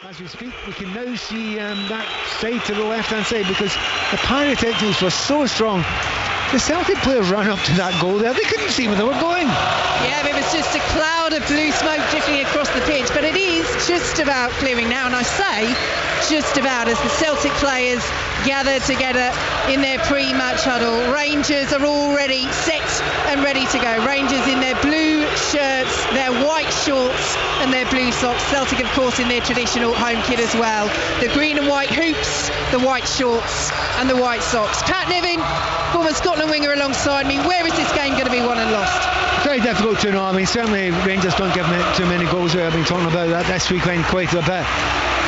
As we speak, we can now see that side to the left-hand side because the pyrotechnics were so strong. The Celtic players ran up to that goal there. They couldn't see where they were going. Yeah, it was just a cloud of blue smoke drifting across the pitch, but it is just about clearing now, and I say just about, as the Celtic players gather together in their pre-match huddle. Rangers are already set and ready to go. Rangers in their blue shirts, their white shorts and their blue socks. Celtic, of course, in their traditional home kit as well. The green and white hoops, the white shorts and the white socks. Pat Nevin, former Scotland winger, alongside me. Where is this game going to be won and lost? Very difficult to know. I mean, certainly Rangers don't give too many goals. I've been talking about that this weekend quite a bit.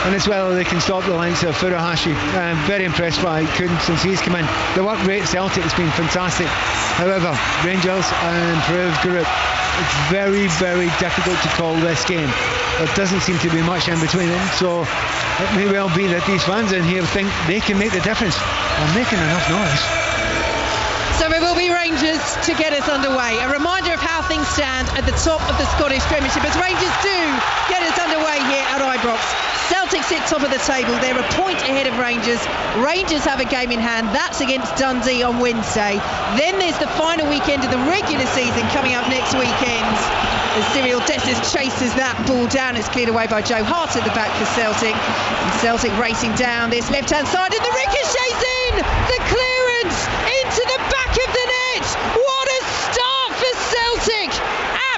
And it's whether they can stop the likes of Furuhashi. I'm very impressed by Kuhn since he's come in. The work rate at Celtic has been fantastic. However, Rangers and improved group. It's very, very difficult to call this game. There doesn't seem to be much in between them. So it may well be that these fans in here think they can make the difference. They're making enough noise. So it will be Rangers to get us underway. A reminder of how things stand at the top of the Scottish Premiership as Rangers do get us underway here at Ibrox. Celtic sit top of the table. They're a point ahead of Rangers. Rangers have a game in hand. That's against Dundee on Wednesday. Then there's the final weekend of the regular season coming up next weekend. As Cyril Dessers chases that ball down, it's cleared away by Joe Hart at the back for Celtic. And Celtic racing down this left-hand side, and the ricochet's in! The clearance into the back of the net! What a start for Celtic!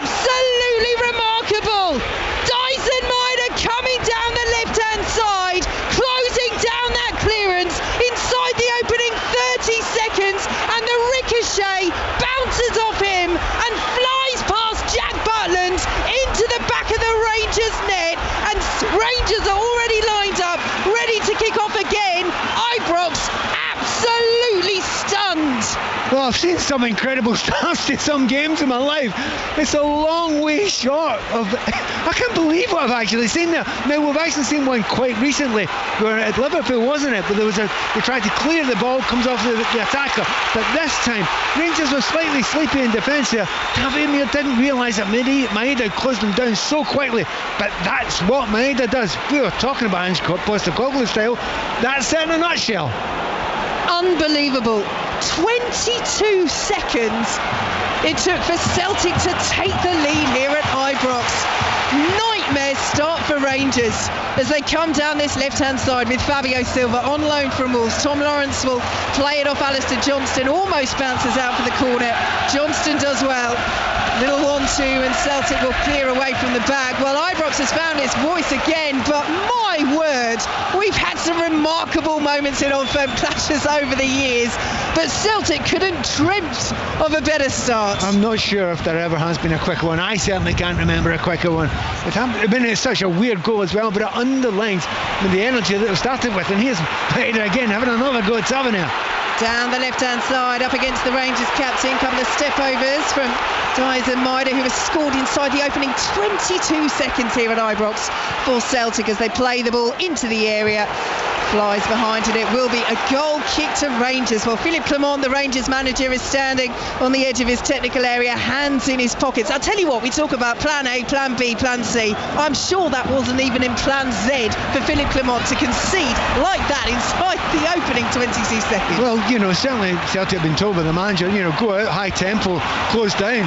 Absolutely remarkable! Dyson Maeda coming down the left-hand side, closing down that clearance inside the opening 30 seconds, and the ricochet bounces off him and flies past Jack Butland into the back of the Rangers net, and Rangers are already lined up, ready to kick off again. Ibrox absolutely stunned. Well, I've seen some incredible starts to some games in my life. It's a long way short of... I can't believe what I've actually seen there. Now, we've actually seen one quite recently where at Liverpool, wasn't it? But there was they tried to clear the ball, comes off the attacker. But this time, Rangers were slightly sleepy in defence there. Tavernier didn't realise that Maeda closed them down so quickly. But that's what Maeda does. We were talking about Ange Postecoglou style. That's it in a nutshell. Unbelievable. 22 seconds it took for Celtic to take the lead here at Ibrox. Nightmare start for Rangers as they come down this left-hand side with Fabio Silva on loan from Wolves. Tom Lawrence will play it off Alistair Johnston, almost bounces out for the corner. Johnston does well. Little 1-2 and Celtic will clear away from the back. Well, Ibrox has found its voice again, but my word, we've had some remarkable moments in Old Firm clashes over the years, but Celtic couldn't dreamt of a better start. I'm not sure if there ever has been a quicker one. I certainly can't remember a quicker one. It's such a weird goal as well, but it underlines the energy that it started with. And here's Maeda again having another go at Tavernier. Down the left-hand side, up against the Rangers captain. Couple of step-overs from Dyson Maeda, who has scored inside the opening 22 seconds here at Ibrox for Celtic as they play the ball into the area. Flies behind and it will be a goal kick to Rangers. Well, Philippe Clement, the Rangers manager, is standing on the edge of his technical area, hands in his pockets. I'll tell you what, we talk about plan A, plan B, plan C. I'm sure that wasn't even in plan Z for Philippe Clement to concede like that inside the opening 22 seconds. Well, certainly Celtic have been told by the manager, go out, high tempo, close down.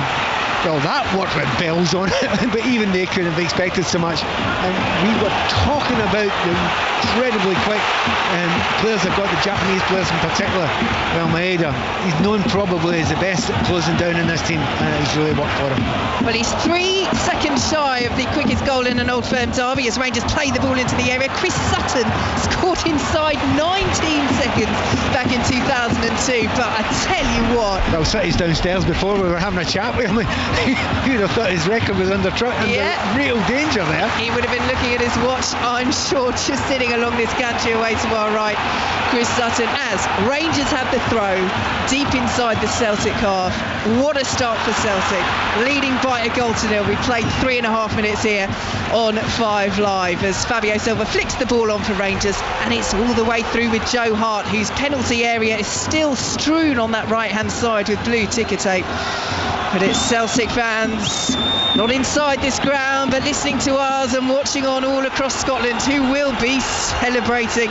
Well, that worked with bells on it, but even they couldn't have expected so much. And we were talking about the incredibly quick players that got the Japanese players in particular. Well, Maeda, he's known probably as the best at closing down in this team, and he's really worked for him. Well, he's 3 seconds shy of the quickest goal in an Old Firm derby as Rangers play the ball into the area. Chris Sutton scored inside 19 seconds back in 2002, but I tell you what. Well, City's downstairs before, we were having a chat with him. You'd have thought his record was under real danger there. He would have been looking at his watch, I'm sure, just sitting along this gantry away to our right. Chris Sutton, as Rangers have the throw deep inside the Celtic half. What a start for Celtic, leading by a goal to nil. We played 3.5 minutes here on 5 Live as Fabio Silva flicks the ball on for Rangers, and it's all the way through with Joe Hart, whose penalty area is still strewn on that right hand side with blue ticker tape. But it's Celtic fans, not inside this ground, but listening to us and watching on all across Scotland, who will be celebrating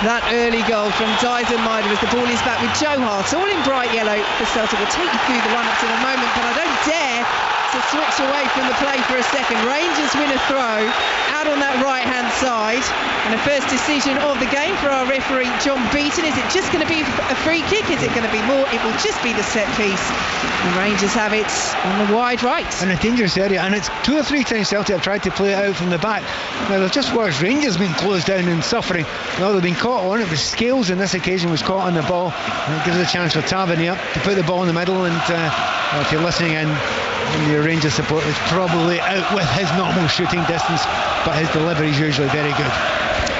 that early goal from Dyson Maida as the ball is back with Joe Hart, all in bright yellow for Celtic. We'll take you through the run-ups in a moment, but I don't dare to switch away from the play for a second. Rangers win a throw out on that right-hand side, and the first decision of the game for our referee, John Beaton. Is it just going to be a free kick? Is it going to be more? It will just be the set piece. And Rangers have it on the wide right. And a dangerous area, and it's 2 or 3 times Celtic have tried to play it out from the back. Now they've just watched Rangers being closed down and suffering. Now they've been caught on it. The Scales on this occasion was caught on the ball, and it gives a chance for Tavernier to put the ball in the middle. And if you're listening in, and your Rangers support is probably out with his normal shooting distance, but his delivery is usually very good.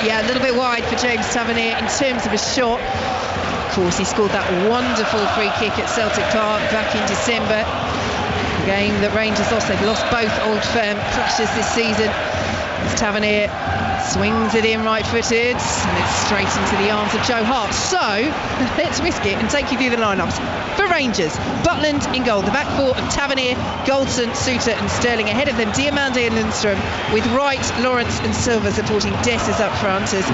Yeah, a little bit wide for James Tavernier in terms of a shot. Of course, he scored that wonderful free kick at Celtic Park back in December. A game that Rangers lost. They've lost both Old Firm clashes this season. As Tavernier swings it in right-footed, and it's straight into the arms of Joe Hart. So let's risk it and take you through the lineups. For Rangers, Butland in goal. The back four of Tavernier, Goldson, Suter and Sterling. Ahead of them, Diamande and Lundstrom, with Wright, Lawrence and Silva supporting Dessers up front as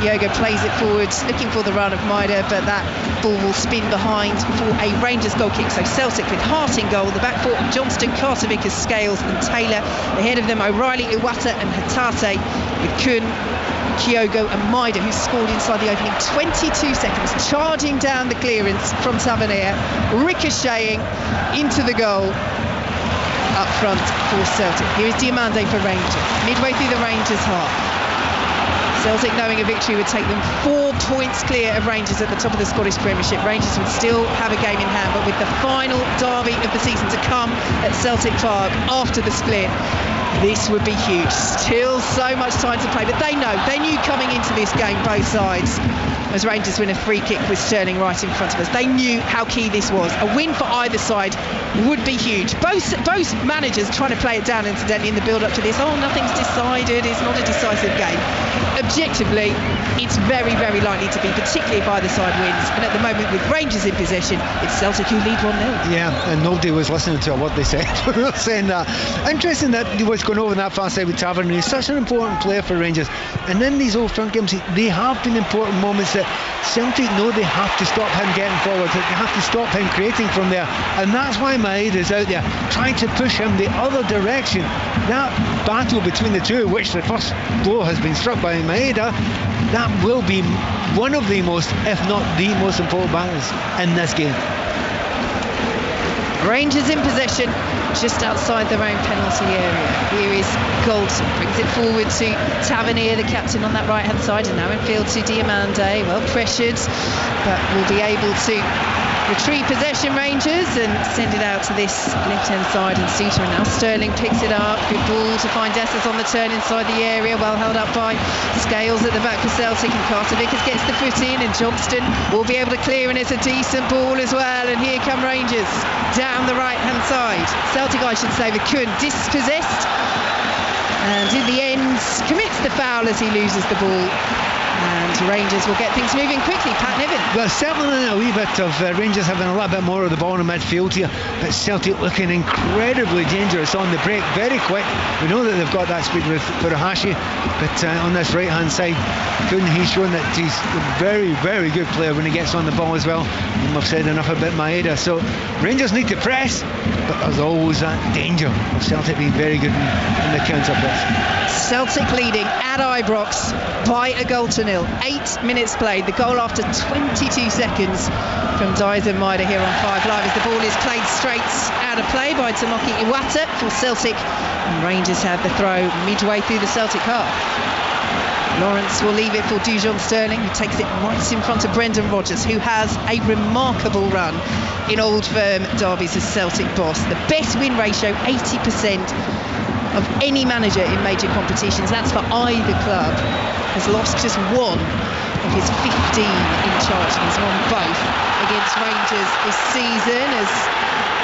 Kyogo plays it forward, looking for the run of Maida, but that ball will spin behind for a Rangers goal kick. So Celtic with Hart in goal. The back four of Johnston, Carter-Vickers, Scales and Taylor. Ahead of them, O'Reilly, Iwata and Hatate, with Kuhn, Kyogo and Maida, who scored inside the opening 22 seconds, charging down the clearance from Tavernier, ricocheting into the goal up front for Celtic. Here is Diamande for Rangers, midway through the Rangers half. Celtic, knowing a victory, would take them 4 points clear of Rangers at the top of the Scottish Premiership. Rangers would still have a game in hand, but with the final derby of the season to come at Celtic Park after the split, this would be huge. Still so much time to play, but they knew coming into this game, both sides, as Rangers win a free kick with Sterling right in front of us. They knew how key this was. A win for either side would be huge. Both managers trying to play it down, incidentally, in the build-up to this. Oh, nothing's decided. It's not a decisive game. Objectively, it's very, very likely to be, particularly if either side wins. And at the moment, with Rangers in possession, it's Celtic who lead 1-0. Yeah, and nobody was listening to what they said. We were saying that. Interesting that what's going over on that far side with Tavernier. He's such an important player for Rangers. And in these Old Firm games, they have been important moments that Celtic know they have to stop him getting forward. They have to stop him creating from there. And that's why Maeda is out there trying to push him the other direction. That battle between the two, which the first blow has been struck by Maeda, that will be one of the most, if not the most important battles in this game. Rangers in possession just outside their own penalty area. Here is Goldson, brings it forward to Tavernier, the captain on that right hand side, and now in field to Diamande, well pressured, but will be able to retrieve possession, Rangers, and send it out to this left hand side. And Suter, and now Sterling picks it up. Good ball to find Dessers on the turn inside the area, well held up by Scales at the back for Celtic, and Carter-Vickers gets the foot in, and Johnston will be able to clear, and it's a decent ball as well. And here come Rangers down the right hand side. Celtic, I should say, with Kuhn dispossessed, and in the end commits the foul as he loses the ball. And Rangers will get things moving quickly. Pat Nevin. Well, certainly a wee bit of Rangers having a little bit more of the ball in midfield here, but Celtic looking incredibly dangerous on the break, very quick. We know that they've got that speed with Furuhashi, but on this right hand side, he's shown that he's a very, very good player when he gets on the ball as well. And we've said enough about Maeda, so Rangers need to press, but there's always that danger of Celtic being very good in the counter press. Celtic leading at Ibrox by a goal to 0. 8 minutes played. The goal after 22 seconds from Dyson Maida here on 5 Live as the ball is played straight out of play by Tomoki Iwata for Celtic. And Rangers have the throw midway through the Celtic half. Lawrence will leave it for Dujon Sterling, who takes it right in front of Brendan Rodgers, who has a remarkable run in Old Firm derbies as Celtic boss. The best win ratio, 80%. Of any manager in major competitions. That's for either club. Has lost just one of his 15 in charge, and he's won both against Rangers this season, as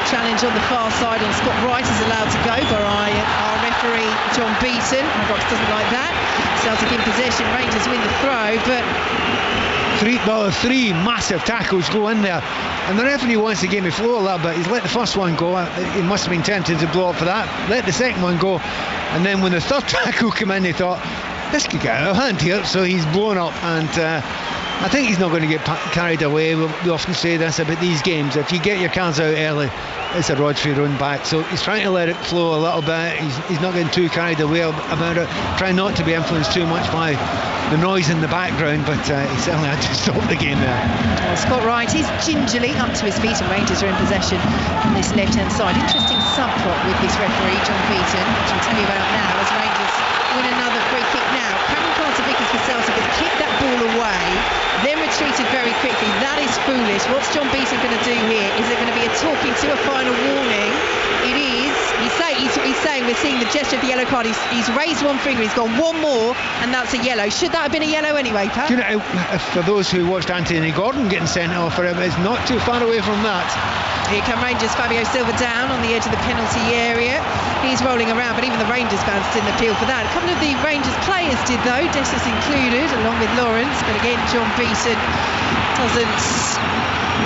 challenge on the far side on Scott Wright is allowed to go by our referee John Beaton. Ibrox doesn't like that. Celtic in possession, Rangers win the throw, but Three massive tackles go in there, and the referee wants the game to flow a little bit. He's let the first one go. He must have been tempted to blow up for that. Let the second one go, and then when the third tackle came in, he thought this could get out of hand here, so he's blown up. And I think he's not going to get carried away. We often say this about these games: if you get your cards out early, it's a rod for your own back. So he's trying to let it flow a little bit. He's not getting too carried away about it, trying not to be influenced too much by the noise in the background, but he certainly had to stop the game there. Well, Scott Wright is gingerly up to his feet, and Rangers are in possession on this left-hand side. Interesting subplot with this referee, John Beaton, which I'll tell you about now as Rangers win another free kick now. Cameron Carter-Vickers for Celtic has kicked that ball away, then retreated very quickly. That is foolish. What's John Beaton going to do here? Is it going to be a talking to, a final warning? It is. He's saying we're seeing the gesture of the yellow card. He's raised one finger, he's gone one more, and that's a yellow. Should that have been a yellow anyway, Pat? You know, for those who watched Anthony Gordon getting sent off for him, it's not too far away from that. Here come Rangers. Fabio Silva down on the edge of the penalty area. He's rolling around, but even the Rangers fans didn't appeal for that. A couple of the Rangers players did, though, Dessus included, along with Lawrence. But again, John Beaton doesn't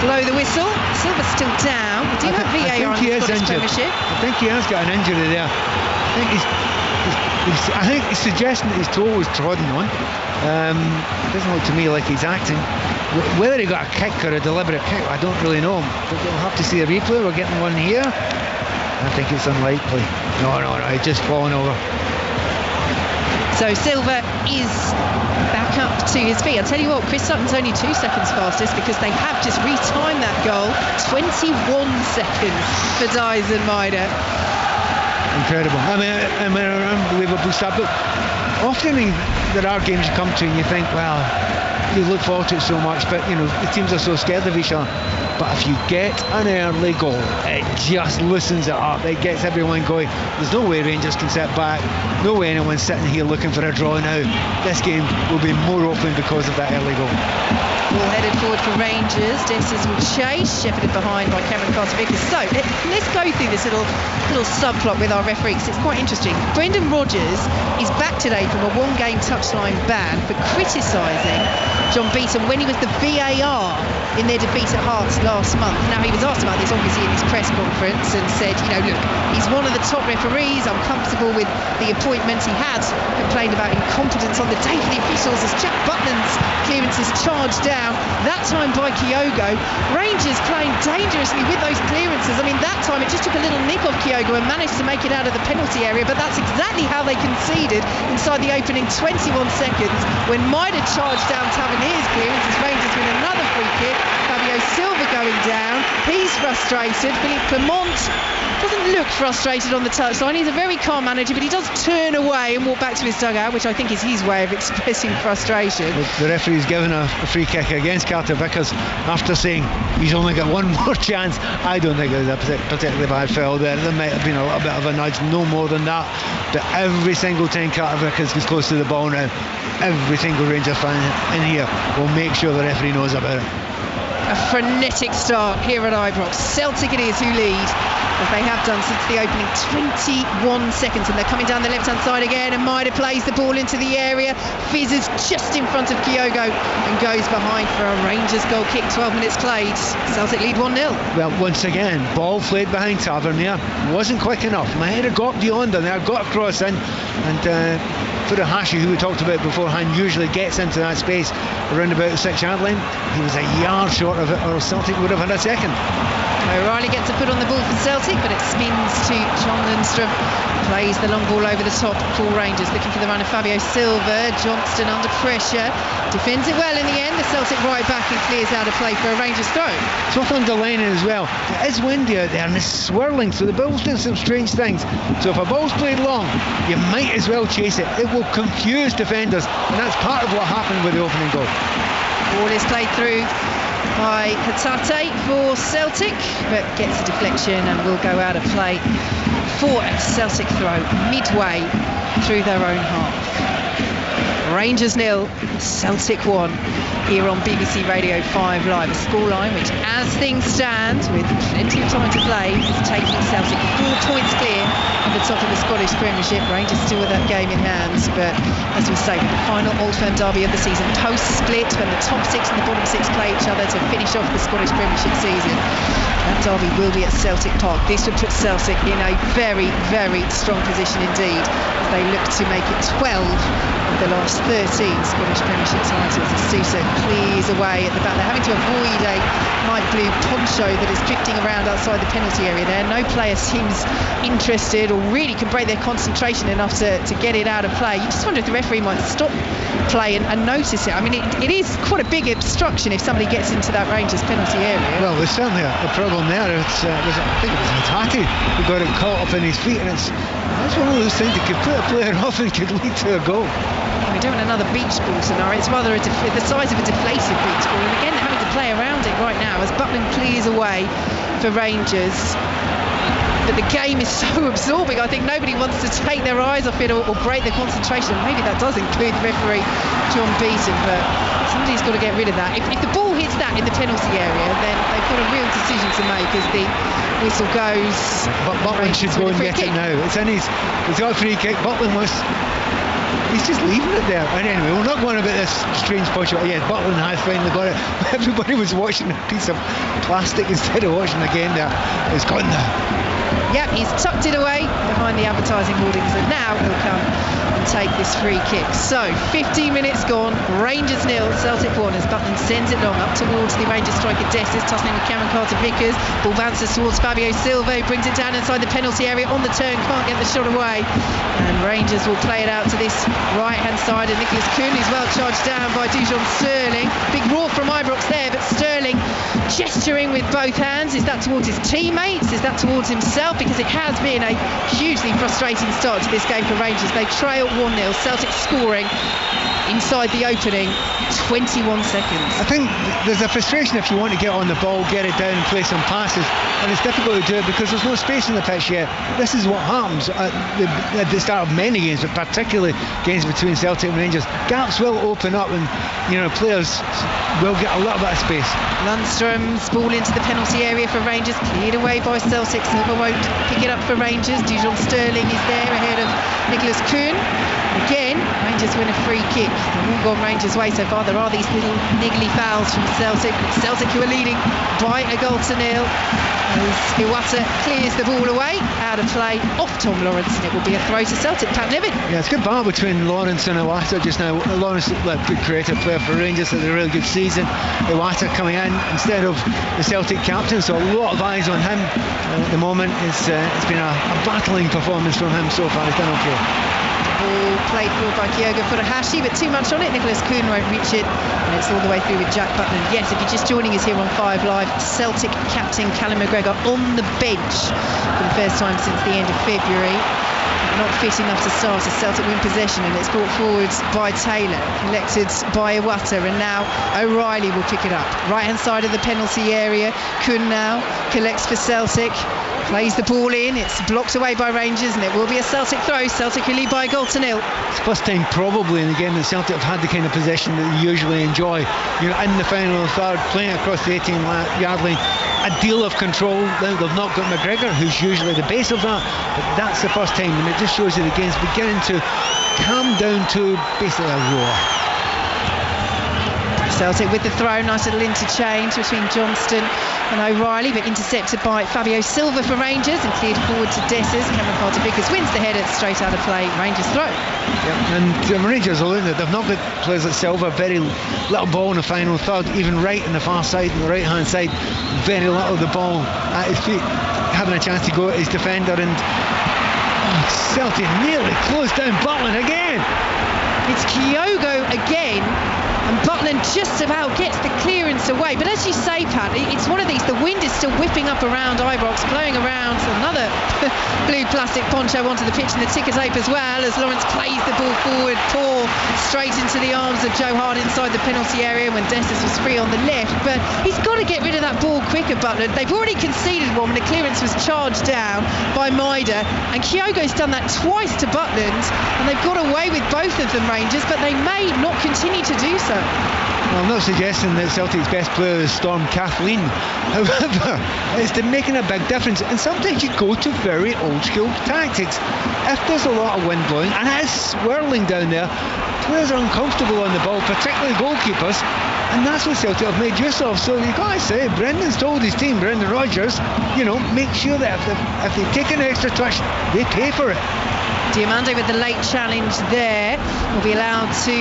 blow the whistle. Silva's still down. We do have VAR on the Scottish Premiership. I think he has got an injury there. I think he's suggesting that his toe was trodden on. It doesn't look to me like he's acting. Whether he got a kick or a deliberate kick, I don't really know. But we'll have to see a replay. We're getting one here. I think it's unlikely. No, he's just fallen over. So Silva is back up to his feet. I'll tell you what, Chris Sutton's only 2 seconds fastest because they have just retimed that goal. 21 seconds for Dyson Maida. Incredible. I mean, unbelievable stuff. But often there are games you come to and you think, well, you look forward to it so much, but you know, the teams are so scared of each other. But if you get an early goal, it just loosens it up. It gets everyone going. There's no way Rangers can sit back. No way anyone's sitting here looking for a draw now. This game will be more open because of that early goal. Ball headed forward for Rangers. Dessus will chase, shepherded behind by Cameron Carter-Vickers. So let's go through this little subplot with our referee, because it's quite interesting. Brendan Rodgers is back today from a one-game touchline ban for criticising John Beaton when he was the VAR in their defeat at Hearts last month. Now, he was asked about this obviously in his press conference and said, you know, look, he's one of the top referees. I'm comfortable with the appointment. He had complained about incompetence on the day for the officials as Jack Butland's clearances charged down, that time by Kyogo. Rangers playing dangerously with those clearances. I mean, that time it just took a little nick off Kyogo and managed to make it out of the penalty area, but that's exactly how they conceded inside the opening 21 seconds when Maida charged down Tavernier's clearance as Rangers win another free kick. Fabio Silva going down. He's frustrated. Philippe Clement doesn't look frustrated on the touchline. He's a very calm manager, but he does turn away and walk back to his dugout, which I think is his way of expressing frustration. The referee's given a free kick against Carter-Vickers after saying he's only got one more chance. I don't think it was a particularly bad foul there. There might have been a little bit of a nudge, no more than that. But every single time Carter-Vickers gets close to the ball now, every single Rangers fan in here will make sure the referee knows about it. A frenetic start here at Ibrox. Celtic it is who lead, as they have done since the opening 21 seconds, and they're coming down the left-hand side again, and Maida plays the ball into the area, fizzes just in front of Kyogo and goes behind for a Rangers goal kick. 12 minutes played. Celtic lead 1-0. Well, once again, ball played behind Tavernier, wasn't quick enough. Maida got beyond and there, got across in, and Furuhashi, who we talked about beforehand, usually gets into that space around about the 6-yard line. He was a yard short of it, or Celtic would have had a second. O'Reilly gets a foot on the ball for Celtic, but it spins to John Lundstrom. Plays the long ball over the top for Rangers, looking for the run of Fabio Silva. Johnston under pressure, defends it well in the end. The Celtic right back and clears out of play for a Rangers throw. It's off underlining as well. It is windy out there and it's swirling, so the ball's doing some strange things. So if a ball's played long, you might as well chase it. It will confuse defenders, and that's part of what happened with the opening goal. Ball is played through by Hatate for Celtic, but gets a deflection and will go out of play for a Celtic throw midway through their own half. Rangers 0, Celtic 1 here on BBC Radio 5 Live. A scoreline which, as things stand, with plenty of time to play, is taking Celtic 4 points clear at the top of the Scottish Premiership. Rangers still with that game in hand, but as we say, the final Old Firm derby of the season, post-split, when the top 6 and the bottom 6 play each other to finish off the Scottish Premiership season. That derby will be at Celtic Park. This would put Celtic in a very, very strong position indeed, as they look to make it 12 of the last 13 Scottish Premiership titles. As Sousa clears away at the back. They're having to avoid a light blue poncho that is drifting around outside the penalty area there. No player seems interested or really can break their concentration enough to get it out of play. You just wonder if the referee might stop play and notice it. I mean, it is quite a big obstruction if somebody gets into that Rangers penalty area. Well, there's certainly a problem there. I think it was Hatate who got it caught up in his feet, and that's one of those things that could put a player off and could lead to a goal. We're doing another beach ball scenario. It's rather the size of a deflated beach ball, and again they're having to play around it right now as Butland clears away for Rangers. But the game is so absorbing, I think nobody wants to take their eyes off it or break their concentration. Maybe that does include referee John Beaton, but somebody's got to get rid of that. If the ball hits that in the penalty area, then they've got a real decision to make as the whistle goes. But Butland should go and get it now. He's got a free kick. Butland he's just leaving it there. And anyway, we're not going about this strange push. Yes, Butland has finally got it. Everybody was watching a piece of plastic instead of watching the game there. It's gone there. Yep, he's tucked it away behind the advertising hoardings, and now he'll come and take this free kick. So 15 minutes gone, Rangers 0, Celtic 1, as Butland sends it long up towards the Rangers striker Dessis, tussling with Cameron Carter-Vickers. Ball bounces towards Fabio Silva, who brings it down inside the penalty area on the turn, can't get the shot away, and Rangers will play it out to this right hand side, and Nicholas Kuhn is well charged down by Dujon Sterling. Big roar from Ibrox there, but Sterling gesturing with both hands. Is that towards his teammates? Is that towards himself? Because it has been a hugely frustrating start to this game for Rangers. They trail 1-0, Celtic scoring inside the opening 21 seconds. I think there's a frustration if you want to get on the ball, get it down and play some passes, and it's difficult to do it because there's no space in the pitch yet. This is what happens at the start of many games, but particularly games between Celtic and Rangers. Gaps will open up and players will get a little bit of space. Lundstrom's ball into the penalty area for Rangers, cleared away by Celtic. Silva won't pick it up for Rangers. Dujon Sterling is there ahead of Nicholas Kuhn. Again, Rangers win a free kick. They've all gone Rangers' way so far. There are these little niggly fouls from Celtic. Celtic who are leading by a goal to nil. As Iwata clears the ball away, out of play, off Tom Lawrence, and it will be a throw to Celtic. Pat Nevin. Yeah, it's a good battle between Lawrence and Iwata just now. Lawrence, a good creative player for Rangers, had a really good season. Iwata coming in instead of the Celtic captain, so a lot of eyes on him at the moment. It's been a battling performance from him so far. He's done okay. Ball played forward by Kyogo Furuhashi, but too much on it. Nicholas Kuhn won't reach it, and it's all the way through with Jack Butland. Yes, if you're just joining us here on 5 Live, Celtic captain Callum McGregor on the bench for the first time since the end of February. Not fit enough to start as Celtic win possession, and it's brought forward by Taylor, collected by Iwata, and now O'Reilly will pick it up. Right hand side of the penalty area, Kuhn now collects for Celtic, plays the ball in, it's blocked away by Rangers, and it will be a Celtic throw. Celtic will lead by a goal to nil. It's the first time probably in the game that Celtic have had the kind of possession that they usually enjoy. In the final third, playing across the 18-yard line, a deal of control. They've not got McGregor, who's usually the base of that, but that's the first time, and it just shows you the game's beginning to calm down to basically a roar. Celtic with the throw, nice little interchange between Johnston and O'Reilly, but intercepted by Fabio Silva for Rangers and cleared forward to Dessis. Cameron Carter-Vickers wins the header straight out of play. Rangers throw. Yeah, and the Rangers are looking at, they've not got players like Silva, very little ball in the final third, even right in the far side, on the right hand side, very little of the ball at his feet, having a chance to go at his defender, and Celtic nearly closed down Butland again. It's Kyogo again, and Butland just about gets the clearance away. But as you say, Pat, it's one of these, the wind is still whipping up around Ibrox, blowing around another blue plastic poncho onto the pitch and the ticker tape as well, as Lawrence plays the ball forward. Poor straight into the arms of Joe Hart inside the penalty area when Dessus was free on the left, but he's got to get rid of that ball quicker, Butland. They've already conceded one when the clearance was charged down by Maida, and Kyogo's done that twice to Butland, and they've got away with both of them, Rangers, but they may not continue to do so. Well, I'm not suggesting that Celtic's best player is Storm Kathleen. However, it's making a big difference, and sometimes you go to very old school tactics. If there's a lot of wind blowing and it's swirling down there, players are uncomfortable on the ball, particularly goalkeepers, and that's what Celtic have made use of. So you've got to say, Brendan's told his team, Brendan Rodgers, make sure that if they take an extra touch, they pay for it. Diamande with the late challenge there will be allowed to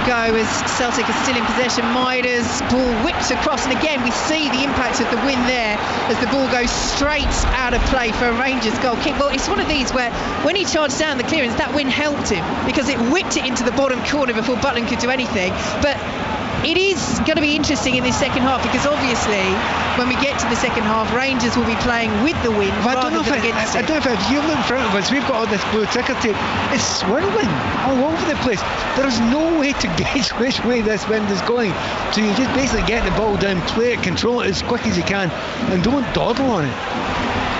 go as Celtic are still in possession. Maida's ball whipped across, and again we see the impact of the wind there as the ball goes straight out of play for a Rangers goal kick. Well, it's one of these where when he charged down the clearance, that wind helped him because it whipped it into the bottom corner before Butland could do anything. But it is going to be interesting in this second half because obviously when we get to the second half, Rangers will be playing with the wind rather than against it. I don't know if you look in front of us, we've got all this blue ticker tape. It's swirling all over the place. There's no way to gauge which way this wind is going. So you just basically get the ball down, play it, control it as quick as you can, and don't dawdle on it.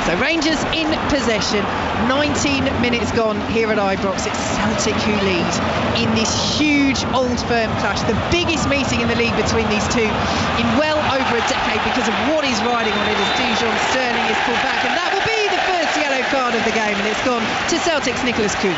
So Rangers in possession, 19 minutes gone here at Ibrox. It's Celtic who lead in this huge Old Firm clash, the biggest meeting in the league between these two in well over a decade because of what is riding on it as Dujon Sterling is pulled back, and that will be the first yellow card of the game, and it's gone to Celtic's Nicholas Kuhn.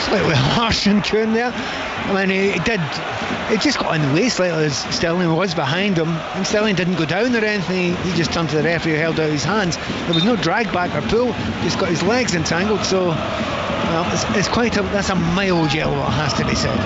Slightly harsh on Kuhn there. I mean, it just got in the way slightly as Sterling was behind him, and Sterling didn't go down or anything. He just turned to the referee, held out his hands. There was no drag back or pull, just got his legs entangled. So it's that's a mild yellow, it has to be said.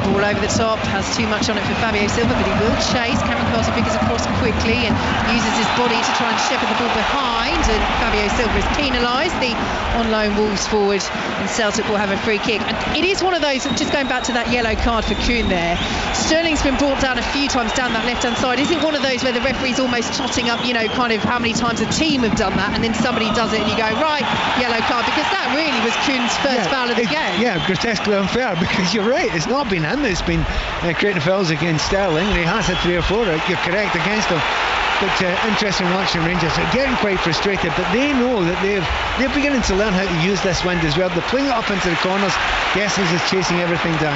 Ball over the top, has too much on it for Fabio Silva, but he will chase. Cameron Carter-Vickers across quickly and uses his body to try and shepherd the ball behind, and Fabio Silva is penalised. The on loan Wolves forward, and Celtic will have a free kick. And it is one of those, just going back to that yellow card for Kuhn there, Sterling's been brought down a few times down that left hand side. Is it one of those where the referee's almost totting up, kind of how many times a team have done that, and then somebody does it and you go, right, yellow card, because that really was Kuhn's first foul of the game. Yeah, grotesquely unfair, because you're right, it's not been him that's been creating fouls against Sterling, and he has had 3 or 4, you're correct, against him. But interesting watching Rangers. They're getting quite frustrated, but they know that they're beginning to learn how to use this wind as well. They're playing it up into the corners. Dessus is chasing everything down.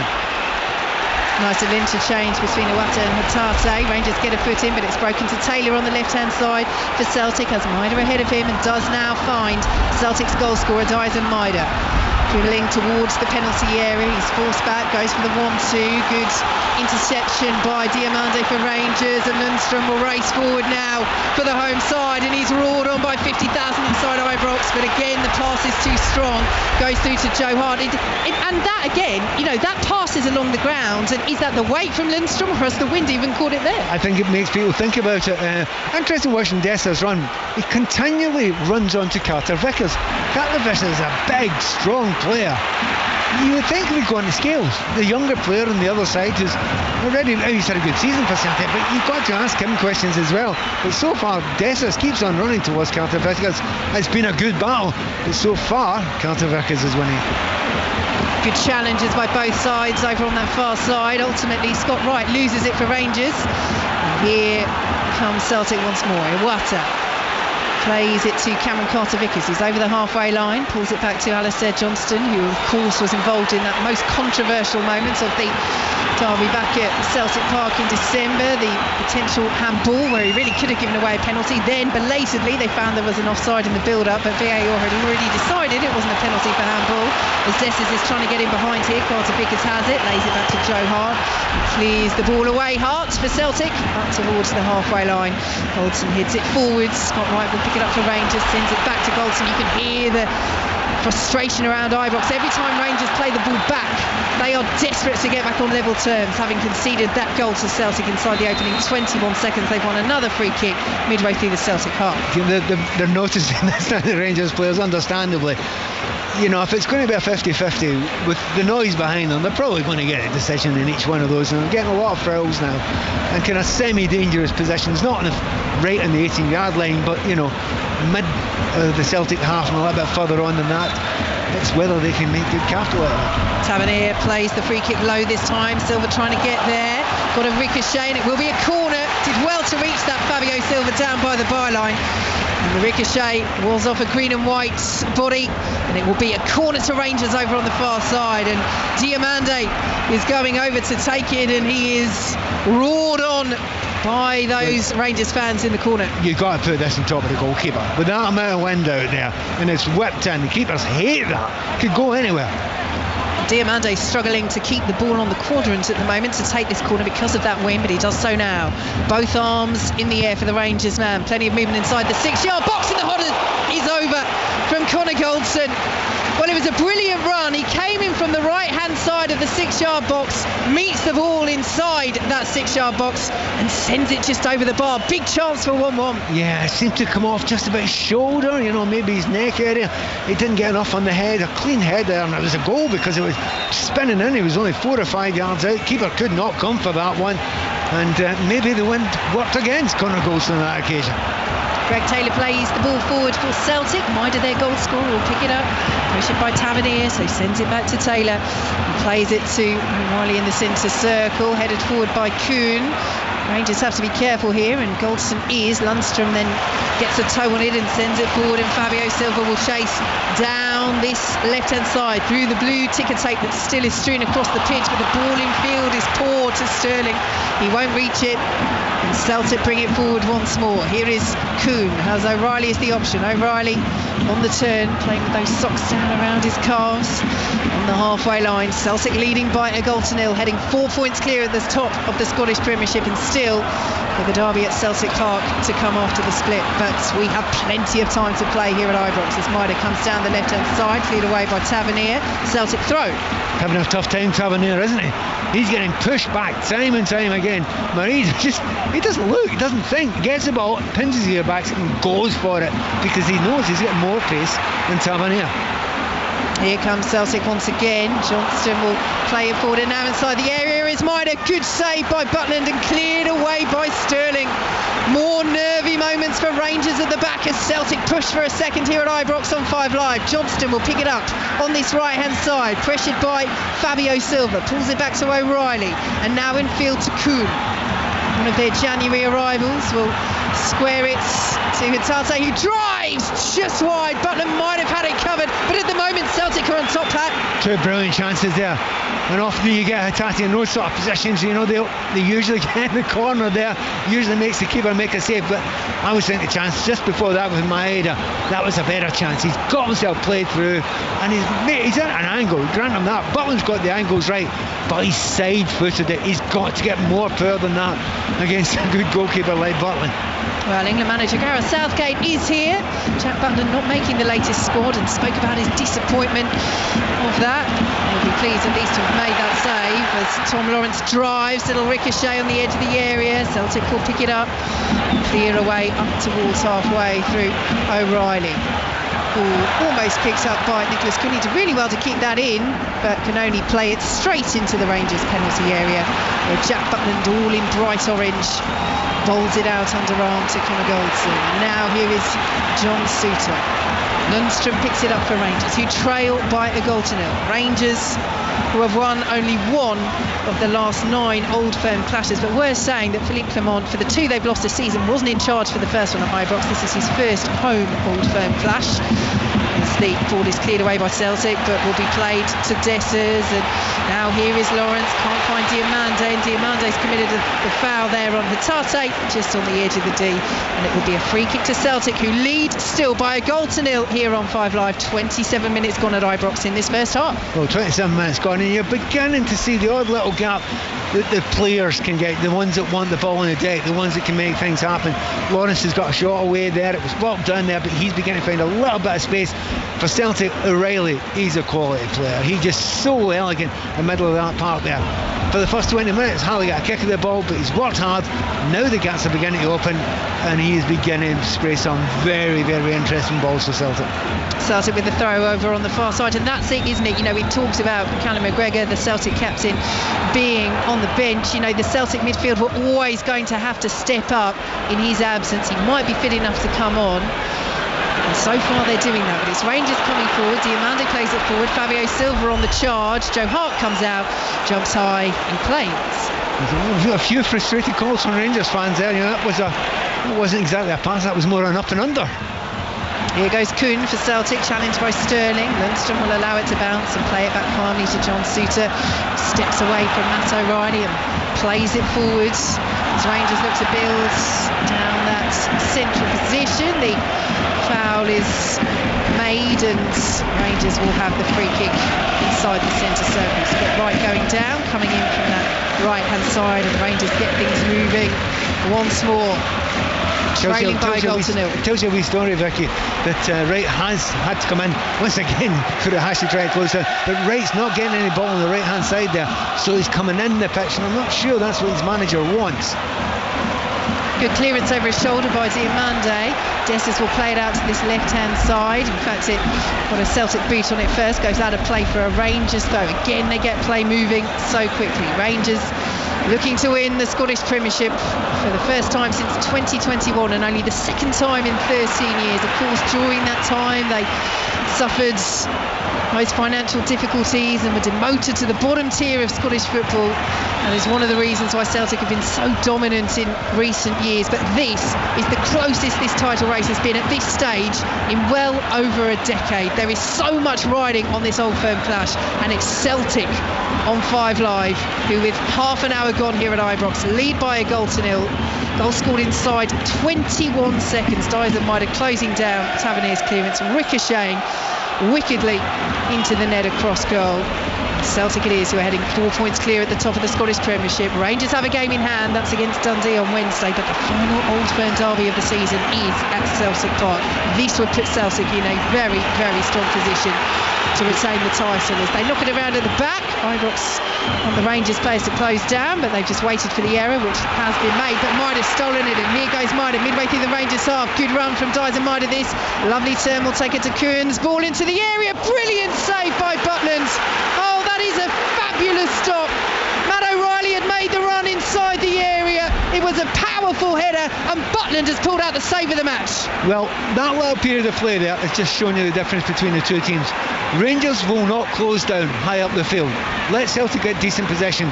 Nice little interchange between Iwata and Hatate. Rangers get a foot in, but it's broken to Taylor on the left-hand side for Celtic, has Maida ahead of him and does now find Celtic's goal scorer, Dyson Maida. Dribbling towards the penalty area, he's forced back, goes for the 1-2, good interception by Diamande for Rangers, and Lundstrom will race forward now for the home side, and he's roared on by 50,000 inside Ibrox, but again the pass is too strong, goes through to Joe Hart, and that again, that pass is along the ground, and is that the weight from Lundstrom, or has the wind even caught it there? I think it makes people think about it. Interesting watching Dessus run. He continually runs onto Carter-Vickers. Carter-Vickers is a big, strong player. You would think he'd go on the scales. The younger player on the other side who's already, he's had a good season for Celtic, but you've got to ask him questions as well. But so far, Dessus keeps on running towards Carter-Vickers. It's been a good battle, but so far, Carter-Vickers is winning. Good challenges by both sides over on that far side. Ultimately, Scott Wright loses it for Rangers. And here comes Celtic once more. Iwata plays it to Cameron Carter-Vickers, who's over the halfway line, pulls it back to Alistair Johnston, who of course was involved in that most controversial moment of the derby back at Celtic Park in December, the potential handball where he really could have given away a penalty. Then belatedly they found there was an offside in the build-up, but VAR had already decided it wasn't a penalty for handball. As Dessus is trying to get in behind here, Carter-Vickers has it, lays it back to Joe Hart, clears the ball away. Hart for Celtic, back towards the halfway line. Goldson hits it forwards, Scott Wright will pick it up for Rangers, sends it back to Goldson. You can hear the frustration around Ibrox. Every time Rangers play the ball back, they are desperate to get back on level terms, having conceded that goal to Celtic inside the opening 21 seconds. They've won another free kick midway through the Celtic half. They're noticing this now, the Rangers players, understandably. If it's going to be a 50-50 with the noise behind them, they're probably going to get a decision in each one of those, and they're getting a lot of fouls now and kind of semi-dangerous positions, not right on the 18-yard line, but mid the Celtic half and a little bit further on than that. It's whether they can make good capital out of it. Tavernier plays the free kick low this time. Silva trying to get there. Got a ricochet and it will be a corner. Did well to reach that Fabio Silva down by the byline. And the ricochet was off a green and white body. And it will be a corner to Rangers over on the far side. And Diamande is going over to take it, and he is roared on by those Rangers fans in the corner. You've got to put this on top of the goalkeeper. With that amount of wind out there, and it's whipped in, the keepers hate that. Could go anywhere. Diamande struggling to keep the ball on the quadrant at the moment to take this corner because of that wind, but he does so now. Both arms in the air for the Rangers man. Plenty of movement inside the 6-yard box, and the Hodder is over from Connor Goldson. Well, it was a brilliant run. He came in from the right-hand side of the 6-yard box, meets the ball inside that 6-yard box and sends it just over the bar. Big chance for 1-1. Yeah, it seemed to come off just about his shoulder, maybe his neck area. He didn't get enough on the head. A clean head there, and it was a goal because it was spinning in. He was only 4 or 5 yards out. Keeper could not come for that one. And maybe the wind worked against Connor Goldson on that occasion. Greg Taylor plays the ball forward for Celtic. Maida, their goal scorer, will pick it up. Pressured by Tavernier, so sends it back to Taylor. He plays it to O'Reilly in the centre circle, headed forward by Kuhn. Rangers have to be careful here, and Goldson is. Lundstrom then gets a toe on it and sends it forward, and Fabio Silva will chase down this left-hand side through the blue ticker tape that still is strewn across the pitch, but the ball in field is poor to Sterling. He won't reach it, and Celtic bring it forward once more. Here is Kuhn, has O'Reilly as the option. O'Reilly on the turn, playing with those socks down around his calves on the halfway line. Celtic leading by a goal to nil, heading 4 points clear at the top of the Scottish Premiership, and still with the derby at Celtic Park to come after the split. But we have plenty of time to play here at Ibrox as Maida comes down the left-hand side, cleared away by Tavernier. Celtic throw. Having a tough time, Tavernier, isn't he? He's getting pushed back time and time again. Maurice he doesn't look, he doesn't think. He gets the ball, pinches his earbacks and goes for it because he knows he's got more pace than Tavernier. Here comes Celtic once again. Johnston will play it forward, and now inside the area is Maida. Good save by Butland and cleared away by Sterling. More nervy moments for Rangers at the back as Celtic push for a second here at Ibrox on 5 Live. Johnston will pick it up on this right-hand side, pressured by Fabio Silva. Pulls it back to O'Reilly, and now in field to Kuhn. One of their January arrivals will square it to Hatate, who drives just wide. Butland might have had it covered, but at the moment Celtic are on top, Pat. 2 brilliant chances there, and often you get Hatate in those sort of positions, they usually get in the corner there, usually makes the keeper make a save. But I was thinking the chance just before that with Maeda, that was a better chance. He's got himself played through, and he's at an angle, grant him that. Butland's got the angles right, but he's side-footed it. He's got to get more power than that against a good goalkeeper like Butland. Well, England manager Gareth Southgate is here. Jack Butland not making the latest squad, and spoke about his disappointment of that. He'll be pleased at least to have made that save as Tom Lawrence drives. Little ricochet on the edge of the area. Celtic will pick it up and clear away up towards halfway through O'Reilly. Ball almost picked up by Nicholas Cooney. Did really well to keep that in, but can only play it straight into the Rangers penalty area, where Jack Butland, all in bright orange, bowls it out underarm to Connor Goldson. Now here is John Suter. Lundstrom picks it up for Rangers, who trail by a goal to nil. Rangers, who have won only one of the last 9 Old Firm clashes, but we're saying that Philippe Clement, for the 2 they've lost this season, wasn't in charge for the first one at Ibrox. This is his first home Old Firm clash. As the ball is cleared away by Celtic, but will be played to Dessers, and now here is Lawrence, can't find Diamande, and Diamande's committed the foul there on Hatate, just on the edge of the D, and it will be a free kick to Celtic, who lead still by a goal to nil here on 5 Live. 27 minutes gone at Ibrox in this first half. Well, 27 minutes gone, and you're beginning to see the odd little gap that the players can get, the ones that want the ball on the deck, the ones that can make things happen. Lawrence has got a shot away there, it was well done there, but he's beginning to find a little bit of space. For Celtic, O'Reilly, he's a quality player. He's just so elegant in the middle of that park there. For the first 20 minutes, hardly got a kick of the ball, but he's worked hard. Now the gaps are beginning to open, and he is beginning to spray some very, very interesting balls for Celtic. Celtic with the throw over on the far side, and that's it, isn't it? We've talked about Callum McGregor, the Celtic captain, being on the bench. The Celtic midfield were always going to have to step up in his absence. He might be fit enough to come on, And so far they're doing that, but it's Rangers coming forward. Diamanda plays it forward. Fabio Silva on the charge. Joe Hart comes out, jumps high and claims. There's a few frustrated calls from Rangers fans there. You know, that wasn't exactly a pass, that was more an up and under. Here goes Kuhn for Celtic, challenged by Sterling. Lundstrom will allow it to bounce and play it back calmly to John Suter. Steps away from Matt O'Reilly and plays it forwards as Rangers look to build down that central position. The foul is made and Rangers will have the free kick inside the centre circle. So got Wright going down, coming in from that right hand side, and Rangers get things moving once more. Trailing by a goal to nil. It tells you a wee story, Vicky, that Wright has had to come in once again for the Hash to try to close down, but Wright's not getting any ball on the right hand side there, so he's coming in the pitch, and I'm not sure that's what his manager wants. Good clearance over his shoulder by Diamande. Dessers will play it out to this left hand side. In fact, it got a Celtic boot on it first, goes out of play for a Rangers though. Again they get play moving so quickly. Rangers looking to win the Scottish Premiership for the first time since 2021 and only the second time in 13 years. Of course, during that time they suffered most financial difficulties and were demoted to the bottom tier of Scottish football, and is one of the reasons why Celtic have been so dominant in recent years. But this is the closest this title race has been at this stage in well over a decade. There is so much riding on this Old Firm clash, and it's Celtic on 5 Live who, with half an hour gone here at Ibrox, lead by a goal to nil. Goal scored inside 21 seconds. Dyson Maeda closing down Tavernier's clearance, ricocheting wickedly into the net across goal. Celtic it is who are heading 4 points clear at the top of the Scottish Premiership. Rangers have a game in hand, that's against Dundee on Wednesday, but the final Old Firm derby of the season is at Celtic Park. This would put Celtic in a very, very strong position to retain the title as they look at around at the back. Ibrox on the Rangers players to close down, but they've just waited for the error, which has been made. But Maeda's stolen it, and here goes Maeda midway through the Rangers half. Good run from Dyson Maeda. This lovely turn will take it to Kuhn's ball into the area. Brilliant save by Butland. Oh, that is a fabulous stop. Matt O'Reilly had made the run inside the area. It was a powerful header, and Butland has pulled out the save of the match. Well, that little period of play there has just shown you the difference between the two teams. Rangers will not close down high up the field. Let Celtic get decent possession.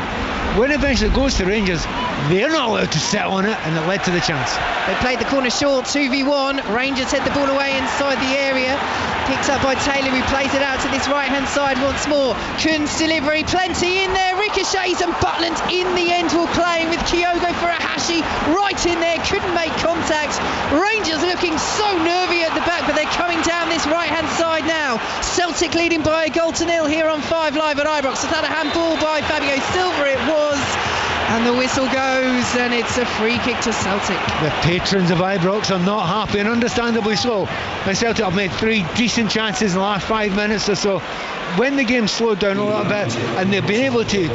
When it eventually goes to Rangers, they're not allowed to sit on it, and it led to the chance. They played the corner short, 2v1. Rangers head the ball away inside the area. Picked up by Taylor, who plays it out to this right-hand side once more. Kuhn's delivery, plenty in there, ricochets, and Butland in the end will claim with Kyogo for a Hashi right in there, couldn't make contact. Rangers looking so nervy at the back, but they're coming down this right-hand side now. Celtic leading by a goal to nil here on 5 Live at Ibrox. Is that a handball by Fabio Silva? It was. And the whistle goes, and it's a free kick to Celtic. The patrons of Ibrox are not happy, and understandably so. And Celtic have made 3 decent chances in the last 5 minutes or so. When the game slowed down a little bit, and they've been able to,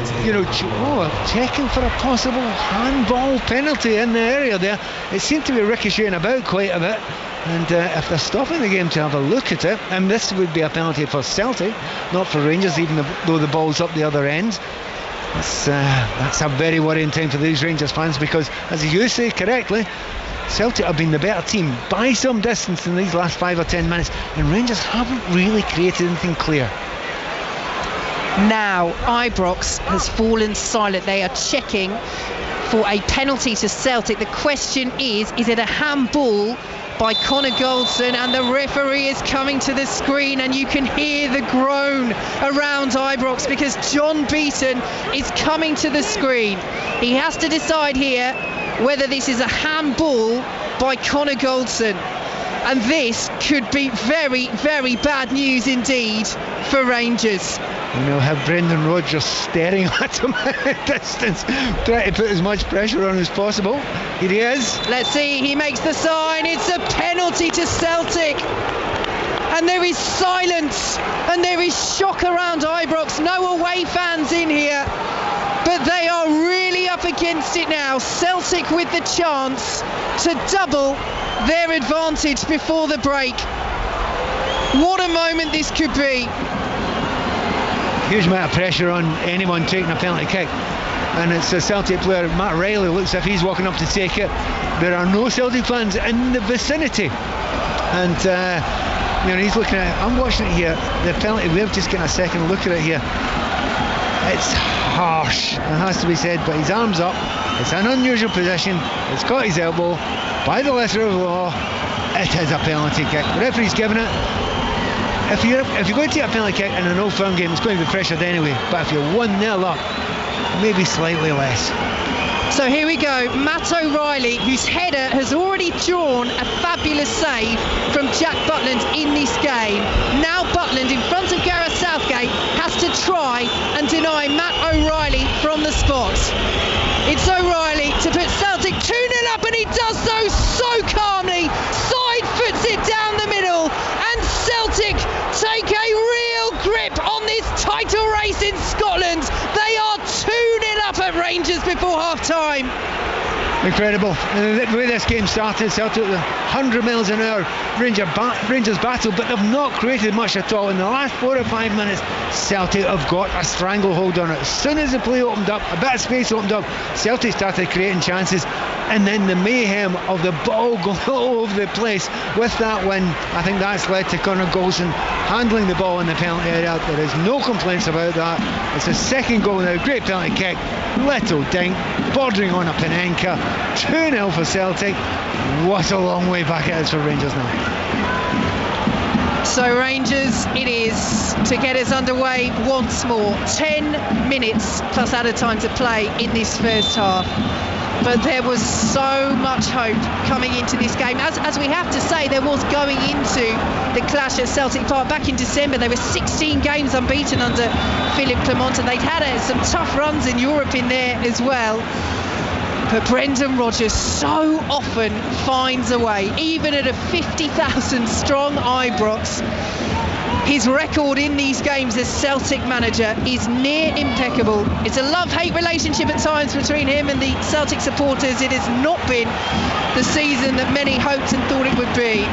checking for a possible handball penalty in the area there. It seemed to be ricocheting about quite a bit. And if they're stopping the game to have a look at it, and this would be a penalty for Celtic, not for Rangers, even though the ball's up the other end. That's a very worrying time for these Rangers fans, because, as you say correctly, Celtic have been the better team by some distance in these last 5 or 10 minutes, and Rangers haven't really created anything clear. Now Ibrox has fallen silent. They are checking for a penalty to Celtic. The question is it a handball by Connor Goldson? And the referee is coming to the screen, and you can hear the groan around Ibrox because John Beaton is coming to the screen. He has to decide here whether this is a handball by Connor Goldson, and this could be very, very bad news indeed for Rangers. You know, have Brendan Rodgers staring at him at a distance, trying to put as much pressure on as possible. Here he is. Let's see, he makes the sign. It's a penalty to Celtic. And there is silence and there is shock around Ibrox. No away fans in here, but they are really up against it now. Celtic with the chance to double their advantage before the break. What a moment this could be. Huge amount of pressure on anyone taking a penalty kick, and it's a Celtic player, Matt Riley, looks as if he's walking up to take it. There are no Celtic fans in the vicinity And he's looking at it. I'm watching it here. The penalty, we're just getting a second look at it here. It's harsh, it has to be said, but his arm's up. It's an unusual position. It's got his elbow. By the letter of the law, it is a penalty kick. The referee's given it. If you're going to take a penalty kick in an Old Firm game, it's going to be pressured anyway. But if you're 1-0 up, maybe slightly less. So here we go, Matt O'Reilly, whose header has already drawn a fabulous save from Jack Butland in this game. Now Butland, in front of Gareth Southgate, has to try and deny Matt O'Reilly from the spot. It's O'Reilly to put Celtic 2-0 up, and he does so calmly, side foots it down the middle, and Celtic take a real grip on this title race in Scotland. They are 2-0 up at Rangers before half-time. Incredible. The way this game started, Celtic 100 miles an hour, Rangers battle, but they've not created much at all. In the last 4 or 5 minutes, Celtic have got a stranglehold on it. As soon as the play opened up, a bit of space opened up, Celtic started creating chances, and then the mayhem of the ball going all over the place with that win, I think that's led to Connor Golson handling the ball in the penalty area. There is no complaints about that. It's the second goal now, great penalty kick, little dink, bordering on a Panenka. 2-0 for Celtic. What a long way back it is for Rangers now. So Rangers it is to get us underway once more. 10 minutes plus added time to play in this first half. But there was so much hope coming into this game. As we have to say, there was going into the clash at Celtic Park back in December. They were 16 games unbeaten under Philippe Clement, and they'd had some tough runs in Europe in there as well. But Brendan Rodgers so often finds a way, even at a 50,000 strong Ibrox. His record in these games as Celtic manager is near impeccable. It's a love-hate relationship at times between him and the Celtic supporters. It has not been the season that many hoped and thought it would be.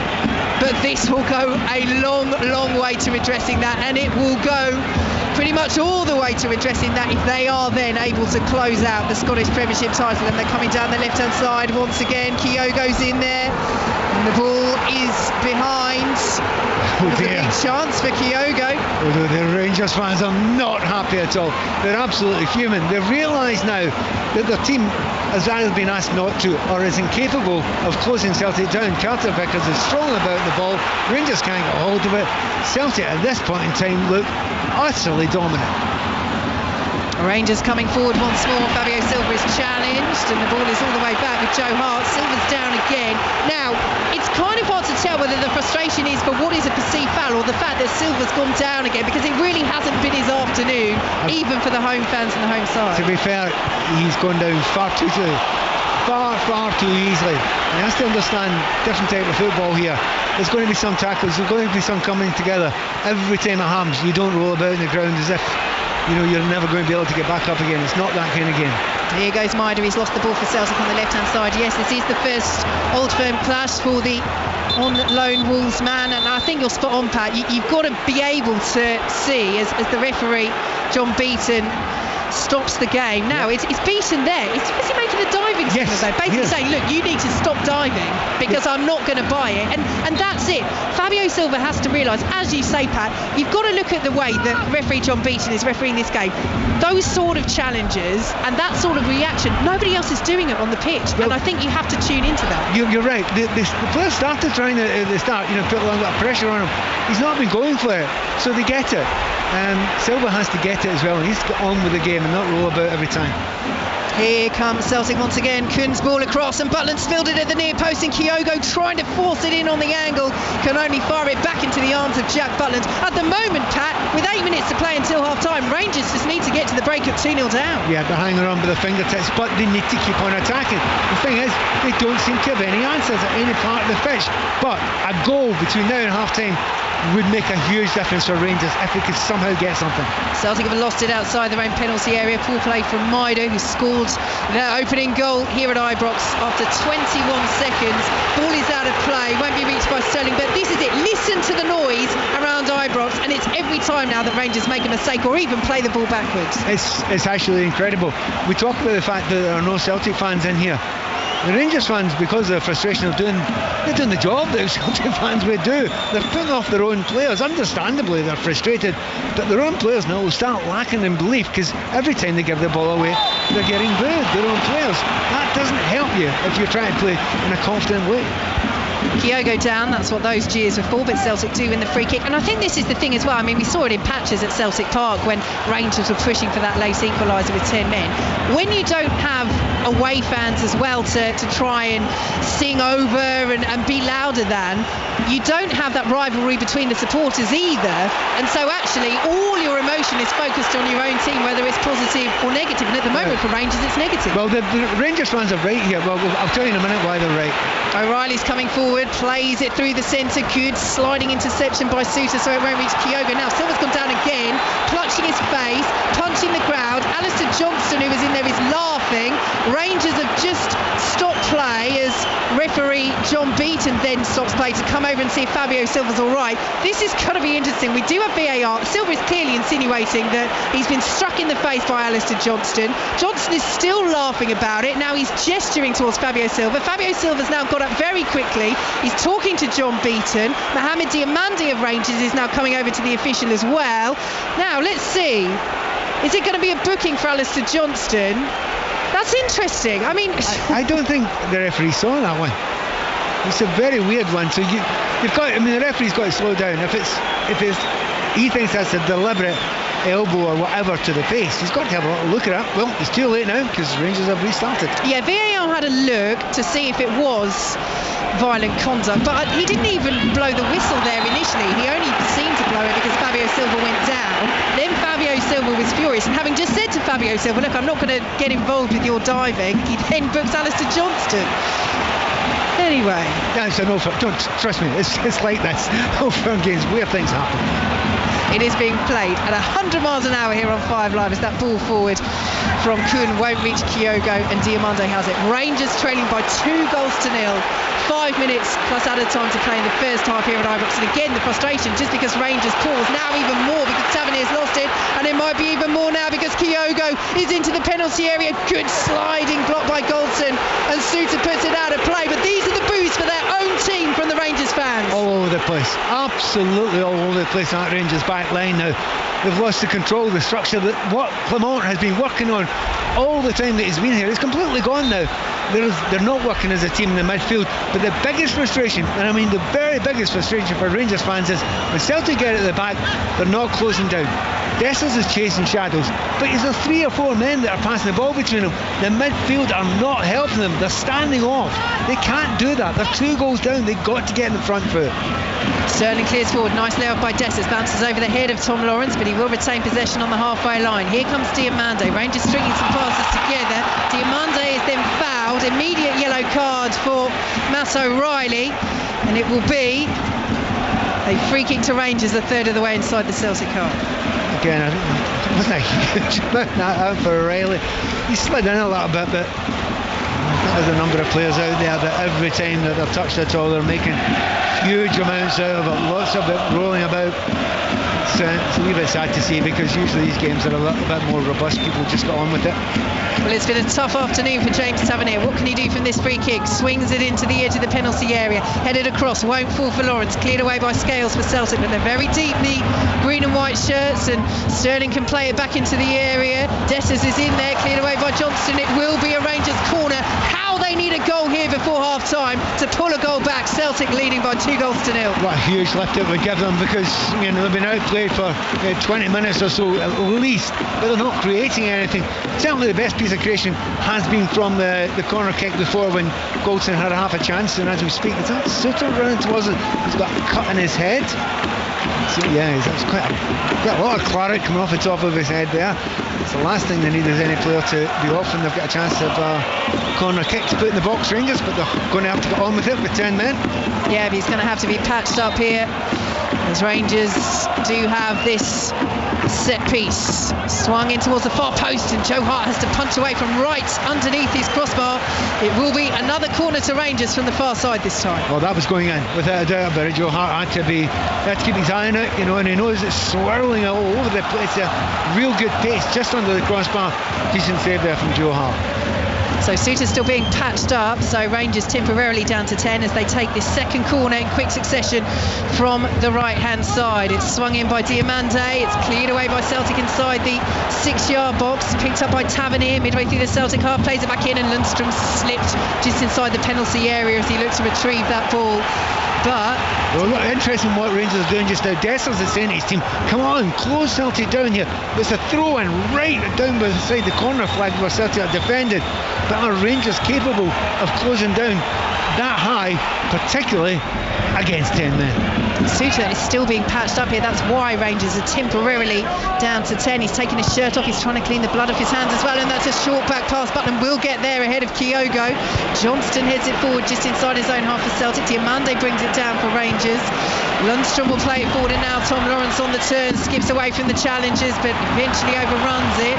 But this will go a long way to addressing that, and it will go pretty much all the way to addressing that if they are then able to close out the Scottish Premiership title. And they're coming down the left-hand side once again. Kyogo's in there, and the ball is behind. There's a big chance for Kyogo. Although the Rangers fans are not happy at all. They're absolutely fuming. They realise now that their team has either been asked not to or is incapable of closing Celtic down. Carter Vickers is strong about the ball. Rangers can't get hold of it. Celtic at this point in time look utterly dominant. Rangers coming forward once more. Fabio Silva is challenged, and the ball is all the way back with Joe Hart. Silva's down again. Now, it's kind of hard to tell whether the frustration is for what is a perceived foul or the fact that Silva's gone down again, because it really hasn't been his afternoon, even for the home fans and the home side. To be fair, he's gone down far too easily. He has to understand different type of football here. There's going to be some tackles, there's going to be some coming together. Every time it happens, you don't roll about in the ground as if you're never going to be able to get back up again. It's not that kind of game. Here goes Maida. He's lost the ball for Celtic on the left-hand side. Yes, this is the first Old Firm clash for the on-loan Wolves man, and I think you're spot on, Pat. You've got to be able to see, as the referee, John Beaton, stops the game. Now, it's Beaton there. Is he making a diving signal there? Basically saying, look, you need to stop diving because I'm not going to buy it. And that's it. Fabio Silva has to realise, as you say, Pat, you've got to look at the way that referee John Beaton is refereeing this game. Those sort of challenges and that sort of reaction, nobody else is doing it on the pitch. And I think you have to tune into that. You're right. The player started trying to at the start, put a lot of pressure on him. He's not been going for it, so they get it. Silva has to get it as well, and he's got on with the game and not roll about every time. Here comes Celtic once again. Kuhn's ball across, and Butland spilled it at the near post, and Kyogo trying to force it in on the angle can only fire it back into the arms of Jack Butland. At the moment, Pat, with 8 minutes to play until half-time, Rangers just need to get to the break at 2-0 down. Yeah, they're hanging on by the fingertips, but they need to keep on attacking. The thing is, they don't seem to have any answers at any part of the pitch, but a goal between now and half-time would make a huge difference for Rangers if we could somehow get something. Celtic have lost it outside their own penalty area. Poor play from Maida, who scored their opening goal here at Ibrox after 21 seconds. Ball is out of play, won't be reached by Sterling, but this is it. Listen to the noise around Ibrox, and it's every time now that Rangers make a mistake or even play the ball backwards. It's actually incredible. We talk about the fact that there are no Celtic fans in here. the Rangers fans, because of the frustration of they're doing the job that Celtic fans would do. They're putting off their own players. Understandably, they're frustrated, but their own players now will start lacking in belief, because every time they give the ball away, they're getting booed, their own players. That doesn't help you if you're trying to play in a confident way. Kyogo down, that's what those cheers were for, but Celtic do win the free kick. And I think this is the thing as well. I mean, we saw it in patches at Celtic Park when Rangers were pushing for that late equaliser with 10 men. When you don't have away fans as well to try and sing over and be louder than, you don't have that rivalry between the supporters either. And so actually all your emotion is focused on your own team, whether it's positive or negative. And at the moment for Rangers, it's negative. Well, the Rangers fans are right here. Well, I'll tell you in a minute why they're right. O'Reilly's coming forward, plays it through the centre, good sliding interception by Suter, so it won't reach Kyogo. Now Silva's gone down again, clutching his face, punching the crowd. Alistair Johnston, who was in there, is laughing. Rangers have just stopped play as referee John Beaton then stops play to come over and see if Fabio Silva's all right. This is going to be interesting. We do have VAR. Silva is clearly insinuating that he's been struck in the face by Alistair Johnston. Johnston is still laughing about it. Now he's gesturing towards Fabio Silva. Fabio Silva's now got up very quickly. He's talking to John Beaton. Mohamed Diamandi of Rangers is now coming over to the official as well. Now let's see. Is it going to be a booking for Alistair Johnston? That's interesting. I mean, I don't think the referee saw that one. It's a very weird one. So you've got. I mean, the referee's got to slow down. If he thinks that's a deliberate elbow or whatever to the face, he's got to have a little look at it. Well, it's too late now because Rangers have restarted. Yeah, VAR had a look to see if it was violent conduct, but he didn't even blow the whistle there initially. He only seemed to blow it because Fabio Silva went down. Then Fabio Silva was furious, and having just said to Fabio Silva, look, I'm not going to get involved with your diving, he then books Alistair Johnston. Anyway. That's an offer. Don't trust me, it's like this. Over games where things happen. It is being played at 100 miles an hour here on 5 Live as that ball forward from Kuhn won't reach Kyogo, and Diamande has it. Rangers trailing by 2-0. 5 minutes plus added time to play in the first half here at Ibrox. And again, the frustration just because Rangers pause. Now even more because Tavernier's lost it, and it might be even more now because Kyogo is into the penalty area. Good sliding block by Goldson, and Suter puts it out of play. But these are the boos for their own team from the Rangers fans. All over the place, absolutely all over the place on that Rangers back line now. They've lost the control, the structure that what Clement has been working on all the time that he's been here. It's completely gone now. They're not working as a team in the midfield. But the biggest frustration, and I mean the very biggest frustration for Rangers fans, is when Celtic get at the back, they're not closing down. Dessers is chasing shadows, but it's the 3 or 4 men that are passing the ball between them. The midfield are not helping them. They're standing off. They can't do that. They're 2 goals down. They've got to get in the front foot. Sterling clears forward, nice layoff by Dessers, bounces over the head of Tom Lawrence, but he will retain possession on the halfway line. Here comes Diamande. Rangers stringing some passes together. Diamande is then fouled. Immediate yellow card for Matt O'Reilly, and it will be a free kick to Rangers, a third of the way inside the Celtic half. Again, it wasn't a huge amount out for O'Reilly. He slid in a little bit, but there's a number of players out there that every time that they're touched at all, they're making huge amounts out of it, lots of it rolling about. It's a wee bit sad to see because usually these games are a little bit more robust. People just got on with it. Well, it's been a tough afternoon for James Tavernier. What can he do from this free kick? Swings it into the edge of the penalty area, headed across, won't fall for Lawrence, cleared away by Scales for Celtic, but they're very deep, the green and white shirts, and Sterling can play it back into the area. Dessers is in there, cleared away by Johnston. It will be a Rangers corner. How they need a goal here before half time to pull a goal back. Celtic leading by 2-0. What a huge lift it would give them, because they've been outplayed for 20 minutes or so at least, but they're not creating anything. Certainly the best piece of creation has been from the corner kick before, when Goldson had half a chance, and as we speak, is that Suter running towards it? He's got a cut in his head. So yeah, that's quite a lot of claret coming off the top of his head there. It's the last thing they need is any player to be off, and they've got a chance of a corner kick to put in the box, Rangers, but they're going to have to get on with it with 10 men. Yeah, but he's going to have to be patched up here, as Rangers do have this set piece swung in towards the far post, and Joe Hart has to punch away from right underneath his crossbar. It will be another corner to Rangers from the far side this time. Well, that was going in without a doubt, but Joe Hart had to keep his eye on it, and he knows it's swirling all over the place. A real good pace just under the crossbar. Decent save there from Joe Hart. So Souta's still being patched up, so Rangers temporarily down to 10 as they take this second corner in quick succession from the right-hand side. It's swung in by Diamande, it's cleared away by Celtic inside the 6-yard box, picked up by Tavernier midway through the Celtic half, plays it back in, and Lundstrom slipped just inside the penalty area as he looked to retrieve that ball. But well, interesting what Rangers are doing just now. Dessers is saying to his team, come on, close Celtic down here. There's a throw in right down beside the corner flag where Celtic are defended. But are Rangers capable of closing down that high, particularly against 10 men? Souta is still being patched up here. That's why Rangers are temporarily down to 10. He's taking his shirt off. He's trying to clean the blood off his hands as well. And that's a short back pass. Button will get there ahead of Kyogo. Johnston heads it forward just inside his own half for Celtic. Diamande brings it down for Rangers. Lundstrom will play it forward, and now Tom Lawrence on the turn skips away from the challengers but eventually overruns it.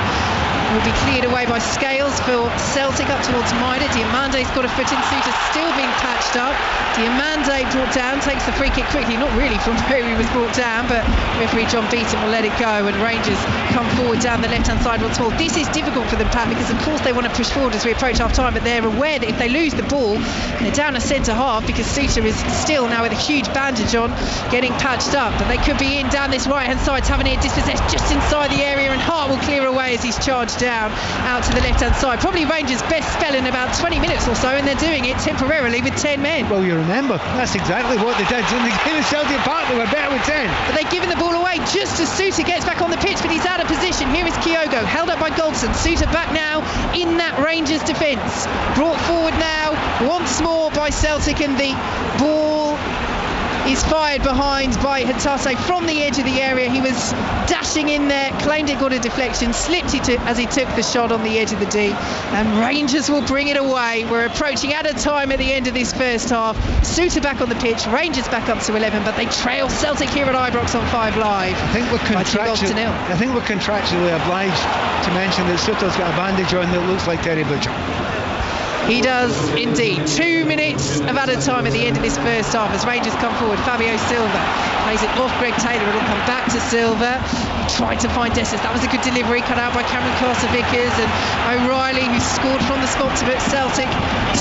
Will be cleared away by Scales for Celtic up towards Maida. Diamande's got a foot in. Souta's still being patched up. Diamande brought down, takes the free kick quickly, not really from where he was brought down, but referee John Beaton will let it go, and Rangers come forward down the left-hand side once more. This is difficult for them, Pat, because of course they want to push forward as we approach half-time, but they're aware that if they lose the ball, they're down a centre-half, because Souta is still now with a huge bandage on, getting patched up, but they could be in down this right-hand side. Tavernier dispossessed just inside the area, and Hart will clear away as he's charged down out to the left-hand side. Probably Rangers' best spell in about 20 minutes or so, and they're doing it temporarily with 10 men. Well, you remember, that's exactly what they did in the game of Celtic Park. They were better with 10. But they've given the ball away just as Souta gets back on the pitch, but he's out of position. Here is Kyogo, held up by Goldson. Souta back now in that Rangers defence. Brought forward now once more by Celtic, and the ball is fired behind by Hatate from the edge of the area. He was dashing in there, claimed it got a deflection, slipped as he took the shot on the edge of the D, and Rangers will bring it away. We're approaching out of time at the end of this first half. Souta back on the pitch, Rangers back up to 11, but they trail Celtic here at Ibrox on 5 Live. I think we're contractually obliged to mention that Souta's got a bandage on that looks like Terry Butcher. He does indeed. 2 minutes of added time at the end of this first half as Rangers come forward. Fabio Silva plays it off Greg Taylor. It'll come back to Silva. Tried to find Dessers. That was a good delivery, cut out by Cameron Carter-Vickers, and O'Reilly, who scored from the spot to put Celtic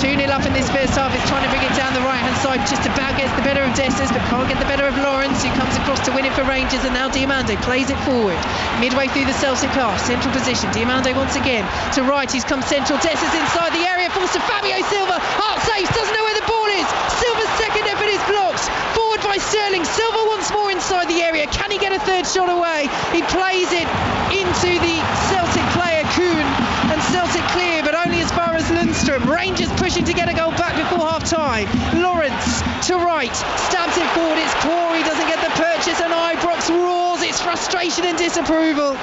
2-0 up in this first half, is trying to bring it down the right-hand side. Just about gets the better of Dessers, but can't get the better of Lawrence, who comes across to win it for Rangers, and now Diamande plays it forward. Midway through the Celtic half, central position. Diamande once again to right. He's come central. Dessers inside the area, falls to Fabio Silva. Hart saves, doesn't know where the ball is. Silva's second effort is blocked. Forward by Sterling. Silva once more inside the area. Can he get a third shot away? He plays it into the Celtic player Kuhn, and Celtic clear, but only as far as Lundstrom. Rangers pushing to get a goal back before half-time. Lawrence to right, stabs it forward. It's poor. He doesn't get the purchase, and Ibrox roars its frustration and disapproval,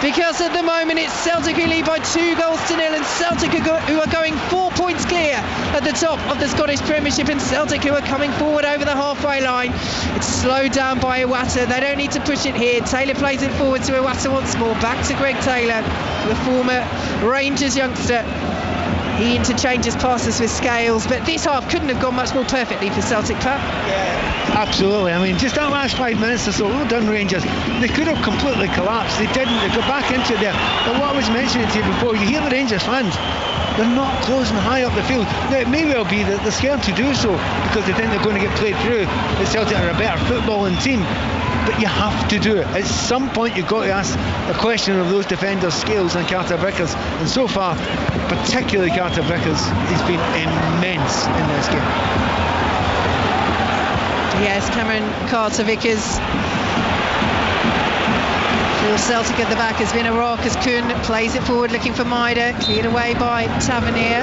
because at the moment it's Celtic who lead by 2-0, and Celtic who are going 4 points clear at the top of the Scottish Premiership, and Celtic who are coming forward over the halfway line. It's slowed down by Iwata. They don't need to push it here. Taylor plays it forward to Iwata once more. Back to Greg Taylor, the former Rangers youngster. He interchanges passes with Scales, but this half couldn't have gone much more perfectly for Celtic, Pat. Yeah, absolutely. I mean, just that last 5 minutes or so, well done Rangers. They could have completely collapsed. They didn't. They got back into it there. But what I was mentioning to you before, you hear the Rangers fans, they're not closing high up the field. Now, it may well be that they're scared to do so because they think they're going to get played through. The Celtic are a better footballing team. But you have to do it. At some point you've got to ask the question of those defenders, Scales and Carter-Vickers, and so far, particularly Carter-Vickers, he's been immense in this game. Yes, Cameron Carter-Vickers for Celtic at the back has been a rock as Kuhn plays it forward looking for Maida, cleared away by Tavernier.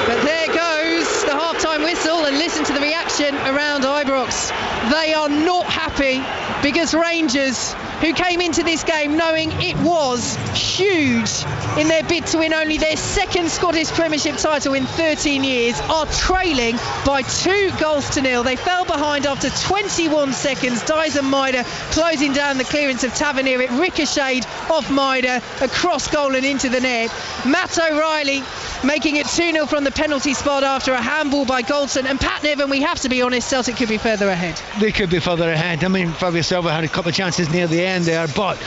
But there goes the half-time whistle, and listen to the reaction around Ibrox. They are not happy, because Rangers, who came into this game knowing it was huge in their bid to win only their second Scottish Premiership title in 13 years, are trailing by 2-0. They fell behind after 21 seconds. Dyson Maida closing down the clearance of Tavernier. It ricocheted off Maida, across goal and into the net. Matt O'Reilly making it 2-0 from the penalty spot after a handball by Goldson. And Pat Nevin, we have to be honest, Celtic could be further ahead. They could be further ahead. I mean, Fabio Silva had a couple of chances near the end there, but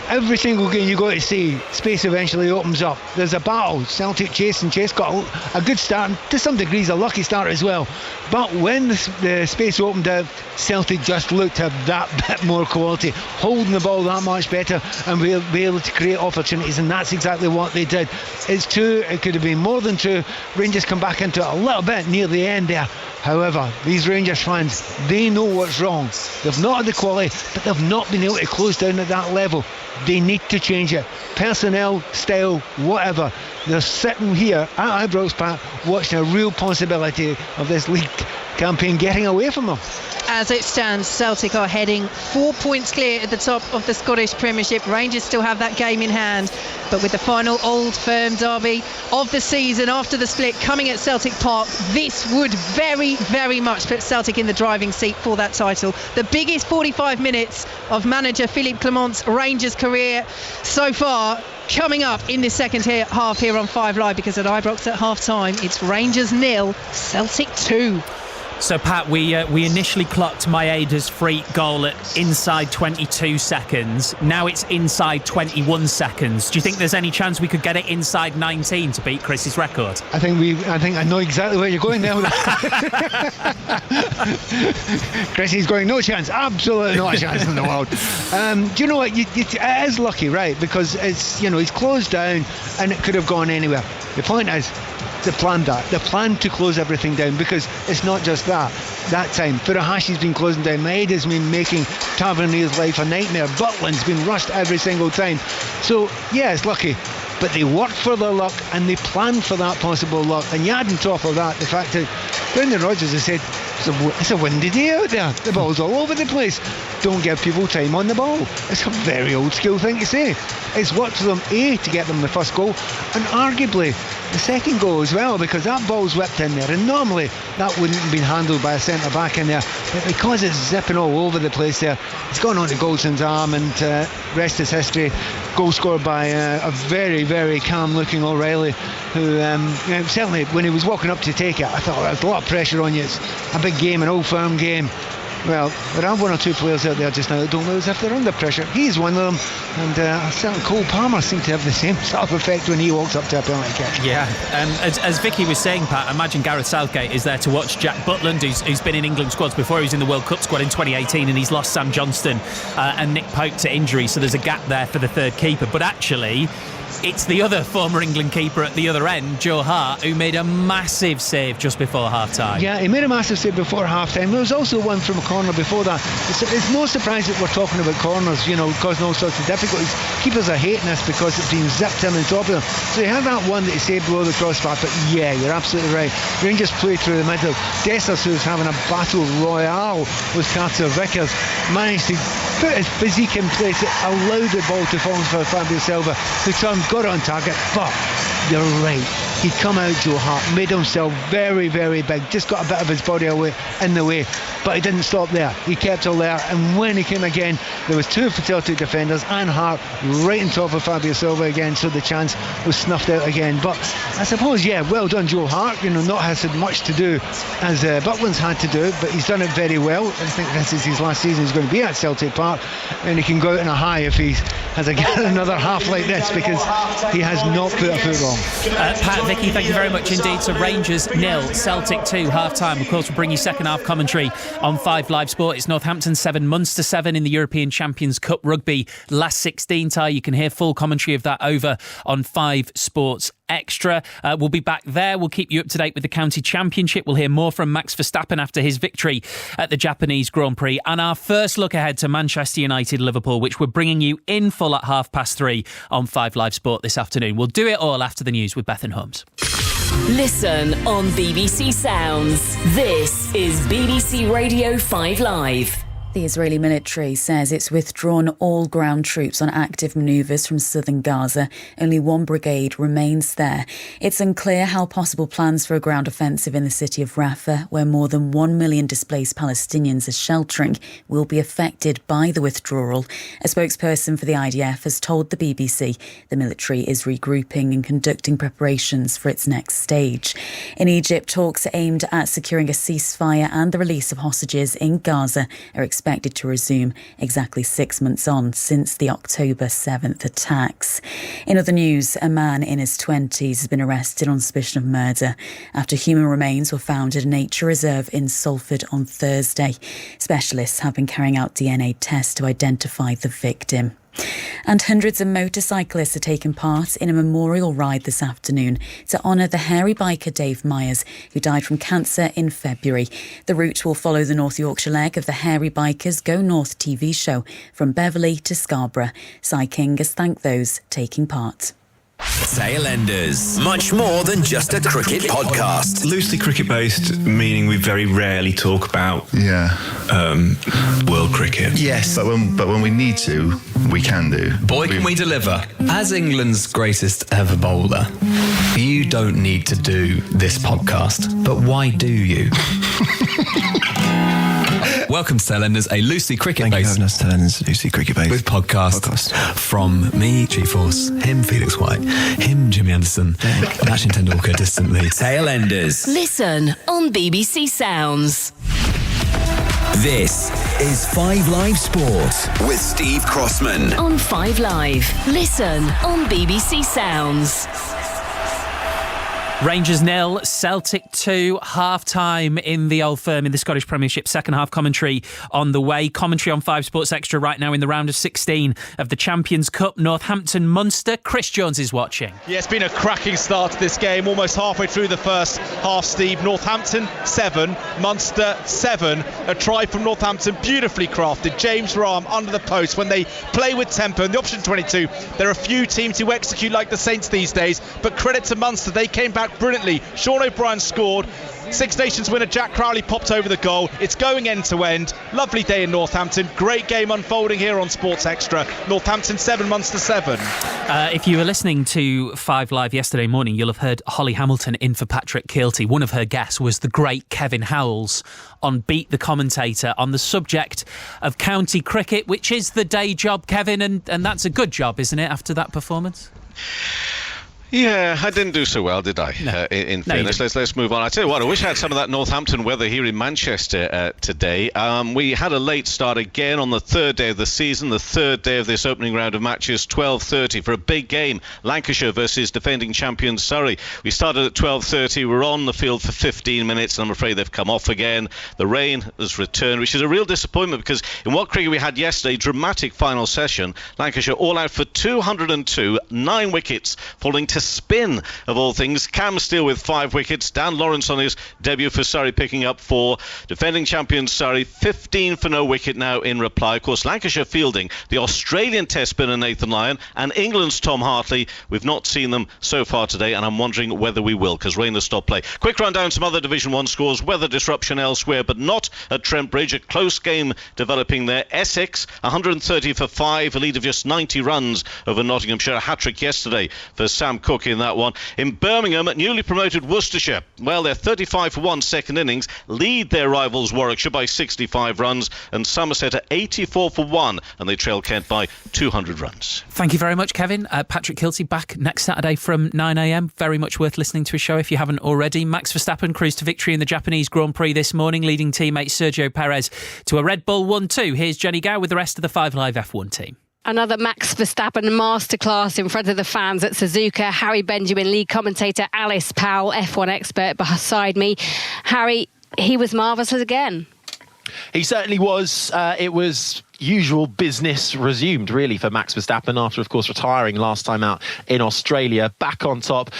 every single game you got to see, space eventually opens up. There's a battle. Celtic chase got a good start, and to some degrees a lucky start as well. But when the space opened up, Celtic just looked to have that bit more quality, holding the ball that much better, and be able to create opportunities, and that's exactly what they did. It's 2, it could have been more than 2. Rangers come back into it a little bit near the end there. However, these Rangers fans, they know what's wrong. They've not had the quality, but they've not been able to close down at that level. They need to change it. Personnel, style, whatever. They're sitting here at Ibrox Park watching a real possibility of this league campaign getting away from them. As it stands, Celtic are heading 4 points clear at the top of the Scottish Premiership. Rangers still have that game in hand, but with the final Old Firm derby of the season after the split coming at Celtic Park, this would very, very much put Celtic in the driving seat for that title. The biggest 45 minutes of manager Philippe Clement's Rangers career so far coming up in this second half here on 5 Live, because at Ibrox at half time it's Rangers 0, Celtic 2. So, Pat, we initially clocked Maeda's free goal at inside 22 seconds. Now it's inside 21 seconds. Do you think there's any chance we could get it inside 19 to beat Chris's record? I think I know exactly where you're going there with that. Chrissy's going, no chance, absolutely not a chance in the world. Do you know what? It is lucky, right? Because it's, he's closed down and it could have gone anywhere. The point is, they planned that. They planned to close everything down, because it's not just that time. Furahashi's been closing down. Maeda's been making Tavernier's life a nightmare. Butland's been rushed every single time. So, yeah, it's lucky. But they worked for their luck and they planned for that possible luck. And you add on top of that the fact that Brendan Rodgers has said, it's a windy day out there. The ball's all over the place. Don't give people time on the ball. It's a very old school thing to say. It's worked for them, to get them the first goal, and arguably the second goal as well, because that ball's whipped in there, and normally that wouldn't have been handled by a centre back in there, but because it's zipping all over the place there, it's gone on to Goldson's arm, and rest is history. Goal scored by a very, very calm looking O'Reilly, who certainly when he was walking up to take it, I thought there's a lot of pressure on you. It's a big game, an Old Firm game. Well, there are 1 or 2 players out there just now that don't know as if they're under pressure. He's one of them, and certainly Cole Palmer seems to have the same sort of effect when he walks up to a penalty kick. Yeah, as Vicki was saying, Pat, imagine Gareth Southgate is there to watch Jack Butland, who's been in England squads before. He was in the World Cup squad in 2018, and he's lost Sam Johnston and Nick Pope to injury, so there's a gap there for the third keeper. But actually, it's the other former England keeper at the other end, Joe Hart, who made a massive save just before half-time. Yeah, he made a massive save before half-time. There was also one from a corner before that. It's no surprise that we're talking about corners, causing all sorts of difficulties. Keepers are hating this because it's been zipped in on top of them. So he had that one that he saved below the crossbar, but yeah, you're absolutely right. Rangers play through the middle. Dessers, who's having a battle royale with Carter Vickers, managed to put his physique in place that allowed the ball to fall for Fabio Silva, who got it on target. But you're right, he'd come out, Joe Hart, made himself very, very big, just got a bit of his body in the way, but he didn't stop there. He kept alert, and when he came again, there was 2 Celtic defenders and Hart right on top of Fabio Silva again, so the chance was snuffed out again. But I suppose, yeah, well done Joe Hart, not has had much to do as Butland's had to do, but he's done it very well. I think this is his last season he's going to be at Celtic Park, and he can go out in a high if he has another half like this, because he has not put a foot wrong. Pat, Vicki, thank you very much indeed. So Rangers 0, Celtic 2, half-time. Of course, we'll bring you second half commentary on 5 Live Sport. It's Northampton 7, Munster 7 in the European Champions Cup Rugby last 16 tie. You can hear full commentary of that over on 5 Sports Extra. We'll be back there. We'll keep you up to date with the County Championship. We'll hear more from Max Verstappen after his victory at the Japanese Grand Prix. And our first look ahead to Manchester United Liverpool, which we're bringing you in full at 3:30 on 5 Live Sport this afternoon. We'll do it all after the news with Bethan Holmes. Listen on BBC Sounds. This is BBC Radio 5 Live. The Israeli military says it's withdrawn all ground troops on active manoeuvres from southern Gaza. Only 1 brigade remains there. It's unclear how possible plans for a ground offensive in the city of Rafah, where more than 1 million displaced Palestinians are sheltering, will be affected by the withdrawal. A spokesperson for the IDF has told the BBC the military is regrouping and conducting preparations for its next stage. In Egypt, talks aimed at securing a ceasefire and the release of hostages in Gaza are expected expected to resume exactly 6 months on since the October 7th attacks. In other news, a man in his 20s has been arrested on suspicion of murder after human remains were found at a nature reserve in Salford on Thursday. Specialists have been carrying out DNA tests to identify the victim. And hundreds of motorcyclists are taking part in a memorial ride this afternoon to honour the hairy biker Dave Myers, who died from cancer in February. The route will follow the North Yorkshire leg of the Hairy Bikers Go North TV show from Beverley to Scarborough. Cy King has thanked those taking part. Tailenders. Much more than just a cricket podcast. Loosely cricket based, meaning we very rarely talk about world cricket. Yes, but when we need to, we can do. Boy, can we deliver. As England's greatest ever bowler, you don't need to do this podcast, but why do you? Welcome to Tailenders, a loosely cricket-based... Tailenders, loosely cricket-based... with podcast from me, G-Force, him, Felix White, him, Jimmy Anderson, Sachin Tendulkar distantly. Tailenders. Listen on BBC Sounds. This is 5 Live Sport with Steve Crossman. On 5 Live. Listen on BBC Sounds. Rangers 0, Celtic 2, half-time in the Old Firm in the Scottish Premiership. Second half commentary on the way. Commentary on 5 Sports Extra right now in the round of 16 of the Champions Cup. Northampton, Munster. Chris Jones is watching. Yeah, it's been a cracking start to this game. Almost halfway through the first half, Steve. Northampton 7, Munster 7. A try from Northampton, beautifully crafted. James Rahm under the post. When they play with tempo in the option 22, there are few teams who execute like the Saints these days. But credit to Munster, they came back brilliantly. Sean O'Brien scored. Six Nations winner Jack Crowley popped over the goal. It's going end to end. Lovely day in Northampton. Great game unfolding here on Sports Extra. Northampton 7, Munster 7. If you were listening to 5 Live yesterday morning, you'll have heard Holly Hamilton in for Patrick Keelty. One of her guests was the great Kevin Howells on Beat the Commentator on the subject of county cricket, which is the day job, Kevin, and that's a good job, isn't it, after that performance? Yeah, I didn't do so well, did I? No. In fairness, let's move on. I tell you what, I wish I had some of that Northampton weather here in Manchester today. We had a late start again on the third day of the season, the third day of this opening round of matches, 12:30 for a big game, Lancashire versus defending champions Surrey. We started at 12:30, we were on the field for 15 minutes, and I'm afraid they've come off again. The rain has returned, which is a real disappointment because in what cricket we had yesterday, dramatic final session, Lancashire all out for 202, 9 wickets, falling to spin of all things. Cam Steele with 5 wickets. Dan Lawrence on his debut for Surrey picking up 4. Defending champions Surrey 15 for no wicket now in reply. Of course, Lancashire fielding the Australian test spinner Nathan Lyon and England's Tom Hartley. We've not seen them so far today, and I'm wondering whether we will because rain has stopped play. Quick rundown some other Division 1 scores. Weather disruption elsewhere, but not at Trent Bridge. A close game developing there. Essex 130 for 5, a lead of just 90 runs over Nottinghamshire. A hat-trick yesterday for Sam Cook in that one. In Birmingham, newly promoted Worcestershire, well, they're 35 for 1 second innings, lead their rivals Warwickshire by 65 runs, and Somerset are 84 for 1, and they trail Kent by 200 runs. Thank you very much, Kevin. Patrick Keelty back next Saturday from 9 a.m. Very much worth listening to his show if you haven't already. Max Verstappen cruised to victory in the Japanese Grand Prix this morning, leading teammate Sergio Perez to a Red Bull 1-2. Here's Jenny Gow with the rest of the 5 Live F1 team. Another Max Verstappen masterclass in front of the fans at Suzuka. Harry Benjamin, lead commentator, Alice Powell, F1 expert beside me. Harry, he was marvellous again. He certainly was. It was usual business resumed, really, for Max Verstappen after, of course, retiring last time out in Australia. Back on top.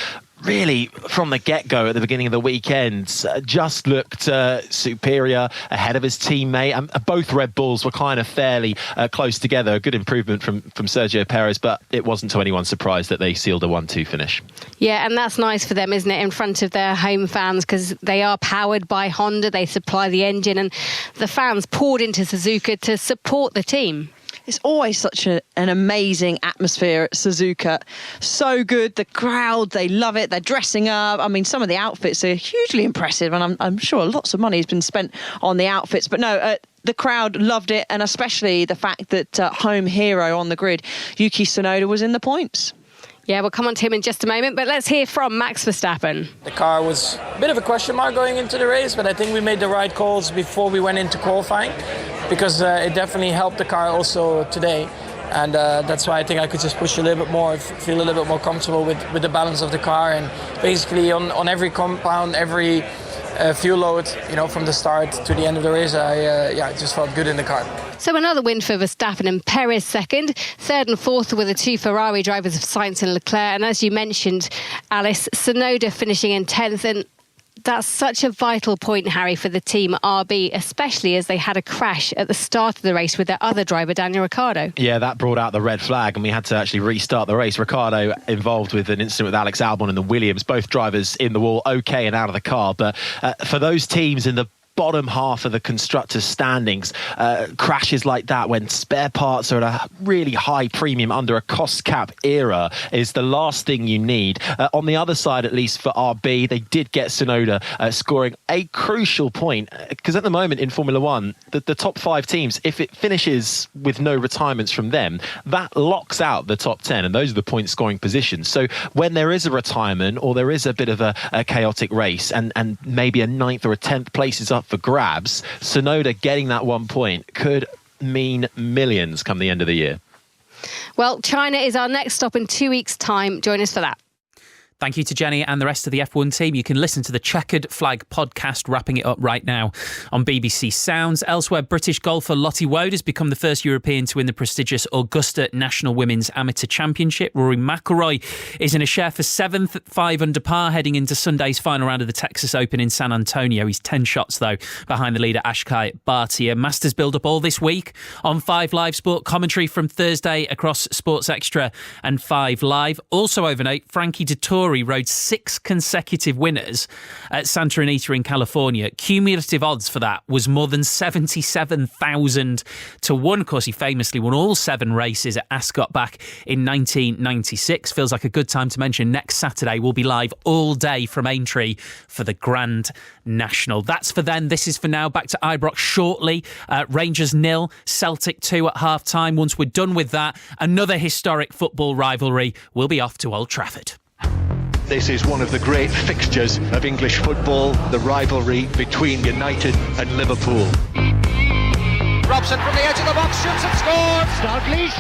Really, from the get-go at the beginning of the weekend, just looked superior, ahead of his teammate. And both Red Bulls were kind of fairly close together. A good improvement from Sergio Perez, but it wasn't to anyone's surprise that they sealed a 1-2 finish. Yeah, and that's nice for them, isn't it, in front of their home fans, because they are powered by Honda. They supply the engine, and the fans poured into Suzuka to support the team. It's always such an amazing atmosphere at Suzuka. So good. The crowd, they love it. They're dressing up. I mean, some of the outfits are hugely impressive, and I'm sure lots of money has been spent on the outfits. But no, the crowd loved it, and especially the fact that home hero on the grid, Yuki Tsunoda, was in the points. Yeah, we'll come on to him in just a moment, but let's hear from Max Verstappen. The car was a bit of a question mark going into the race, but I think we made the right calls before we went into qualifying. because it definitely helped the car also today. And that's why I think I could just push a little bit more, feel a little bit more comfortable with the balance of the car. And basically on every compound, every fuel load, from the start to the end of the race, I just felt good in the car. So another win for Verstappen and Perez second. Third and fourth were the two Ferrari drivers of Sainz and Leclerc. And as you mentioned, Alice, Tsunoda finishing in 10th. And that's such a vital point, Harry, for the team RB, especially as they had a crash at the start of the race with their other driver, Daniel Ricciardo. Yeah, that brought out the red flag and we had to actually restart the race. Ricciardo involved with an incident with Alex Albon and the Williams, both drivers in the wall, okay, and out of the car. But for those teams in the bottom half of the constructors' standings, crashes like that when spare parts are at a really high premium under a cost cap era is the last thing you need. On the other side, at least for RB, they did get Tsunoda scoring a crucial point, because at the moment in Formula One, the top 5 teams, if it finishes with no retirements from them, that locks out the top 10, and those are the point scoring positions. So when there is a retirement or there is a bit of a chaotic race and maybe a 9th or a 10th place is up for grabs, Tsunoda getting that 1 point could mean millions come the end of the year. Well, China is our next stop in 2 weeks' time. Join us for that. Thank you to Jenny and the rest of the F1 team. You can listen to the Checkered Flag podcast, wrapping it up right now on BBC Sounds. Elsewhere, British golfer Lottie Woad has become the first European to win the prestigious Augusta National Women's Amateur Championship. Rory McIlroy is in a share for 7th, 5 under par, heading into Sunday's final round of the Texas Open in San Antonio. He's 10 shots, though, behind the leader Ashkai Bhatia. Masters build-up all this week on 5 Live Sport. Commentary from Thursday across Sports Extra and 5 Live. Also overnight, Frankie Dettori rode 6 consecutive winners at Santa Anita in California. Cumulative odds for that was more than 77,000 to 1. Of course, he famously won all 7 races at Ascot back in 1996. Feels like a good time to mention next Saturday we'll be live all day from Aintree for the Grand National. That's for then. This is for now. Back to Ibrox shortly. Rangers 0, Celtic 2 at half-time. Once we're done with that, another historic football rivalry will be off to Old Trafford. This is one of the great fixtures of English football, the rivalry between United and Liverpool. Robson from the edge of the box shoots and scores. Dalglish,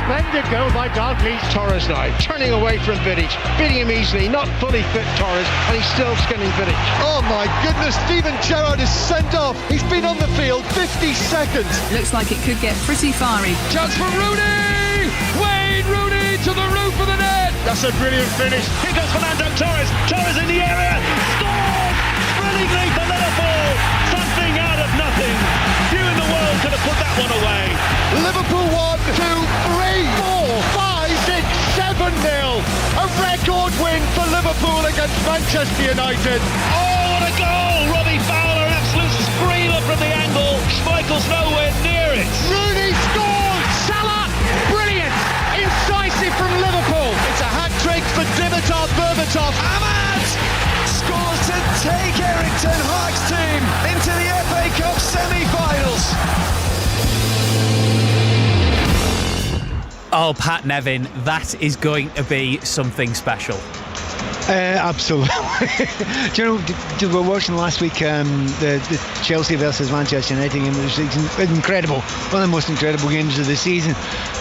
splendid goal by Dalglish. Torres now turning away from Vidic, beating him easily, not fully fit Torres, and he's still skinning Vidic. Oh my goodness, Steven Gerrard is sent off. He's been on the field 50 seconds. Looks like it could get pretty fiery. Chance for Rooney! Wayne Rooney to the roof of the net. That's a brilliant finish. Here goes Fernando Torres. Torres in the area. Scores! Brilliantly for Liverpool. Something out of nothing. Few in the world could have put that one away. Liverpool 1, 2, 3, 4, 5, 6, 7-0. A record win for Liverpool against Manchester United. Oh, what a goal! Robbie Fowler, an absolute screamer from the angle. Schmeichel's nowhere near it. Rooney scores! Salah, brilliant! Incisive from Liverpool. It's a hat-trick for Dimitar Berbatov. Ahmad scores to take Erik ten Hag's team into the FA Cup semi-finals. Oh, Pat Nevin, that is going to be something special. Absolutely. Do you know, we were watching last week the Chelsea versus Manchester United game. It was incredible. One of the most incredible games of the season.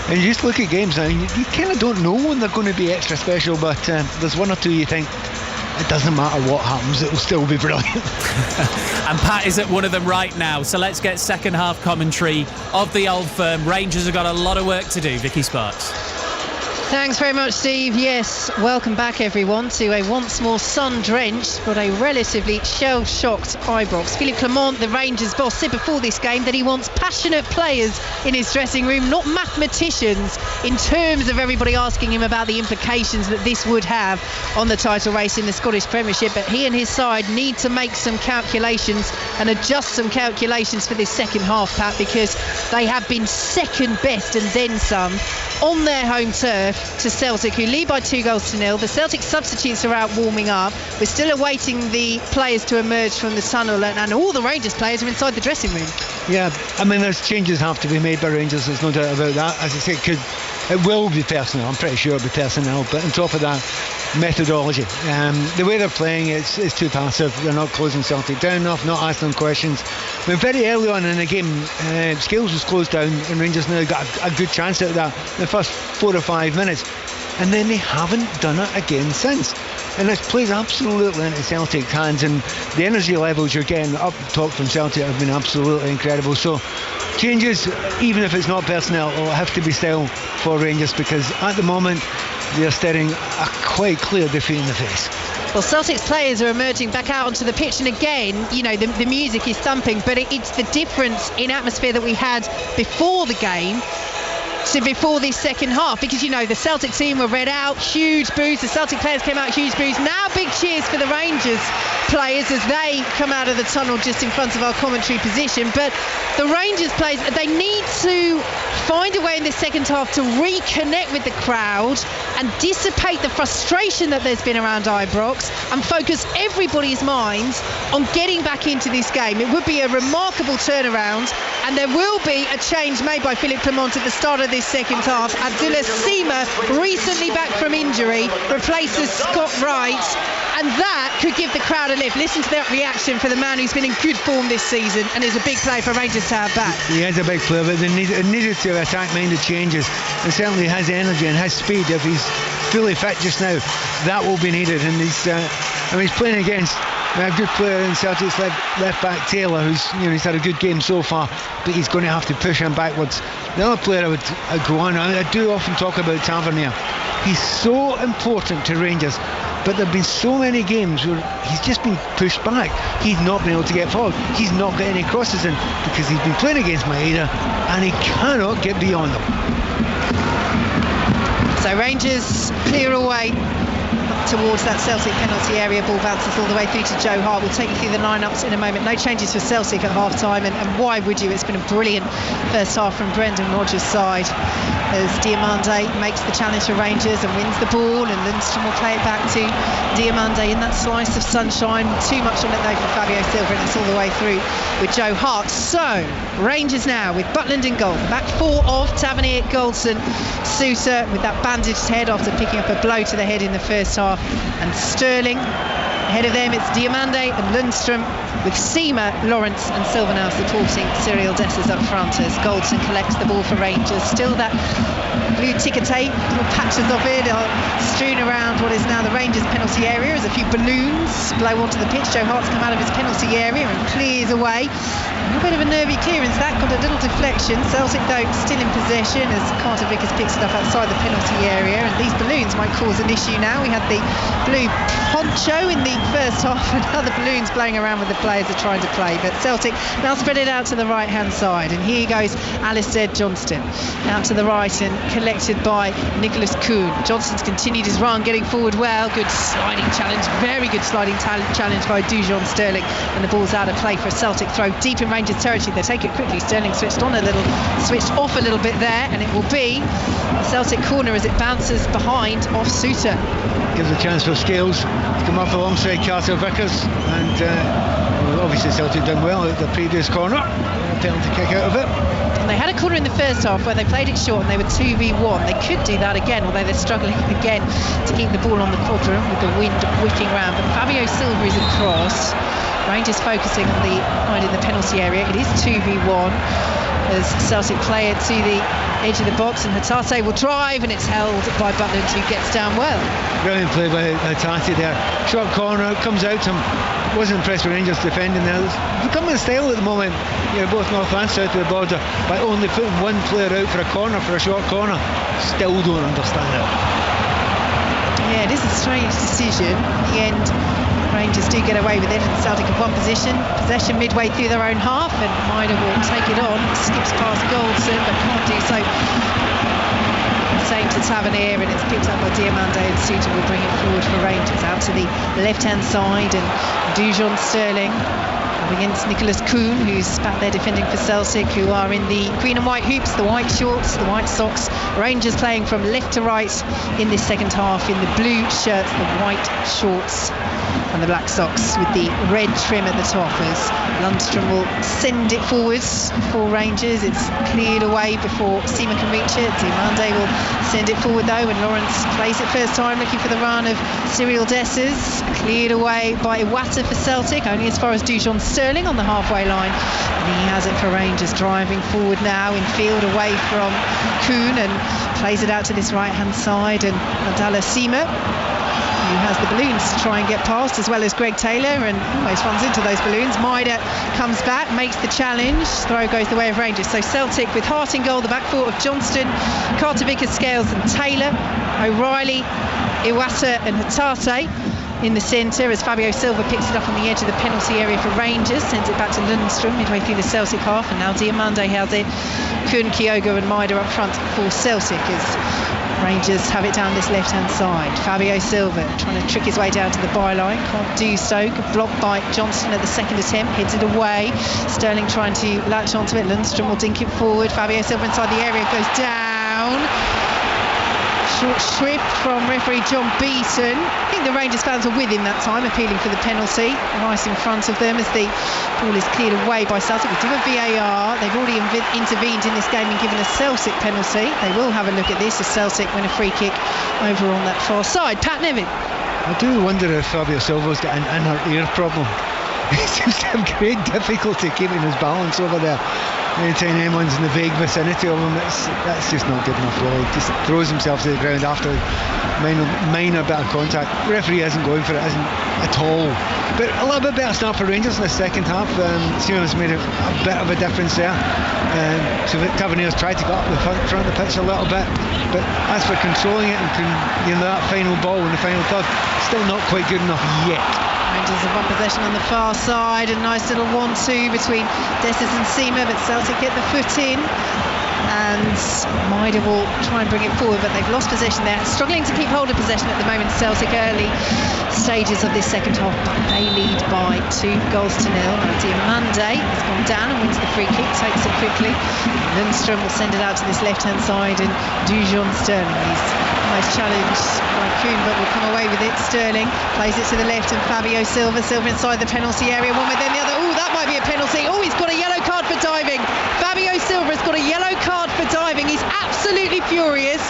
And you just look at games now, and you kind of don't know when they're going to be extra special, but there's one or two you think, it doesn't matter what happens, it will still be brilliant. And Pat is at one of them right now. So let's get second half commentary of the Old Firm. Rangers have got a lot of work to do. Vicky Sparks. Thanks very much, Steve. Yes, welcome back everyone to a once more sun-drenched but a relatively shell-shocked Ibrox. Philippe Clement, the Rangers boss, said before this game that he wants passionate players in his dressing room, not mathematicians, in terms of everybody asking him about the implications that this would have on the title race in the Scottish Premiership. But he and his side need to make some calculations and adjust some calculations for this second half, Pat, because they have been second best and then some on their home turf to Celtic, who lead by 2-0. The Celtic substitutes are out warming up. We're still awaiting the players to emerge from the tunnel, and all the Rangers players are inside the dressing room. Yeah, I mean, there's changes have to be made by Rangers, there's no doubt about that. As I say, It will be personnel. I'm pretty sure it'll be personnel. But on top of that, methodology. The way they're playing, it's too passive. They're not closing Celtic down enough, not asking them questions. But very early on in the game, Scales was closed down, and Rangers now got a good chance at that in the first 4 or 5 minutes. And then they haven't done it again since. And this plays absolutely into Celtic's hands, and the energy levels you're getting up top from Celtic have been absolutely incredible. So changes, even if it's not personnel, will have to be style for Rangers, because at the moment they're staring a quite clear defeat in the face. Well, Celtic's players are emerging back out onto the pitch, and again, you know, the music is thumping, but it's the difference in atmosphere that we had before the game to before this second half, because, you know, the Celtic team were read out, huge boos, the Celtic players came out, huge boos. Now big cheers for the Rangers players as they come out of the tunnel just in front of our commentary position. But the Rangers players, they need to find a way in the second half to reconnect with the crowd and dissipate the frustration that there's been around Ibrox and focus everybody's minds on getting back into this game. It would be a remarkable turnaround, and there will be a change made by Philippe Clement at the start of this second half. Abdullah Sima, recently back from injury, replaces Scott Wright, and that could give the crowd a lift. Listen to that reaction for the man who's been in good form this season and is a big player for Rangers to have back. He is a big player, but they needed to attack-minded changes, and certainly has energy and has speed. If he's fully fit just now, that will be needed. And he's playing against a good player in Celtic's left back, Taylor, who's, you know, he's had a good game so far, but he's going to have to push him backwards. The other player I'd go on, I do often talk about Tavernier. He's so important to Rangers, but there have been so many games where he's just been pushed back. He's not been able to get forward. He's not got any crosses in because he's been playing against Maeda and he cannot get beyond them. So Rangers clear away towards that Celtic penalty area. Ball bounces all the way through to Joe Hart. We'll take you through the lineups in a moment. No changes for Celtic at half time, and why would you? It's been a brilliant first half from Brendan Rodgers' side as Diomande makes the challenge for Rangers and wins the ball, and Lundstrom will play it back to Diomande in that slice of sunshine. Too much on it though for Fabio Silva, and it's all the way through with Joe Hart. So Rangers now with Butland in goal. Back four of Tavernier, Goldson, Sousa with that bandaged head after picking up a blow to the head in the first half, and Sterling. Ahead of them it's Diomande and Lundstrom, with Sima, Lawrence and Silva now supporting Cyril Dessers up front as Goldson collects the ball for Rangers. Still that blue ticker tape, little patches of it are strewn around what is now the Rangers penalty area as a few balloons blow onto the pitch. Joe Hart's come out of his penalty area and clears away. A little bit of a nervy clearance, that got a little deflection. Celtic though still in possession as Carter Vickers picks it up outside the penalty area, and these balloons might cause an issue now. We had the blue poncho in the first half and other balloons blowing around with the players are trying to play, but Celtic now spread it out to the right hand side, and here goes Alistair Johnston out to the right and collected by Nicholas Kuhn. Johnston's continued his run, getting forward well. Good sliding challenge, very good sliding challenge by Dujon Sterling, and the ball's out of play for a Celtic throw deep in Rangers territory. They take it quickly. Sterling switched off a little bit there, and it will be a Celtic corner as it bounces behind off Sousa. Gives a chance for Scales to come up alongside Carter Vickers, and obviously Celtic done well at the previous corner. Penalty kick out of it. And they had a corner in the first half where they played it short and they were 2v1. They could do that again, although they're struggling again to keep the ball on the quarter with the wind whipping round. But Fabio Silva is across. Rangers focusing on the line in the penalty area. It is 2v1 as Celtic play it to the edge of the box, and Hatate will drive, and it's held by Butland, who gets down well. Brilliant play by Hatate there. Short corner, comes out to him. Wasn't impressed with Rangers defending there. It's becoming a style at the moment, you know, both north and south of the border, by only putting one player out for a corner, for a short corner. Still don't understand it. Yeah, it is a strange decision. In the end, Rangers do get away with it, and Celtic have won possession midway through their own half, and Maeda will take it on, skips past Goldson but can't do so. Same to Tavernier, and it's picked up by Diomande, and Sousa will bring it forward for Rangers out to the left hand side, and Dujon Sterling up against Nicholas Kuhn, who's back there defending for Celtic, who are in the green and white hoops, the white shorts, the white socks. Rangers playing from left to right in this second half in the blue shirts, the white shorts and the black socks with the red trim at the top, as Lundstrom will send it forwards for Rangers. It's cleared away before Seaman can reach it. Diomande will send it forward though, and Lawrence plays it first time, looking for the run of Cyril Dessers. Cleared away by Iwata for Celtic, only as far as Dujon Sterling on the halfway line. And he has it for Rangers, driving forward now in field away from Kuhn, and plays it out to this right hand side, and Abdallah Sima, who has the balloons to try and get past, as well as Greg Taylor, and almost runs into those balloons. Maida comes back, makes the challenge. Throw goes the way of Rangers. So Celtic with Hart in goal, the back four of Johnston, Carter Vickers, Scales and Taylor, O'Reilly, Iwata and Hatate in the centre, as Fabio Silva picks it up on the edge of the penalty area for Rangers, sends it back to Lundstrom midway through the Celtic half, and now Diomande has it. Kuhn, Kyogo and Maida up front for Celtic, as Rangers have it down this left-hand side. Fabio Silva trying to trick his way down to the byline, can't do so. Blocked by Johnston at the second attempt, heads it away. Sterling trying to latch onto it. Lundstrom will dink it forward. Fabio Silva inside the area, goes down. Short shrift from referee John Beaton. I think the Rangers fans were with him that time, appealing for the penalty. Right in front of them as the ball is cleared away by Celtic. We do a VAR. They've already intervened in this game and given a Celtic penalty. They will have a look at this as Celtic win a free kick over on that far side. Pat Nevin. I do wonder if Fabio Silva's got an inner ear problem. He seems to have great difficulty keeping his balance over there. Anytime anyone's in the vague vicinity of him, that's just not good enough, really. He just throws himself to the ground after minor bit of contact. The referee isn't going for it, isn't at all. But a little bit better start for Rangers in the second half. Seaman's made a bit of a difference there. So Tavernier's tried to get up the front of the pitch a little bit, but as for controlling it and that final ball in the final third, still not quite good enough yet. Rangers have won possession on the far side, a nice little 1-2 between Dessers and Sima, but Celtic get the foot in, and Maida will try and bring it forward, but they've lost possession there, struggling to keep hold of possession at the moment. Celtic early stages of this second half, but they lead by 2 goals to nil. Diomande has gone down and wins the free kick, takes it quickly. Lundstrom will send it out to this left hand side, and Dujon Sterling, he's almost challenged by Kuhn, but will come away with it. Sterling plays it to the left, and Fabio Silva inside the penalty area, one with then the other. Oh, that might be a penalty. Oh, he's got a yellow card for diving. Fabio Silva has got a yellow card for diving. He's absolutely furious,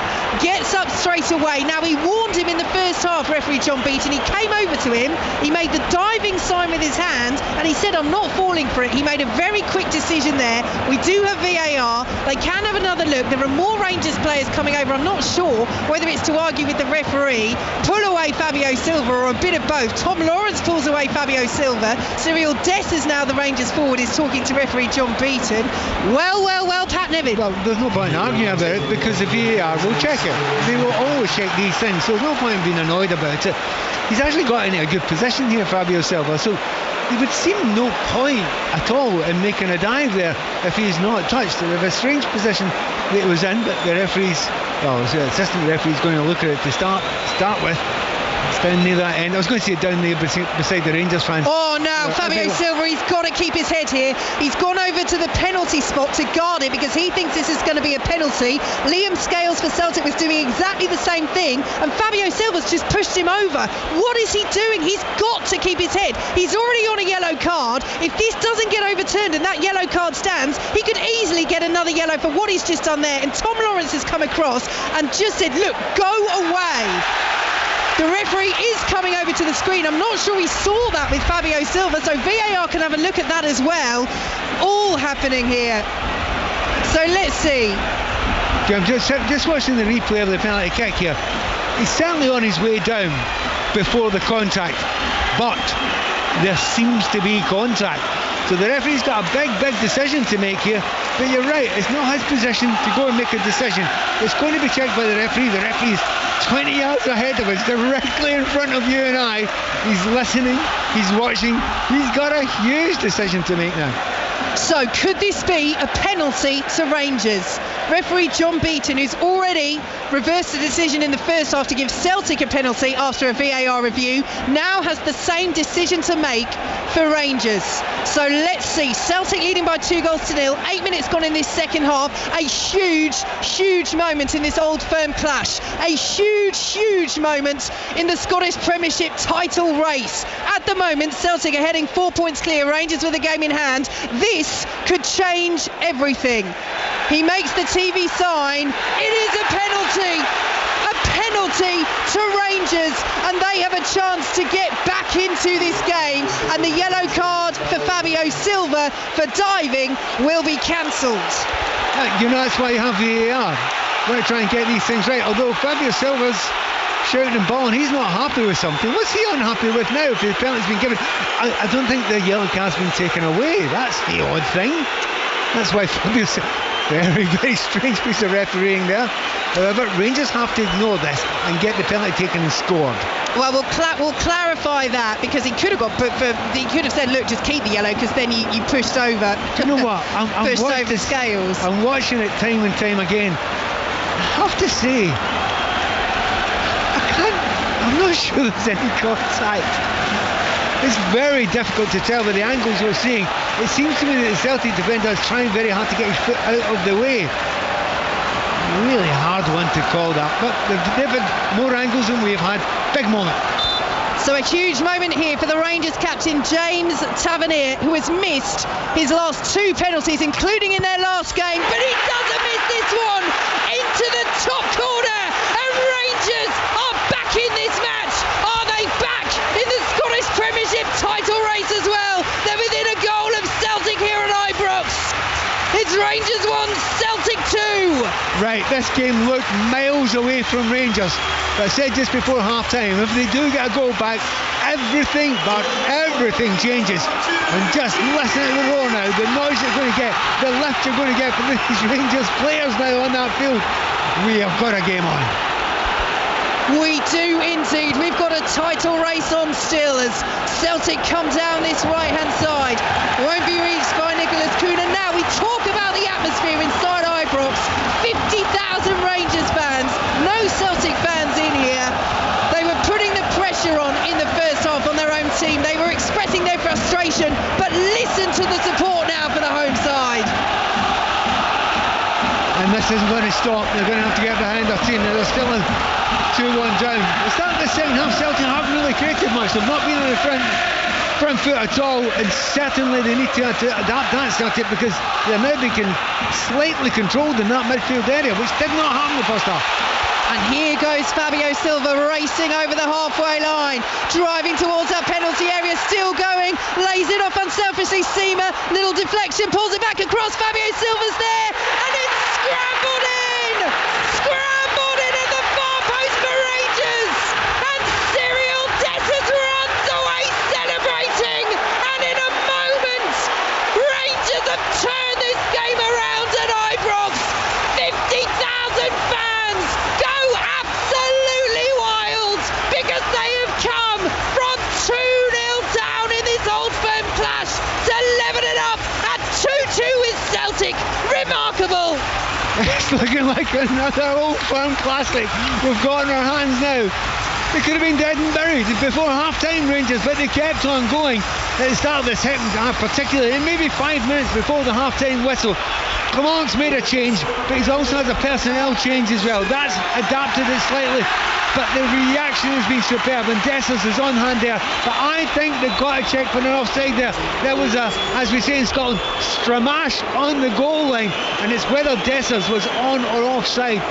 gets up straight away. Now, he warned him in the first half, referee John Beaton. He came over to him, he made the diving sign with his hand, and he said, I'm not falling for it. He made a very quick decision there. We do have VAR. They can have another look. There are more Rangers players coming over. I'm not sure whether it's to argue with the referee, pull away Fabio Silva, or a bit of both. Tom Lawrence pulls away Fabio Silva. Cyril Dessers, now the Rangers forward, is talking to referee John Beaton. Well, Pat Nevin. Well, there's no point in arguing about it, because the VAR will check it. They will always check these things, so there's no point in being annoyed about it. He's actually got in a good position here, Fabio Silva, so there would seem no point at all in making a dive there if he's not touched. They have a strange position that it was in, but the the assistant referee's going to look at it to start with. It's down near that end. I was going to say down there beside the Rangers fans. Oh no, Fabio Silva, he's got to keep his head here. He's gone over to the penalty spot to guard it because he thinks this is going to be a penalty. Liam Scales for Celtic was doing exactly the same thing, and Fabio Silva's just pushed him over. What is he doing? He's got to keep his head. He's already on a yellow card. If this doesn't get overturned and that yellow card stands, he could easily get another yellow for what he's just done there. And Tom Lawrence has come across and just said, look, go away. The referee is coming over to the screen. I'm not sure he saw that with Fabio Silva, so VAR can have a look at that as well. All happening here. So let's see. I'm just watching the replay of the penalty kick here. He's certainly on his way down before the contact, but there seems to be contact. So the referee's got a big decision to make here. But you're right, it's not his position to go and make a decision. It's going to be checked by the referee. The referee's 20 yards ahead of us, directly in front of you and I. He's listening, he's watching. He's got a huge decision to make now. So could this be a penalty to Rangers? Referee John Beaton, who's already reversed the decision in the first half to give Celtic a penalty after a VAR review, now has the same decision to make for Rangers. So let's see. Celtic leading by 2-0. 8 minutes gone in this second half. A huge moment in this Old Firm clash. A huge moment in the Scottish Premiership title race. At the moment, Celtic are heading 4 points clear. Rangers with a game in hand. This could change everything. He makes the TV sign. It is a penalty. A penalty to Rangers, and they have a chance to get back into this game, and the yellow card for Fabio Silva for diving will be cancelled. That's why you have VAR. You want to try and get these things right. Although Fabio Silva's shouting and bawling, he's not happy with something. What's he unhappy with now if the penalty's been given? I don't think the yellow card's been taken away. That's the odd thing. That's why Fabio Silva... Very strange piece of refereeing there. However, Rangers have to ignore this and get the penalty taken and scored. Well, we'll clarify that, because he could have got, but he could have said, look, just keep the yellow, because then you pushed over. Do you know what? Pushed over the scales. I'm watching it time and time again. I have to say, I'm not sure there's any contact. It's very difficult to tell by the angles we're seeing. It seems to me that the Celtic defender is trying very hard to get his foot out of the way. Really hard one to call that, but they've had more angles than we've had. Big moment. So a huge moment here for the Rangers captain James Tavernier, who has missed his last 2 penalties, including in their last game, but he doesn't miss this one. Into the top corner, and Rangers are back in this match. Are they back in the Scottish Premiership title race as well? They're within a goal of Celtic here at Ibrox. It's Rangers 1, Celtic 2. Right, this game looked miles away from Rangers. But I said just before half-time, if they do get a goal back, everything changes. And just listen to the roar now, the noise they're going to get, the lift you're going to get from these Rangers players now on that field. We have got a game on. We do indeed. We've got a title race on still as Celtic come down this right-hand side. Won't be reached by Nicholas Coonan. Now we talk about the atmosphere inside Ibrox. 50,000 Rangers fans, no Celtic fans in here. They were putting the pressure on in the first half on their own team. They were expressing their frustration, but listen to the support now for the home side. And this isn't going to stop. They're going to have to get behind their team. They're still in 2-1 down. The start of the second half, Celtic haven't really created much. They've not been on the front foot at all, and certainly they need to adapt that, Celtic, because they're now being slightly controlled in that midfield area, which did not happen in the first half. And here goes Fabio Silva racing over the halfway line, driving towards that penalty area, still going, lays it off unselfishly. Seamer, little deflection, pulls it back across. Fabio Silva's there, and it's scrambled in at the far post for Rangers, and Cyril Dessers runs away celebrating, and in a moment Rangers have turned this game around at Ibrox. 50,000 fans go absolutely wild because they have come from 2-0 down in this Old Firm clash to level it up at 2-2 with Celtic. Remarkable. It's looking like another Old Firm classic we've got in our hands now. They could have been dead and buried before half-time, Rangers, but they kept on going at the start of the second half, particularly, and maybe 5 minutes before the half-time whistle. Clement's made a change, but he's also had a personnel change as well. That's adapted it slightly, but the reaction has been superb, and Dessers is on hand there. But I think they've got to check for an offside there. There was a, as we say in Scotland, stramash on the goal line, and it's whether Dessers was on or offside.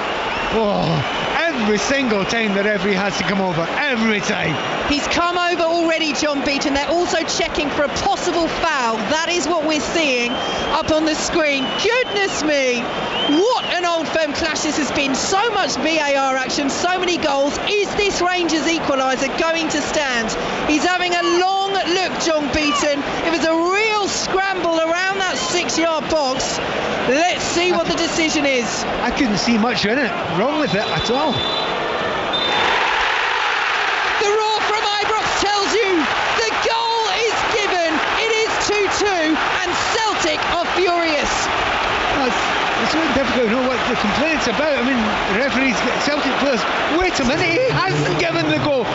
Oh, every single time the referee has to come over, every time. He's come over already, John Beaton. They're also checking for a possible foul. That is what we're seeing up on the screen. Goodness me, what an Old Firm clash this has been. So much VAR action, so many goals. Is this Rangers equaliser going to stand? He's having a long look, John Beaton. It was a real scramble around that 6-yard box. Let's see what the decision is. I couldn't see much in it, wrong with it at all. The roar from Ibrox tells you the goal is given. It is 2-2, and Celtic Celtic are furious. It's really difficult to know what the complaint's about. I mean, referees, Celtic players, wait a minute, he hasn't given the goal.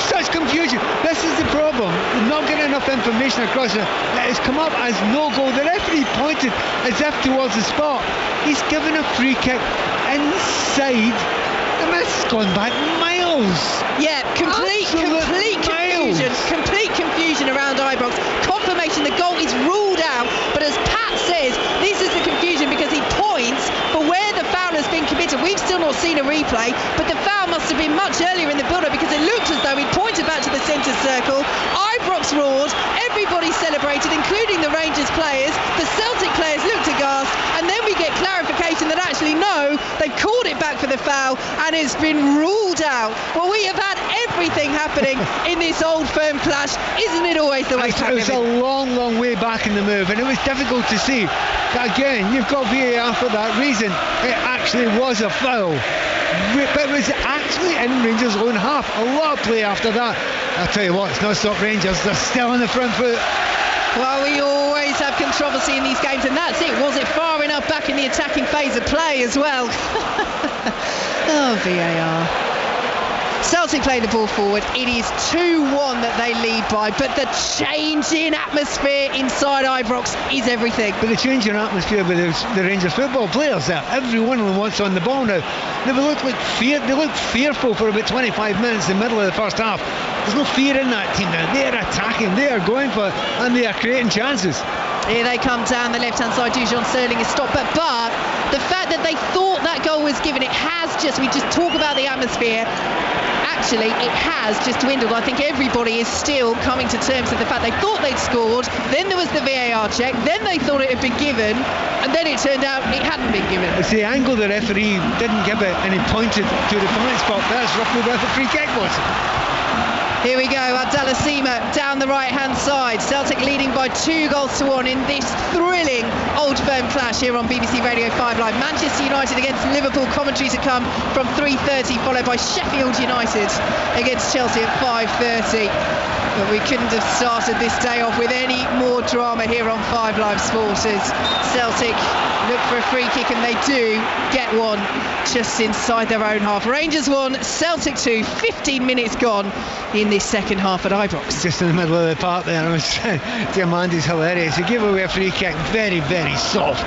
Such confusion. This is the problem. They're not getting enough information across it. It's come up as no goal. The referee pointed as if towards the spot. He's given a free kick inside. The miss has gone back miles. Yeah, complete confusion around Ibrox. Confirmation the goal is ruled out, but as Pat says, this is the confusion because he points for where the foul has been committed. We've still not seen a replay, but the foul must have been much earlier in the build-up because it looked as though he pointed back to the centre circle. Ibrox roared, everybody celebrated, including the Rangers players. The Celtic players looked aghast, and then we get clarification that actually no, they've called it back for the foul and it's been ruled out. Well, we have had everything happening in this old firm clash. Isn't it always the way? It was a long way back in the move, and it was difficult to see. But again, you've got VAR for that reason. It actually was a foul, but it was actually in Rangers' own half. A lot of play after that. I'll tell you what, it's not stopped Rangers. They're still on the front foot. Well, we always have controversy in these games, and that's it. Was it far enough back in the attacking phase of play as well? Oh, VAR. Celtic play the ball forward. It is 2-1 that they lead by, but the change in atmosphere inside Ibrox is everything. But the change in atmosphere with the Rangers football players there, every one of them wants on the ball now. They look fearful for about 25 minutes in the middle of the first half. There's no fear in that team now. They are attacking, they are going for it, and they are creating chances. Here they come down the left-hand side. Dujon Sterling is stopped, but the fact that they thought that goal was given, we just talk about the atmosphere. Actually, it has just dwindled. I think everybody is still coming to terms with the fact they thought they'd scored, then there was the VAR check, then they thought it had been given, and then it turned out it hadn't been given. It's the angle the referee didn't give it, and he pointed to the fine spot. That's roughly where the free kick was. Here we go, Abdallah Sima down the right-hand side. Celtic leading by 2-1 in this thrilling Old Firm clash here on BBC Radio 5 Live. Manchester United against Liverpool. Commentary to come from 3:30, followed by Sheffield United against Chelsea at 5:30. But we couldn't have started this day off with any more drama here on 5 Live Sports as Celtic look for a free kick, and they do get one just inside their own half. Rangers 1, Celtic 2, 15 minutes gone in this second half at Ibrox. Just in the middle of the park there, Diamandi's hilarious. He gave away a free kick, very soft,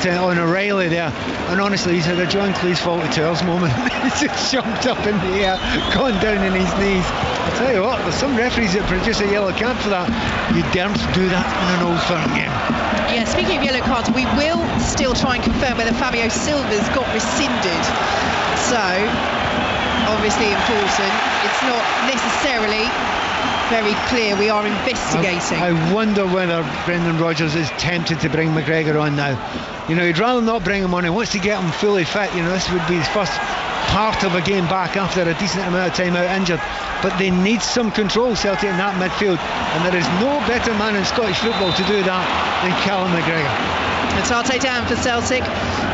on O'Reilly there, and honestly he's had a John Cleese faulty towers moment. He's just jumped up in the air, gone down on his knees. I'll tell you what, there's some referees that produce a yellow card for that. You daren't do that in an Old Firm game. Yeah, speaking of yellow cards, we will still try and confirm whether Fabio Silva's got rescinded. So, obviously important. It's not necessarily very clear. We are investigating. I wonder whether Brendan Rodgers is tempted to bring McGregor on now. You know, he'd rather not bring him on. He wants to get him fully fit. You know, this would be his first part of a game back after a decent amount of time out injured. But they need some control, Celtic, in that midfield, and there is no better man in Scottish football to do that than Callum McGregor. Tate down for Celtic,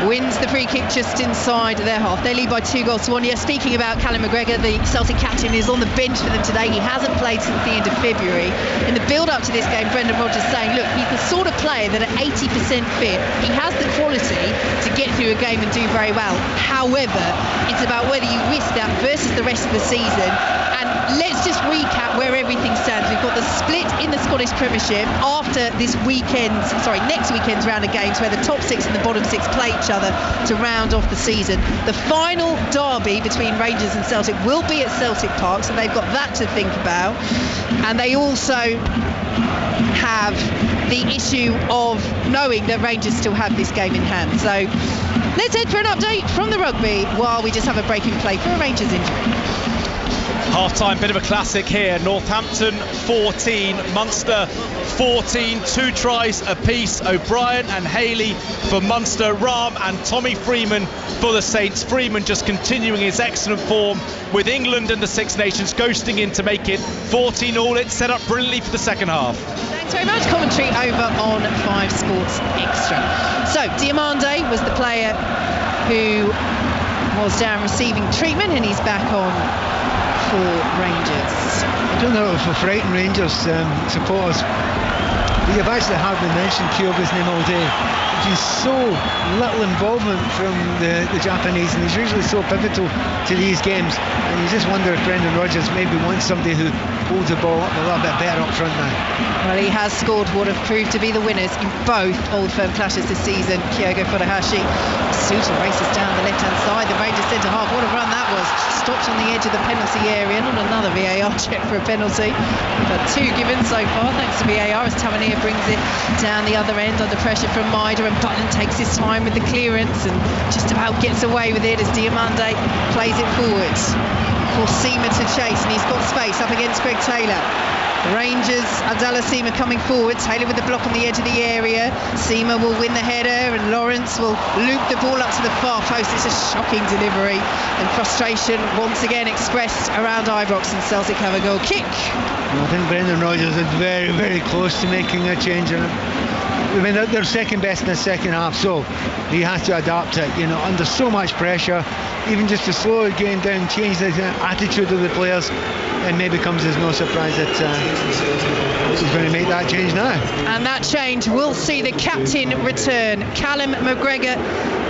wins the free kick just inside their half. They lead by 2-1. Yeah, speaking about Callum McGregor, the Celtic captain is on the bench for them today. He hasn't played since the end of February. In the build-up to this game, Brendan Rodgers saying, look, he's the sort of player that at 80% fit, he has the quality to get through a game and do very well. However, it's about whether you risk that versus the rest of the season. And let's just recap where everything stands. We've got the split in the Scottish Premiership after next weekend's round of games where the top 6 and the bottom 6 play each other to round off the season. The final derby between Rangers and Celtic will be at Celtic Park, so they've got that to think about. And they also have the issue of knowing that Rangers still have this game in hand. So let's head for an update from the rugby while we just have a break in play for a Rangers injury. Half-time, bit of a classic here. Northampton 14, Munster 14, 2 tries apiece. O'Brien and Haley for Munster, Rahm and Tommy Freeman for the Saints. Freeman just continuing his excellent form with England and the Six Nations ghosting in to make it 14-all. It's set up brilliantly for the second half. Thanks very much. Commentary over on 5 Sports Extra. So, Diamande was the player who was down receiving treatment, and he's back on for Rangers. I don't know if we're frightened Rangers supporters. But you've actually hardly mentioned Kyogo's name all day. There's so little involvement from the Japanese, and he's usually so pivotal to these games. And you just wonder if Brendan Rodgers maybe wants somebody who holds the ball up a little bit better up front now. Well, he has scored what have proved to be the winners in both Old Firm clashes this season. Kyogo Furuhashi. Suter races down the left-hand side. The Rangers centre half. What a run that was. Stopped on the edge of the penalty area. Not another VAR check for a penalty. We've had 2 given so far, thanks to VAR, as Tavernier brings it down the other end under pressure from Maida, and Butland takes his time with the clearance and just about gets away with it as Diomande plays it forwards. For Seamer to chase, and he's got space up against Greg Taylor. The Rangers, Abdallah Seamer coming forward. Taylor with the block on the edge of the area. Seamer will win the header, and Lawrence will loop the ball up to the far post. It's a shocking delivery, and frustration once again expressed around Ibrox, and Celtic have a goal kick. I think Brendan Rodgers is very, very close to making a change in it. I mean, they're second best in the second half, so he has to adapt it, under so much pressure. Even just to slow the game down, change the attitude of the players, and maybe comes as no surprise that he's going to make that change now. And that change will see the captain return. Callum McGregor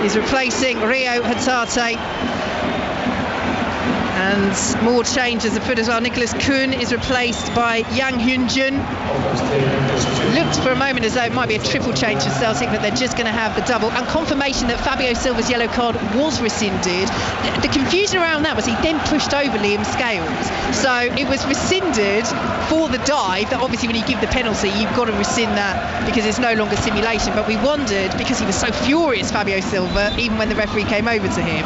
is replacing Rio Hatate. And more changes afoot as well. Nicholas Kuhn is replaced by Yang Hyun-jun. Looked for a moment as though it might be a triple change for Celtic, but they're just going to have the double. And confirmation that Fabio Silva's yellow card was rescinded. The confusion around that was he then pushed over Liam Scales. So it was rescinded for the dive. That obviously when you give the penalty, you've got to rescind that because it's no longer simulation. But we wondered, because he was so furious, Fabio Silva, even when the referee came over to him,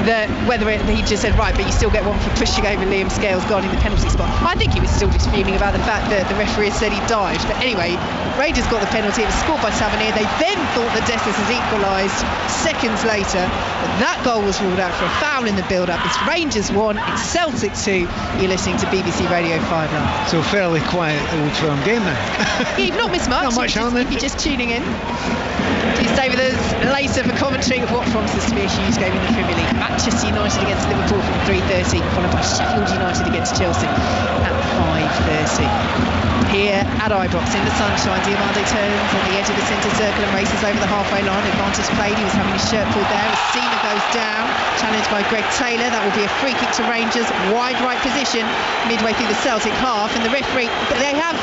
that whether he just said, right, but you still get one for pushing over Liam Scales guarding the penalty spot. I think he was still just fuming about the fact that the referee said he dived. But anyway, Rangers got the penalty. It was scored by Tavernier. They then thought that Dessus has equalised seconds later. But that goal was ruled out for a foul in the build-up. It's Rangers 1, it's Celtic 2. You're listening to BBC Radio 5 now. So fairly quiet Old Firm game now. Yeah, you've not missed much. Not much, haven't if you're just tuning in. Please stay with us later for commentary of what promises to be a huge game in the Premier League. Manchester United against Liverpool from 3:30, followed by Sheffield United against Chelsea at 5:30. Here at Ibrox in the sunshine, Diomande turns on the edge of the centre circle and races over the halfway line. Advantage played. He was having his shirt pulled there as Seamer goes down, challenged by Greg Taylor. That will be a free kick to Rangers, wide right position midway through the Celtic half, and the referee, they have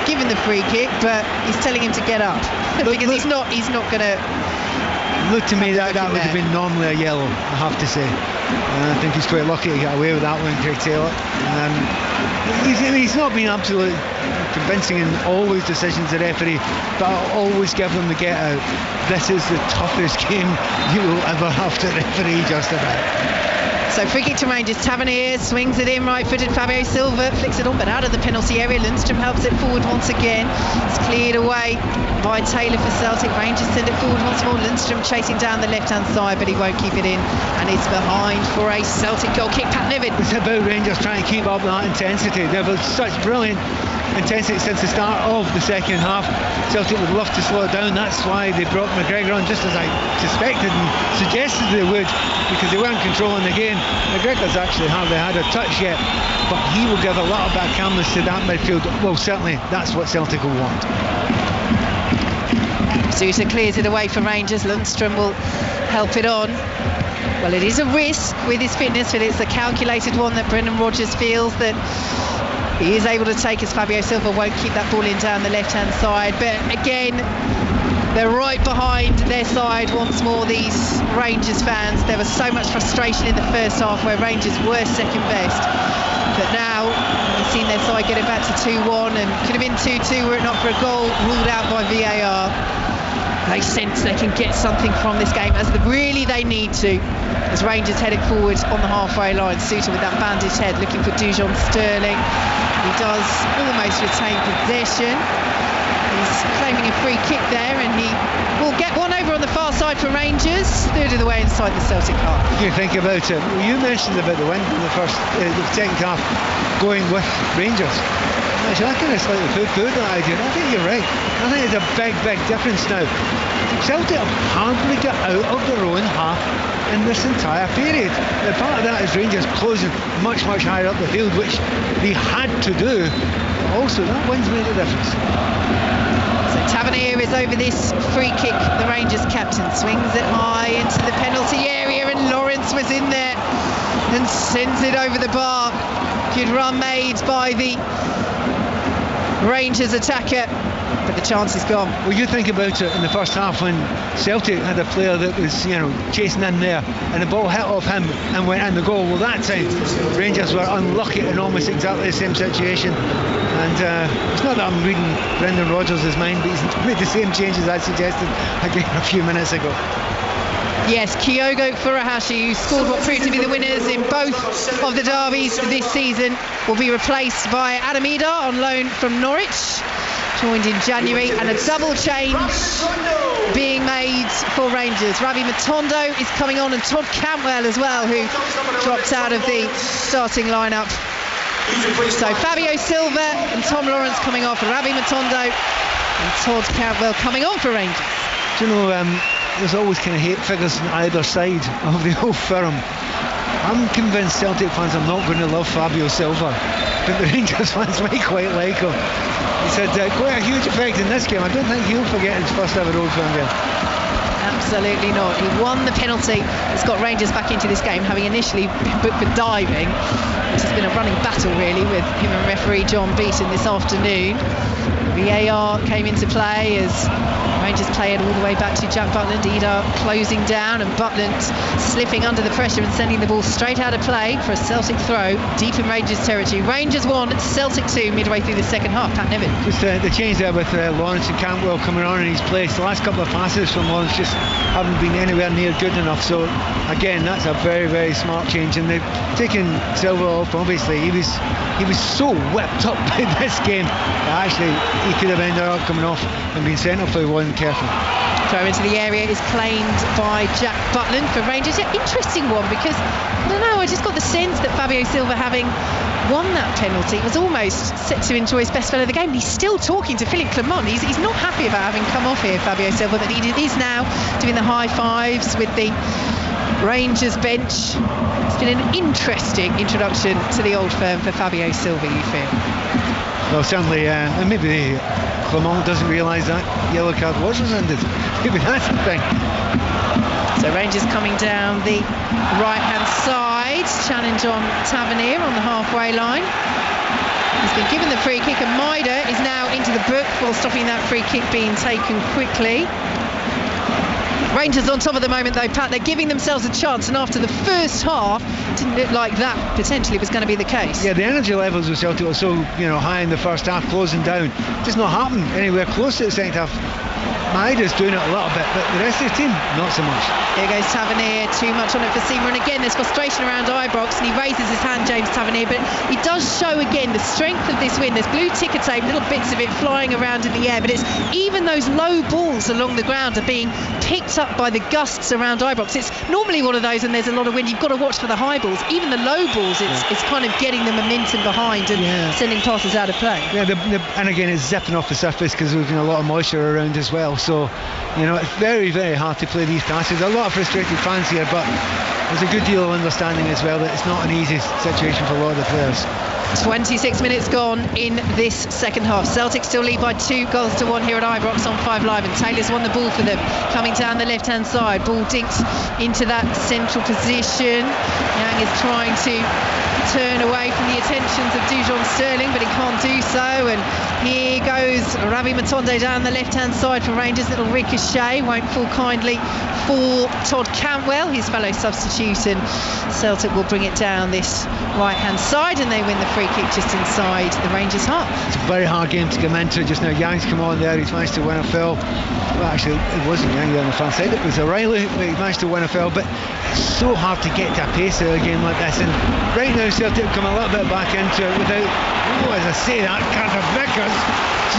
given the free kick, but he's telling him to get up because he's not going to. Look, to me that would have been normally a yellow, I have to say. I think he's quite lucky to get away with that one, Greg Taylor. He's not been absolutely convincing in all his decisions, the referee, but I'll always give him the get out. This is the toughest game you will ever have to referee, just about. So free kick to Rangers. Tavernier swings it in, right-footed. Fabio Silva flicks it on, but out of the penalty area. Lundstrom helps it forward once again. It's cleared away by Taylor for Celtic. Rangers send it forward once more. Lundstrom chasing down the left-hand side, but he won't keep it in, and it's behind for a Celtic goal kick. Pat Nevin. It's about Rangers trying to keep up that intensity. They've had such brilliant intensity since the start of the second half. Celtic would love to slow it down. That's why they brought McGregor on, just as I suspected and suggested they would, because they weren't controlling the game. McGregor's actually hardly had a touch yet, but he will give a lot of back calmness to that midfield. Well, certainly that's what Celtic will want. Suter clears it away for Rangers. Lundstrom will help it on. Well, it is a risk with his fitness, but it's a calculated one that Brendan Rodgers feels that he is able to take, as Fabio Silva won't keep that ball in down the left-hand side. But again, they're right behind their side once more, these Rangers fans. There was so much frustration in the first half where Rangers were second best. But now we've seen their side get it back to 2-1, and could have been 2-2 were it not for a goal ruled out by VAR. They sense they can get something from this game, as really they need to, as Rangers headed forward on the halfway line. Suter with that bandaged head looking for Dujon Sterling. He does almost retain possession. He's claiming a free kick there, and he will get one over on the far side for Rangers, third of the way inside the Celtic half. You think about it. You mentioned about the wind in the second half going with Rangers. Actually, I kind of slightly poo-pooed that idea. I think you're right. I think it's a big, big difference now. Celtic have hardly got out of their own half in this entire period. Now, part of that is Rangers closing much, much higher up the field, which they had to do. But also, that wind's made a difference. Tavernier is over this free kick. The Rangers captain swings it high into the penalty area, and Lawrence was in there and sends it over the bar. Good run made by the Rangers attacker, but the chance is gone. Well, you think about it in the first half when Celtic had a player that was, chasing in there, and the ball hit off him and went in the goal. Well, that time Rangers were unlucky in almost exactly the same situation. And it's not that I'm reading Brendan Rodgers' mind, but he's made the same changes I suggested again a few minutes ago. Yes, Kyogo Furuhashi, who scored what proved to be the winners in both of the derbies this season, will be replaced by Adam Idar on loan from Norwich, joined in January, and a double change being made for Rangers. Ravi Matondo is coming on, and Todd Cantwell as well, who dropped out of the starting lineup. So Fabio Silva and Tom Lawrence coming off, Ravi Matondo and Todd Cantwell coming on for Rangers. Do you know, there's always kind of hate figures on either side of the Old Firm. I'm convinced Celtic fans are not going to love Fabio Silva, but the Rangers fans might quite like him. He's had quite a huge effect in this game. I don't think he'll forget his first ever Old Firm game. Absolutely not. He won the penalty that's got Rangers back into this game, having initially been booked for diving, which has been a running battle really with him and referee John Beaton this afternoon. VAR came into play as Rangers play it all the way back to Jack Butland. Idar closing down, and Butland slipping under the pressure and sending the ball straight out of play for a Celtic throw deep in Rangers territory. Rangers 1, Celtic 2 midway through the second half. Pat Nevin. Just the change there with Lawrence and Cantwell coming on in his place. The last couple of passes from Lawrence just haven't been anywhere near good enough. So again, that's a very, very smart change, and they've taken Silva off. Obviously, he was so whipped up by this game that actually he could have ended up coming off and been sent off if he wasn't careful. Throw into the area is claimed by Jack Butland for Rangers. Yeah, interesting one, because I don't know, I just got the sense that Fabio Silva, having won that penalty, was almost set to enjoy his best spell of the game. And he's still talking to Philippe Clement. He's not happy about having come off here, Fabio Silva, but he is now doing the high fives with the Rangers bench. It's been an interesting introduction to the Old Firm for Fabio Silva, you feel? Well, certainly, and maybe Clement doesn't realise that yellow card was rescinded. Maybe that's the thing. So Rangers coming down the right-hand side, challenge on Tavernier on the halfway line. He's been given the free kick, and Maida is now into the book while stopping that free kick being taken quickly. Rangers on top of the moment though, Pat. They're giving themselves a chance, and after the first half, it didn't look like that potentially was going to be the case. Yeah, the energy levels of Celtic were so high in the first half, closing down. Just not happening anywhere close to the second half. Maida's doing it a little bit, but the rest of the team, not so much. Here goes Tavernier, too much on it for Seamer, and again there's frustration around Ibrox, and he raises his hand, James Tavernier, but he does show again the strength of this wind. There's blue ticker tape, little bits of it flying around in the air, but it's even those low balls along the ground are being picked up by the gusts around Ibrox. It's normally one of those, and there's a lot of wind, you've got to watch for the high balls. Even the low balls, it's kind of getting the momentum behind and sending passes out of play. Yeah, and again it's zipping off the surface because there's a lot of moisture around as well. So it's very, very hard to play these passes. A lot of frustrated fans here, but there's a good deal of understanding as well that it's not an easy situation for a lot of the players. 26 minutes gone in this second half. Celtic still lead by 2-1 here at Ibrox on 5 Live, and Taylor's won the ball for them. Coming down the left-hand side, ball dinked into that central position. Young is trying to turn away from the attentions of Dujon Sterling, but he can't do so, and here goes Ravi Matondo down the left-hand side for Rangers. Little ricochet, won't fall kindly for Todd Cantwell, his fellow substitute, and Celtic will bring it down this right-hand side, and they win the free kick just inside the Rangers' half. It's a very hard game to come into just now. Young's come on there, he's managed to win a foul. Well, actually, it wasn't Young on the far side, it was O'Reilly, but he managed to win a foul. But it's so hard to get to a pace of a game like this, and right now Celtic come a little bit back into it without, as I say that, Carter Vickers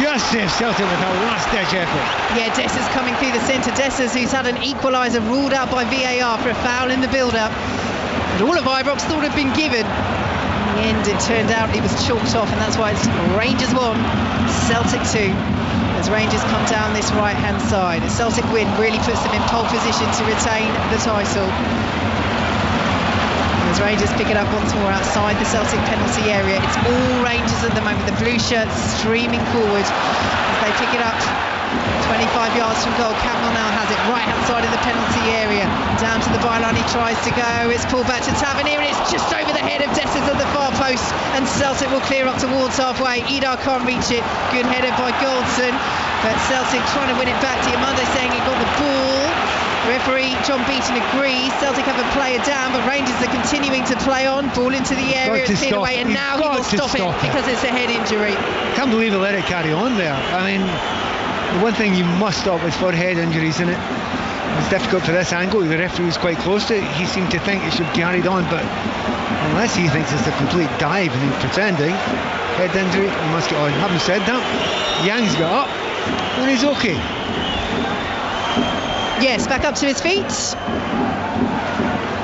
just saved Celtic with a last-ditch effort. Yeah, Dessers coming through the centre. Dessers, who's had an equaliser ruled out by VAR for a foul in the build-up, and all of Ibrox thought had been given. In the end, it turned out he was chalked off, and that's why it's Rangers 1, Celtic 2. As Rangers come down this right-hand side, a Celtic win really puts them in pole position to retain the title. As Rangers pick it up once more outside the Celtic penalty area, it's all Rangers at the moment. The blue shirts streaming forward as they pick it up 5 yards from goal. Campbell now has it right hand side of the penalty area, down to the byline. He tries to go, it's pulled back to Tavernier, and it's just over the head of Dessers at the far post, and Celtic will clear up towards halfway. Idar can't reach it. Good header by Goldson, but Celtic trying to win it back. Diamande saying he got the ball. Referee John Beaton agrees. Celtic have a player down, but Rangers are continuing to play on. Ball into the area, it's cleared away, and now he will stop it because it's a head injury. Can't believe he let it carry on there. I mean, the one thing you must stop is for head injuries, and it's difficult for this angle. The referee was quite close to it. He seemed to think it should be carried on, but unless he thinks it's a complete dive and he's pretending, head injury, he must get on. Having said that, Yang's got up and he's okay. Yes, back up to his feet.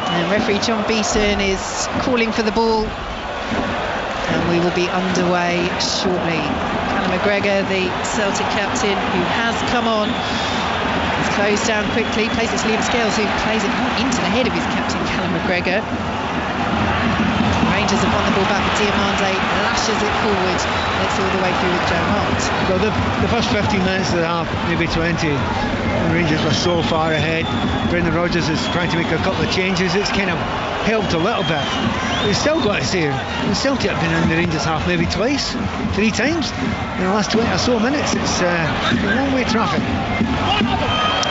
And referee John Beaton is calling for the ball, and we will be underway shortly. Callum McGregor, the Celtic captain, who has come on, has closed down quickly, plays it to Liam Scales, who plays it into the head of his captain, Callum McGregor. Rangers have won the ball back, but Diamande lashes it forward. It's all the way through with Joe Hart. Well, the first 15 minutes of the half, maybe 20, the Rangers were so far ahead. Brendan Rodgers is trying to make a couple of changes. It's kind of helped a little bit. We've still got to say, Celtic have been in the Rangers half maybe twice, 3 times in the last 20 or so minutes. It's one-way traffic.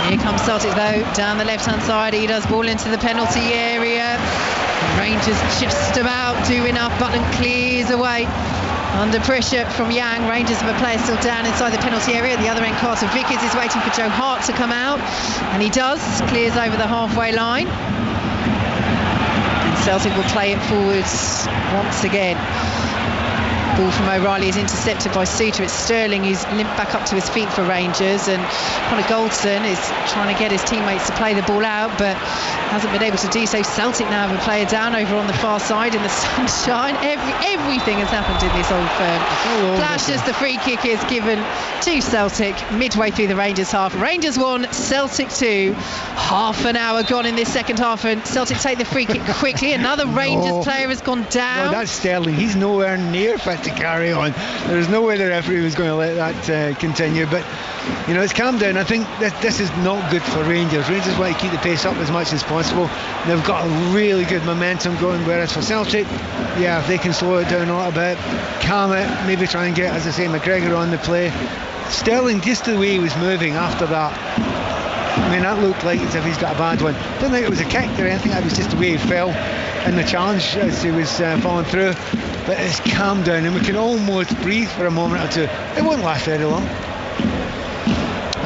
Here comes Celtic though, down the left-hand side. He does ball into the penalty area. Rangers just about do enough. Butland clears away under pressure from Yang. Rangers have a player still down inside the penalty area. At the other end, Carter Vickers is waiting for Joe Hart to come out, and he does. Clears over the halfway line, and Celtic will play it forwards once again. Ball from O'Reilly is intercepted by Suter. It's Sterling who's limped back up to his feet for Rangers, and Connor Goldson is trying to get his teammates to play the ball out, but hasn't been able to do so. Celtic now have a player down over on the far side in the sunshine. Everything has happened in this Old Firm. Flash as the free kick is given to Celtic midway through the Rangers half. Rangers 1, Celtic 2. Half an hour gone in this second half, and Celtic take the free kick quickly. Another Rangers player has gone down. No, that's Sterling. He's nowhere near fit to carry on. There's no way the referee was going to let that continue, but it's calmed down. I think this is not good for Rangers. Rangers want to keep the pace up as much as possible. They've got a really good momentum going, whereas for Celtic, if they can slow it down a little bit, calm it, maybe try and get, as I say, McGregor on the play. Sterling, just the way he was moving after that, I mean, that looked like as if he's got a bad one. Don't think it was a kick or anything. That was just the way he fell in the challenge as he was falling through. But it's calmed down, and we can almost breathe for a moment or two. It won't last very long.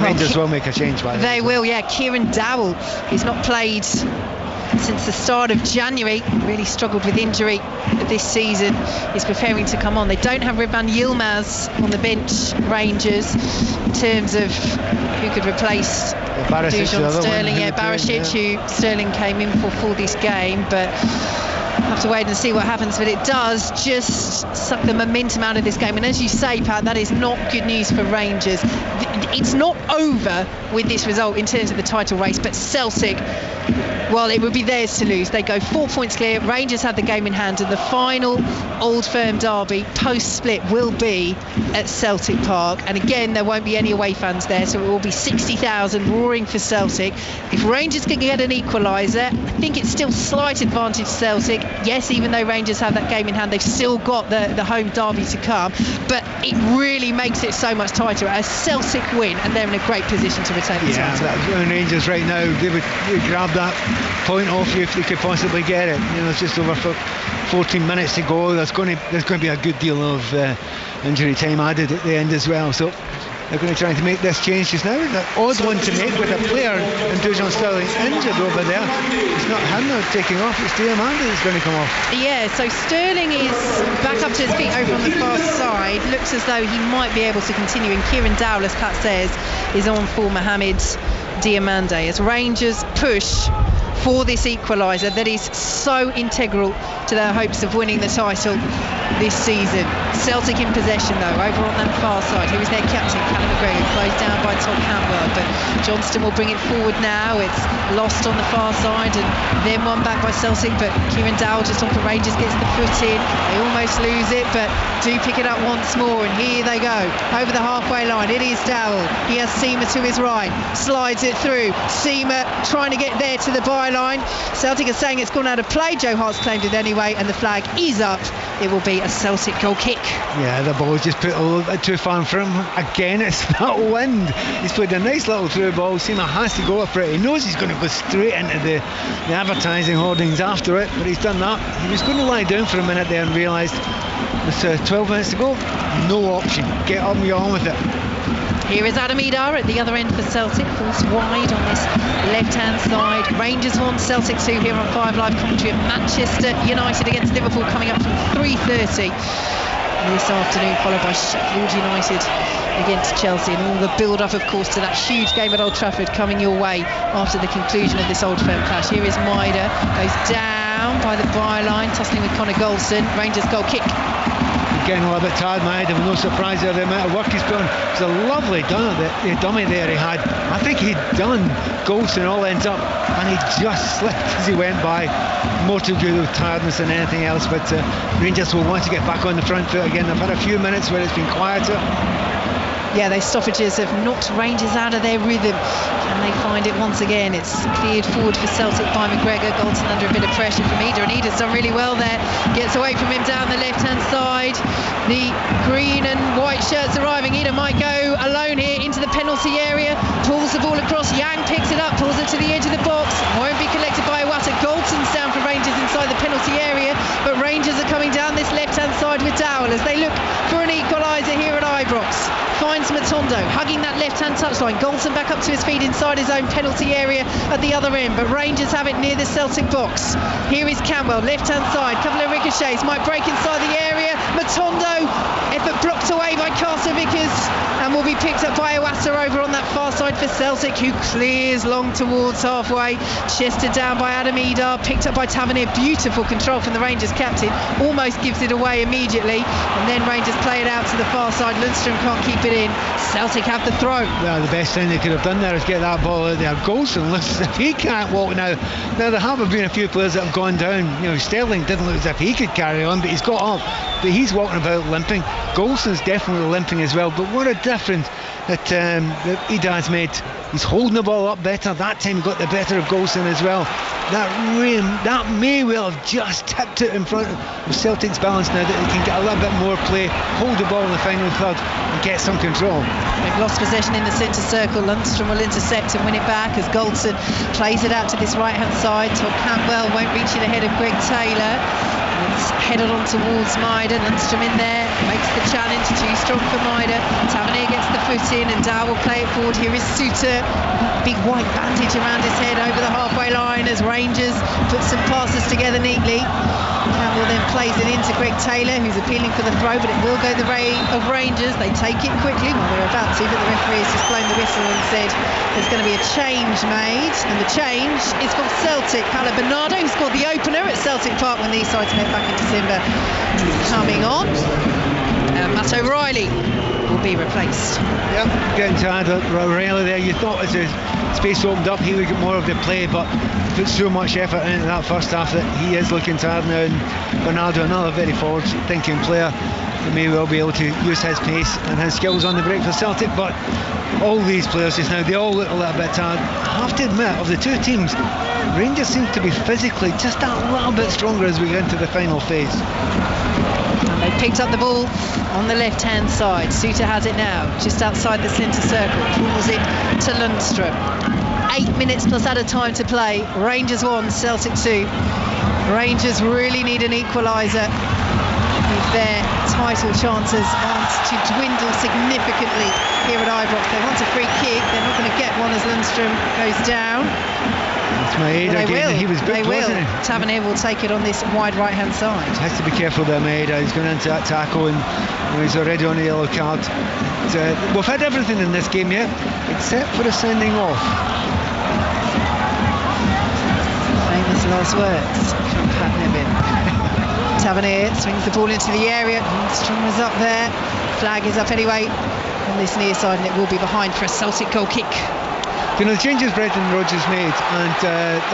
Rangers will make a change by they will, yeah. Kieran Dowell, he's not played since the start of January, really struggled with injury this season. He's preparing to come on. They don't have Ridvan Yilmaz on the bench, Rangers, in terms of who could replace Dujon Sterling. Barisic, who Sterling came in for this game, but have to wait and see what happens. But it does just suck the momentum out of this game, and as you say, Pat, that is not good news for Rangers. It's not over with this result in terms of the title race, but Celtic, well, it would be theirs to lose. They go 4 points clear. Rangers have the game in hand, and the final Old Firm derby post-split will be at Celtic Park. And again, there won't be any away fans there, so it will be 60,000 roaring for Celtic. If Rangers can get an equaliser, I think it's still slight advantage Celtic. Yes, even though Rangers have that game in hand, they've still got the home derby to come. But it really makes it so much tighter as Celtic win, and they're in a great position to retain the title. Rangers right now, they would grab that point off you if they could possibly get it. It's just over 14 minutes to go. There's going to be a good deal of injury time added at the end as well. So they're going to try to make this change just now. It's an odd one to make with a player in Dujon Sterling injured over there. It's not him that's taking off, it's Diamande that's going to come off. Yeah, so Sterling is back up to his feet over on the far side. Looks as though he might be able to continue, and Kieran Dowell, as Pat says, is on for Mohamed Diamande as Rangers push for this equaliser that is so integral to their hopes of winning the title this season. Celtic in possession though, over on that far side. Here is their captain, Callum McGregor, closed down by Todd Campbell, but Johnston will bring it forward now. It's lost on the far side and then won back by Celtic, but Kieran Dowell just off the Rangers gets the foot in. They almost lose it, but do pick it up once more, and here they go over the halfway line. It is Dowell. He has Seamer to his right, slides it through. Seamer trying to get there to the byline. Celtic are saying it's gone out of play. Joe Hart's claimed it anyway, and the flag is up. It will be a Celtic goal kick. Yeah, the ball just put a little bit too far in front of him. Again, it's that wind. He's played a nice little through ball. Seamer has to go for it. He knows he's going to go straight into the advertising hoardings after it, but he's done that. He was going to lie down for a minute there and realised with 12 minutes to go, no option. Get up and get on with it. Here is Adam Idar at the other end for Celtic, forced wide on this left-hand side. Rangers 1, Celtic 2 here on 5 Live commentary at Manchester United against Liverpool, coming up from 3:30 this afternoon, followed by Sheffield United against Chelsea, and all the build-up, of course, to that huge game at Old Trafford coming your way after the conclusion of this Old Firm clash. Here is Maida, goes down by the byline, tussling with Connor Goldson. Rangers goal kick. Getting a little bit tired, Maida, no surprise there, the amount of work he's put on. It's a lovely dummy there he had. I think he'd done Goldson all ends up, and he just slipped as he went by. More to do with tiredness than anything else, but Rangers will want to get back on the front foot again. They've had a few minutes where it's been quieter. Yeah, those stoppages have knocked Rangers out of their rhythm. Can they find it once again? It's cleared forward for Celtic by McGregor. Goldson under a bit of pressure from Ida, and Ida's done really well there. Gets away from him down the left-hand side. The green and white shirts arriving. Ida might go alone here into the penalty area. Pulls the ball across. Yang picks it up, pulls it to the edge of the box. Won't be collected by Iwata. Goldson's down for Rangers inside the penalty area, but Rangers are coming down this left-hand side with Dowell as they look for an equaliser here at Ibrox. Finds Matondo, hugging that left-hand touchline. Goldson back up to his feet inside his own penalty area at the other end, but Rangers have it near the Celtic box. Here is Campbell, left-hand side, couple of ricochets, might break inside the area. Matondo, effort blocked away by Carter Vickers, and will be picked up by Iwata over on that far side for Celtic, who clears long towards halfway. Chested down by Adam Idar, picked up by Tavernier. Beautiful control from the Rangers captain, almost gives it away immediately, and then Rangers play it out to the far side. Lundstrom can't keep it in. Celtic have the throw. Well, the best thing they could have done there is get that ball out there. Goldson looks as if he can't walk now. Now there have been a few players that have gone down. You know, Sterling didn't look as if he could carry on, but he's got up. But he's walking about limping. Goldson's definitely limping as well. But what a difference that Ida's made. He's holding the ball up better. That time he got the better of Goldson as well. That may well have just tipped it in front of Celtic's balance now, that they can get a little bit more play, hold the ball in the final third and get some control. They've lost possession in the centre circle. Lundstrom will intercept and win it back as Goldson plays it out to this right hand side. Todd Campbell won't reach it ahead of Greg Taylor. It's headed on towards Maida. Lundstrom in there, makes the challenge, too strong for Maida. Tavernier gets the foot in and Dow will play it forward. Here is Suter, big white bandage around his head over the halfway line as Rangers put some passes together neatly. Campbell then plays it into Greg Taylor, who's appealing for the throw, but it will go the way of Rangers. They take it quickly, well they're about to, but the referee has just blown the whistle and said there's going to be a change made, and the change is for Celtic. Paolo Bernardo, who scored the opener at Celtic Park when these sides met back in December, is coming on. Matt O'Reilly will be replaced. Yep, getting tired of O'Reilly there. You thought as the space opened up he would get more of the play, but he put so much effort into that first half that he is looking tired now. And Bernardo, another very forward thinking player, he may well be able to use his pace and his skills on the break for Celtic, but all these players just now, they all look a little bit tired. I have to admit, of the two teams, Rangers seem to be physically just a little bit stronger as we get into the final phase. And they picked up the ball on the left-hand side. Suter has it now, just outside the centre circle. Pulls it to Lundstrom. 8 minutes plus added time to play. Rangers 1, Celtic 2. Rangers really need an equaliser if their title chances aren't to dwindle significantly here at Ibrox. They want a free kick. They're not going to get one as Lundstrom goes down. Maeda again. He was big, wasn't he? Tavernier will take it on this wide right hand side. Has to be careful there, Maeda. He's going into that tackle and he's already on the yellow card. We've had everything in this game yet except for a sending off. Famous last words from Pat Nevin. Tavernier swings the ball into the area. Lundstrom was up there. Flag is up anyway on this near side, and it will be behind for a Celtic goal kick. You know, the changes Brendan Rodgers made, and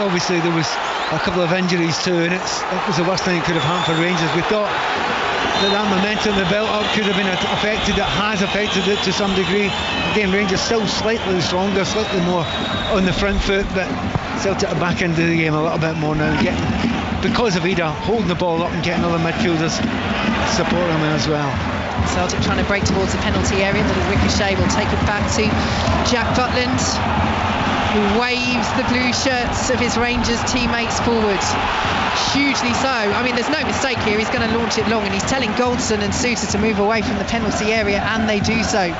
obviously there was a couple of injuries too, and it was the worst thing that could have happened for Rangers. We thought that momentum, the build-up could have been affected. It has affected it to some degree. Again, Rangers still slightly stronger, slightly more on the front foot, but Celtic are back into the game a little bit more now, because of Ida holding the ball up and getting other midfielders support him as well. Celtic trying to break towards the penalty area. Little ricochet will take it back to Jack Butland, who waves the blue shirts of his Rangers teammates forward. Hugely so. I mean, there's no mistake here. He's going to launch it long, and he's telling Goldson and Souter to move away from the penalty area, and they do so.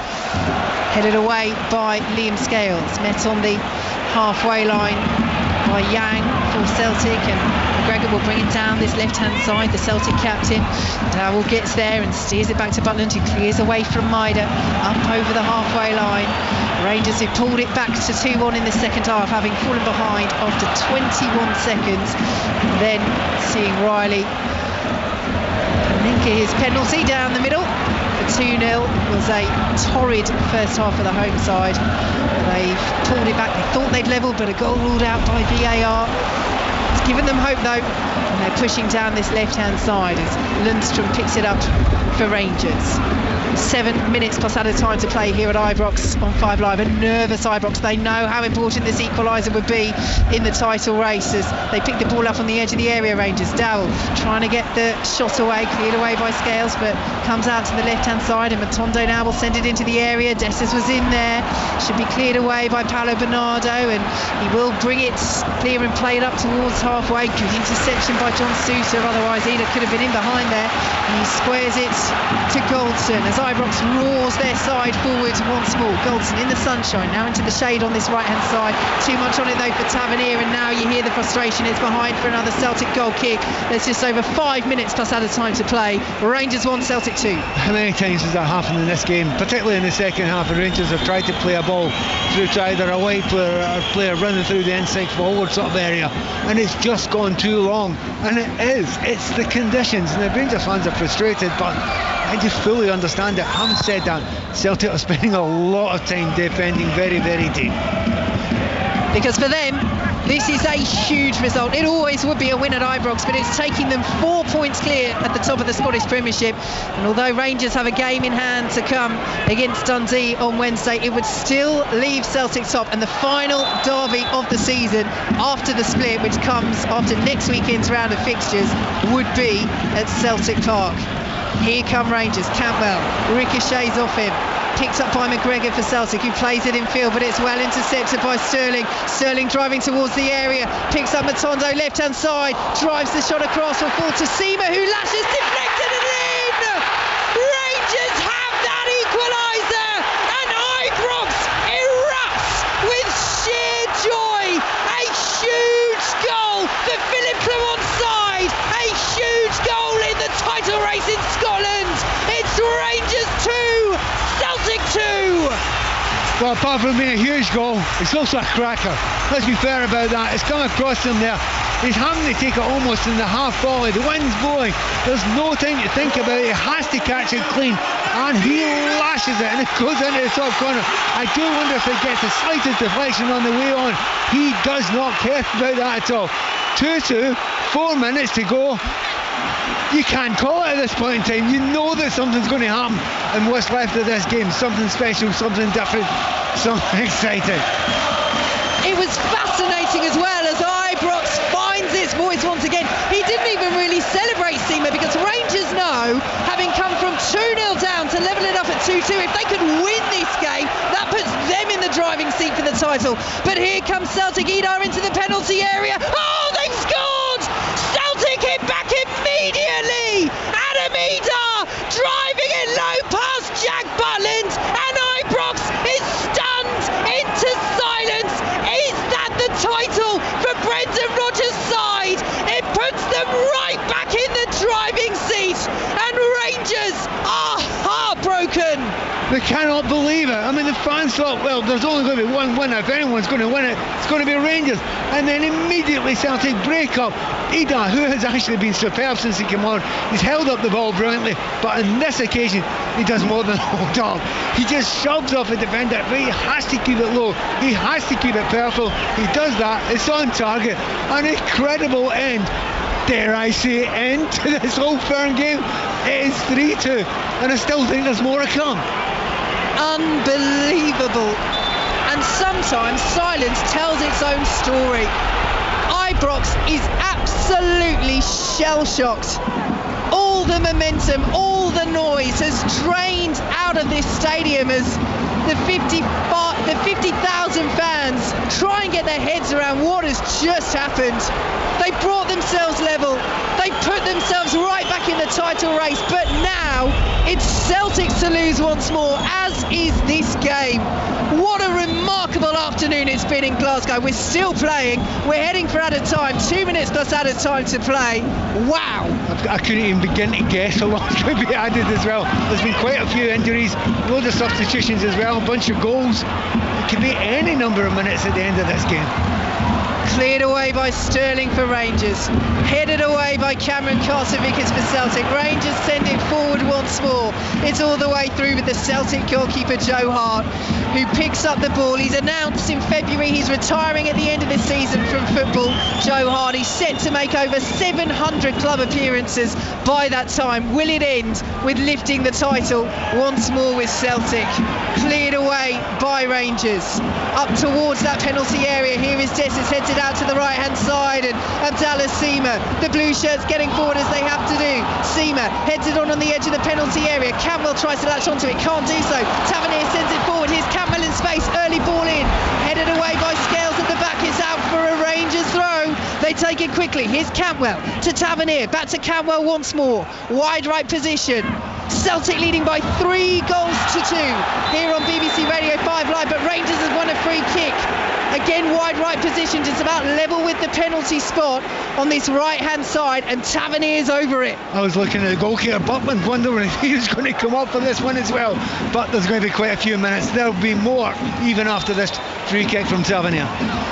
Headed away by Liam Scales. Met on the halfway line by Yang for Celtic, and McGregor will bring it down this left-hand side. The Celtic captain Dowell gets there and steers it back to Butland, who clears away from Maida up over the halfway line. Rangers who pulled it back to 2-1 in the second half, having fallen behind after 21 seconds. And then seeing Riley ninker his penalty down the middle. The 2-0 was a torrid first half for the home side. They've pulled it back. They thought they'd levelled, but a goal ruled out by VAR. It's given them hope though, and they're pushing down this left-hand side as Lundstrom picks it up for Rangers. 7 minutes plus added time to play here at Ibrox on 5 Live. A nervous Ibrox. They know how important this equaliser would be in the title race as they pick the ball up on the edge of the area. Rangers. Dowell trying to get the shot away, cleared away by Scales, but comes out to the left-hand side, and Matondo now will send it into the area. Dessers was in there, should be cleared away by Paolo Bernardo, and he will bring it clear and play it up towards halfway. Good interception by John Souter, otherwise Ida could have been in behind there, and he squares it to Goldson as Ibrox roars their side forward once more. Goldson in the sunshine, now into the shade on this right-hand side. Too much on it though for Tavernier, and now you hear the frustration. It's behind for another Celtic goal kick. There's just over 5 minutes plus added time to play. Rangers 1, Celtic 2. How many times has that happened in this game, particularly in the second half? The Rangers have tried to play a ball through to either a wide player or a player running through the inside forward sort of area, and it's just gone too long. And it's the conditions, and the Rangers fans are frustrated, but I just fully understand it. Having said that, Celtic are spending a lot of time defending very, very deep. Because for them, this is a huge result. It always would be a win at Ibrox, but it's taking them 4 points clear at the top of the Scottish Premiership. And although Rangers have a game in hand to come against Dundee on Wednesday, it would still leave Celtic top. And the final derby of the season after the split, which comes after next weekend's round of fixtures, would be at Celtic Park. Here come Rangers. Campbell ricochets off him. Picked up by McGregor for Celtic, who plays it in field, but it's well intercepted by Sterling. Sterling driving towards the area, picks up Matondo left-hand side, drives the shot across, will fall to Seamer, who lashes, deflected and in! Rangers have that equaliser, and Ibrox erupts with sheer joy. A huge goal for Philip Clement's side, a huge goal in the title race in Scotland. It's Rangers 2, Celtic 2. Well, apart from being a huge goal, it's also a cracker. Let's be fair about that. It's come across him there. He's having to take it almost in the half volley. The wind's blowing. There's no time to think about it. He has to catch it clean, and he lashes it, and it goes into the top corner. I do wonder if it gets the slightest deflection on the way on. He does not care about that at all. 2-2, 4 minutes to go. You can't call it at this point in time. You know that something's going to happen in what's left of this game. Something special, something different, something exciting. It was fascinating as well as Ibrox finds its voice once again. He didn't even really celebrate Seamer because Rangers know, having come from 2-0 down to level it up at 2-2, if they could win this game, that puts them in the driving seat for the title. But here comes Celtic. Idar into the penalty area. Oh, they've scored! Celtic hit back immediately. Adam Idar driving it low past Jack Butland, and Ibrox is stunned into silence. Is that the title for Brendan Rodgers' side? It puts them right back in the driving seat, and Rangers are heartbroken. They cannot believe it. I mean, the fans thought, well, there's only going to be one winner. If anyone's going to win it, it's going to be Rangers. And then immediately Celtic break up. Ida, who has actually been superb since he came on, he's held up the ball brilliantly. But on this occasion, he does more than hold on. He just shoves off a defender, but he has to keep it low. He has to keep it purple. He does that. It's on target. An incredible end, dare I say, end to this Old Firm game. It is 3-2, and I still think there's more to come. Unbelievable. And sometimes silence tells its own story. Ibrox is absolutely shell-shocked. All the momentum, all the noise has drained out of this stadium as the 50,000 fans try and get their heads around what has just happened. They brought themselves level. They put themselves right back in the title race. But now it's Celtic to lose once more, as is this game. What a remarkable afternoon it's been in Glasgow. We're still playing. We're heading for added time. 2 minutes plus added time to play. Wow. I couldn't even begin to guess how long could be added as well. There's been quite a few injuries, loads of substitutions as well, a bunch of goals. It could be any number of minutes at the end of this game. Cleared away by Sterling for Rangers. Headed away by Cameron Carter-Vickers for Celtic. Rangers send it forward once more. It's all the way through with the Celtic goalkeeper Joe Hart, who picks up the ball. He's announced in February he's retiring at the end of the season from football. Joe Hart, he's set to make over 700 club appearances by that time. Will it end with lifting the title once more with Celtic? Cleared away by Rangers. Up towards that penalty area. Here is Dessus, heads it out to the right hand side, and Abdallah Sima, the blue shirts getting forward as they have to do. Sima heads it on the edge of the penalty area. Cantwell tries to latch onto it, can't do so. Tavernier sends it forward. Here's Cantwell in space, early ball in, headed away by Scales at the back. It's out for a Rangers throw. They take it quickly. Here's Cantwell to Tavernier, back to Cantwell once more, wide right position. Celtic leading by 3 goals to 2 here on BBC Radio 5 Live, but Rangers has won a free kick. Again, wide right position, just about level with the penalty spot on this right hand side, and Tavernier's over it. I was looking at the goalkeeper Butland, wondering if he was going to come up for this one as well, but there's going to be quite a few minutes. There'll be more even after this free kick from Tavernier.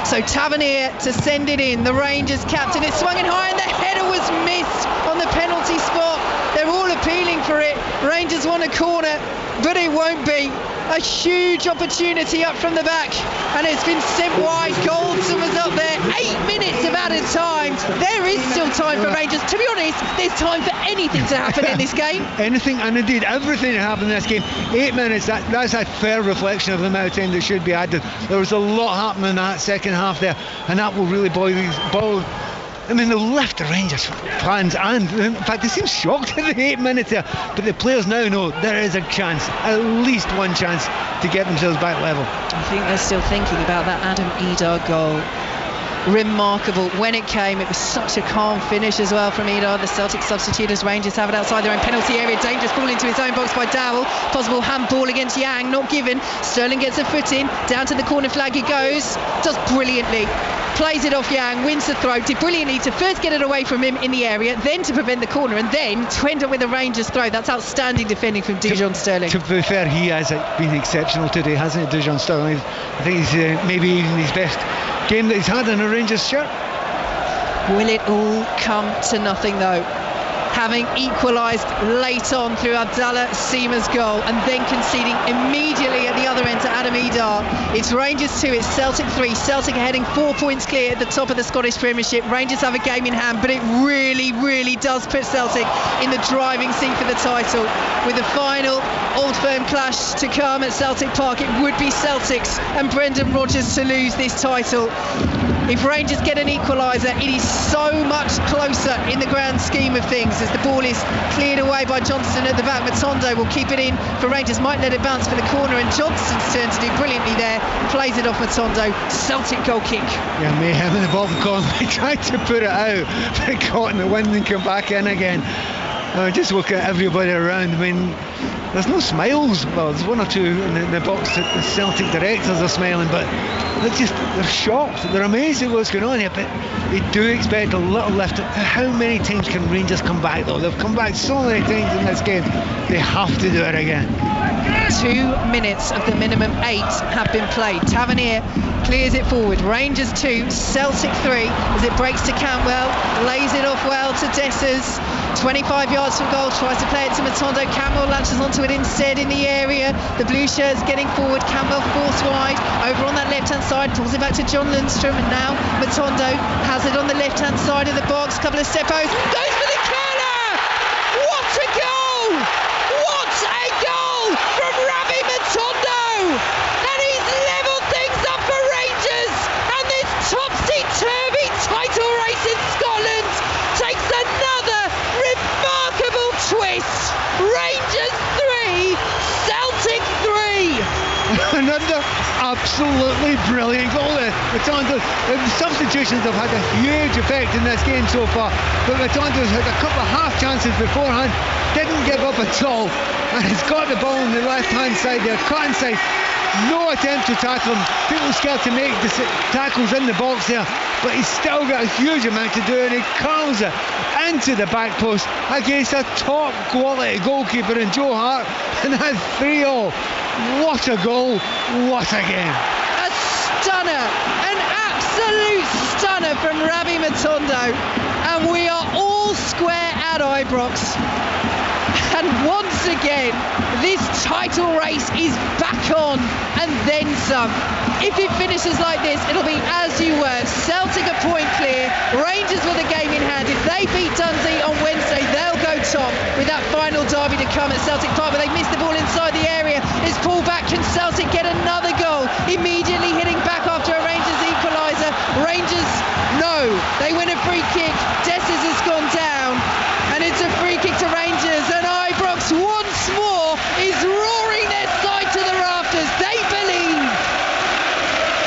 So Tavernier to send it in, the Rangers captain. It's swung in high and the header was missed on the penalty spot. They're all appealing for it. Rangers want a corner, but it won't be. A huge opportunity up from the back, and it's been sent wide. Goldson was up there. 8 minutes of added time. There is still time for Rangers. To be honest, there's time for anything to happen in this game. Anything, and indeed everything that happened in this game. 8 minutes, that's a fair reflection of the amount of time that should be added. There was a lot happening in that second half there, and that will really boil. I mean, they'll lift the Rangers fans, and in fact they seem shocked at the 8 minutes there, but the players now know there is a chance, at least one chance, to get themselves back level. I think they're still thinking about that Adam Idar goal. Remarkable. When it came, it was such a calm finish as well from Idar. The Celtic substitute as Rangers have it outside their own penalty area. Dangerous ball into his own box by Dowell. Possible handball against Yang, not given. Sterling gets a foot in, down to the corner flag he goes, does brilliantly. Plays it off Yang, wins the throw, did brilliantly to first get it away from him in the area, then to prevent the corner, and then to end up with a Rangers throw. That's outstanding defending from Dujon Sterling. To be fair, he has been exceptional today, hasn't he, Dujon Sterling? I think he's maybe even his best game that he's had in a Rangers shirt. Will it all come to nothing though? Having equalised late on through Abdallah Sima's goal and then conceding immediately at the other end to Adam Idar. It's Rangers 2, it's Celtic 3. Celtic are heading 4 points clear at the top of the Scottish Premiership. Rangers have a game in hand, but it really, really does put Celtic in the driving seat for the title. With the final Old Firm clash to come at Celtic Park, it would be Celtics and Brendan Rodgers to lose this title. If Rangers get an equaliser, it is so much closer in the grand scheme of things, as the ball is cleared away by Johnston at the back. Matondo will keep it in for Rangers, might let it bounce for the corner, and Johnston's turn to do brilliantly there. Plays it off Matondo. Celtic goal kick. Yeah, mayhem in the bottom corner. They tried to put it out, but caught in the wind and come back in again. Just look at everybody around. I mean, there's no smiles. Well, there's one or two in the box that the Celtic directors are smiling, but they're shocked. They're amazed at what's going on here, but they do expect a little lift. How many times can Rangers come back though? They've come back so many times in this game. They have to do it again. 2 minutes of the minimum 8 have been played. Tavernier clears it forward. Rangers 2, Celtic 3 as it breaks to Cantwell, lays it off well to Dessers. 25 yards from goal, tries to play it to Matondo. Cantwell launches onto it instead in the area. The blue shirts getting forward. Cantwell forced wide over on that left hand side, pulls it back to John Lundstrom, and now Matondo has it on the left hand side of the box. Couple of steppos, goes for the corner. What a goal! What a goal from Ravi Matondo! And he's levelled things up for Rangers, and this topsy-turvy title race in Scotland takes another remarkable twist. Rangers 3, Celtic 3. Another absolutely brilliant goal there. Matondo, the substitutions have had a huge effect in this game so far, but Matondo's had a couple of half chances beforehand, didn't give up at all, and he's got the ball on the left hand side there, cut inside. No attempt to tackle him. People scared to make the tackles in the box there, but he's still got a huge amount to do, and he curls it into the back post against a top quality goalkeeper in Joe Hart, and that's 3-0. What a goal, what a game. A stunner, an absolute stunner from Ravi Matondo, and we are all square at Ibrox. And once again, this title race is back on, and then some. If it finishes like this, it'll be as you were. Celtic a point clear, Rangers with a game in hand. If they beat Dundee on Wednesday, they'll go top with that final derby to come at Celtic Park, but they've missed the ball inside the area. It's pulled back. Can Celtic get another goal? Immediately hitting back after a Rangers equaliser. Rangers, no. They win a free kick. Dessers has gone down, and it's a free kick to Rangers, and Ibrox once more is roaring their side to the rafters. They believe.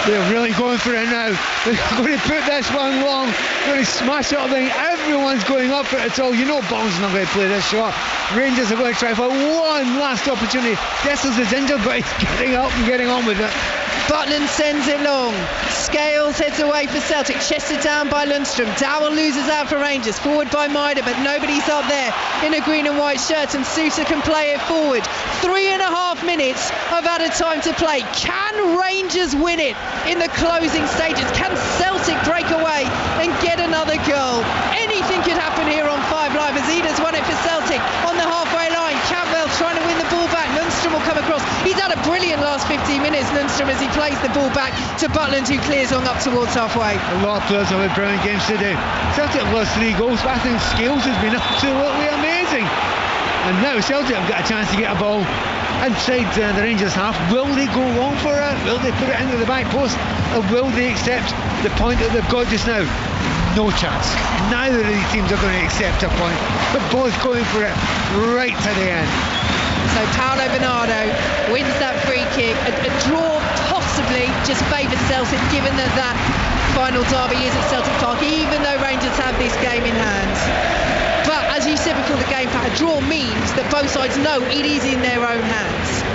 They're really going for it now. They're going to put this one long, going to smash it up. Everyone's going up for it at all. You know Ball's not going to play this shot. Rangers are going to try for one last opportunity. Dessers is injured, but he's getting up and getting on with it. Butland sends it long. Scales heads away for Celtic. Chested down by Lundstrom. Dowell loses out for Rangers. Forward by Maida, but nobody's up there in a green and white shirt, and Sousa can play it forward. 3.5 minutes of added time to play. Can Rangers win it in the closing stages? Can Celtic break away and get another goal? Anything could happen here on 5 Live. Azida's won it for Celtic on the halfway line. Cantwell trying to win the ball back. Lundstrom will come across. He's had a brilliant last 15 minutes, Lundstrom, as he plays the ball back to Butland, who clears on up towards halfway. A lot of players have had brilliant games today. Celtic have lost 3 goals, but I think Scales has been absolutely amazing. And now Celtic have got a chance to get a ball inside the Rangers half. Will they go long for it? Will they put it into the back post? Or will they accept the point that they've got just now? No chance. Neither of these teams are going to accept a point. They're both going for it right to the end. So Paolo Bernardo wins that free kick. A draw possibly just favours Celtic, given that that final derby is at Celtic Park, even though Rangers have this game in hand. But as you said before the game, a draw means that both sides know it is in their own hands.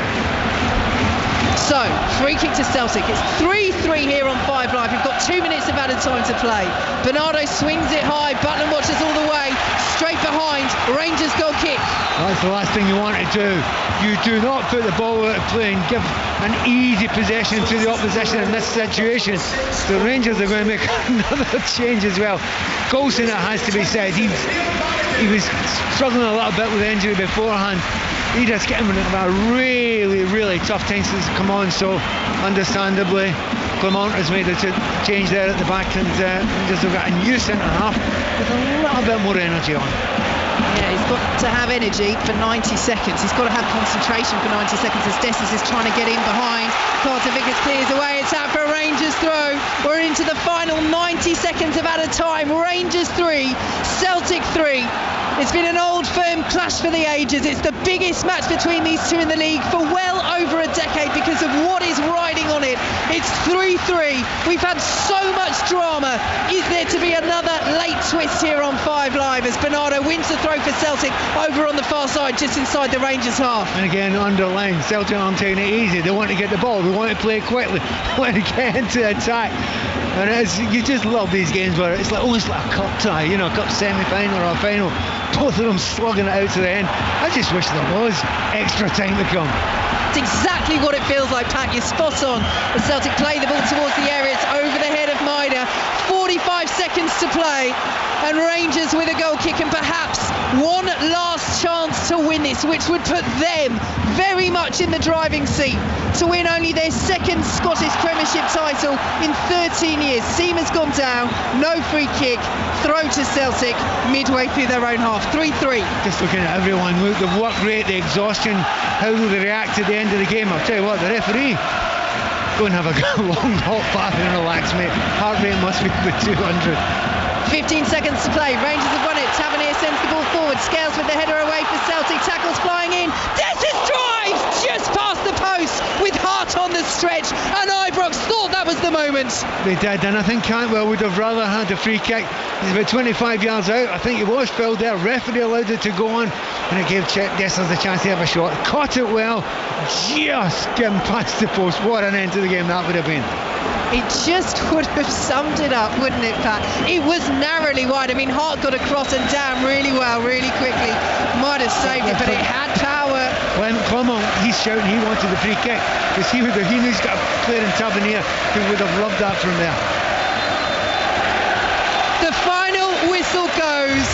So, free kick to Celtic. It's 3-3 here on 5 Live. We've got 2 minutes of added time to play. Bernardo swings it high. Butland watches all the way. Straight behind. Rangers goal kick. That's the last thing you want to do. You do not put the ball out of play and give an easy possession to the opposition in this situation. The Rangers are going to make another change as well. Golson, it has to be said. He was struggling a little bit with the injury beforehand. He just getting a really, really tough time to come on, so understandably Clement has made a change there at the back, and just got a new centre half with a little bit more energy on. Yeah, he's got to have energy for 90 seconds. He's got to have concentration for 90 seconds as Dessers is trying to get in behind. Carter Vickers clears away. It's out for a Rangers throw. We're into the final 90 seconds of added time. Rangers 3, Celtic 3. It's been an old firm clash for the ages. It's the biggest match between these two in the league for well over a decade because of what is riding on it. It's 3-3. We've had so much drama. Is there to be another late twist here on 5 Live as Bernardo wins the throw for Celtic over on the far side, just inside the Rangers half? And again, underline, Celtic aren't taking it easy. They want to get the ball. They want to play quickly. They want to get into attack. And you just love these games where it's like almost like a cup tie, a cup semi-final or a final. Both of them slugging it out to the end. I just wish there was extra time to come. It's exactly what it feels like, Pat. You're spot on. The Celtic play the ball towards the area. It's over the head of Maida. 45 seconds to play. And Rangers with a goal kick and perhaps one last chance to win this, which would put them very much in the driving seat to win only their second Scottish Premiership title in 13 years. Seaman's gone down, no free kick, throw to Celtic midway through their own half, 3-3. Just looking at everyone, the work rate, the exhaustion, how they react at the end of the game. I'll tell you what, the referee, go and have a long hot bath and relax, mate. Heart rate must be about 200. 15 seconds to play. Rangers have won it. Tavernier sends the ball forward. Scales with the header away for Celtic. Tackles flying in. Dessus drives just past the post with Hart on the stretch. And Ibrox thought that was the moment. They did, and I think Cantwell would have rather had a free kick. He's about 25 yards out. I think he was fouled there. Referee allowed it to go on, and it gave Dessers a chance to have a shot. Caught it well. Just getting past the post. What an end to the game that would have been. It just would have summed it up, wouldn't it, Pat? It was narrowly wide. I mean, Hart got across and down really well, really quickly. Might have saved it, but it had power. Clement, he's shouting he wanted the free kick because he knew he's got a player in Tavernier who would have loved that from there. The final whistle goes.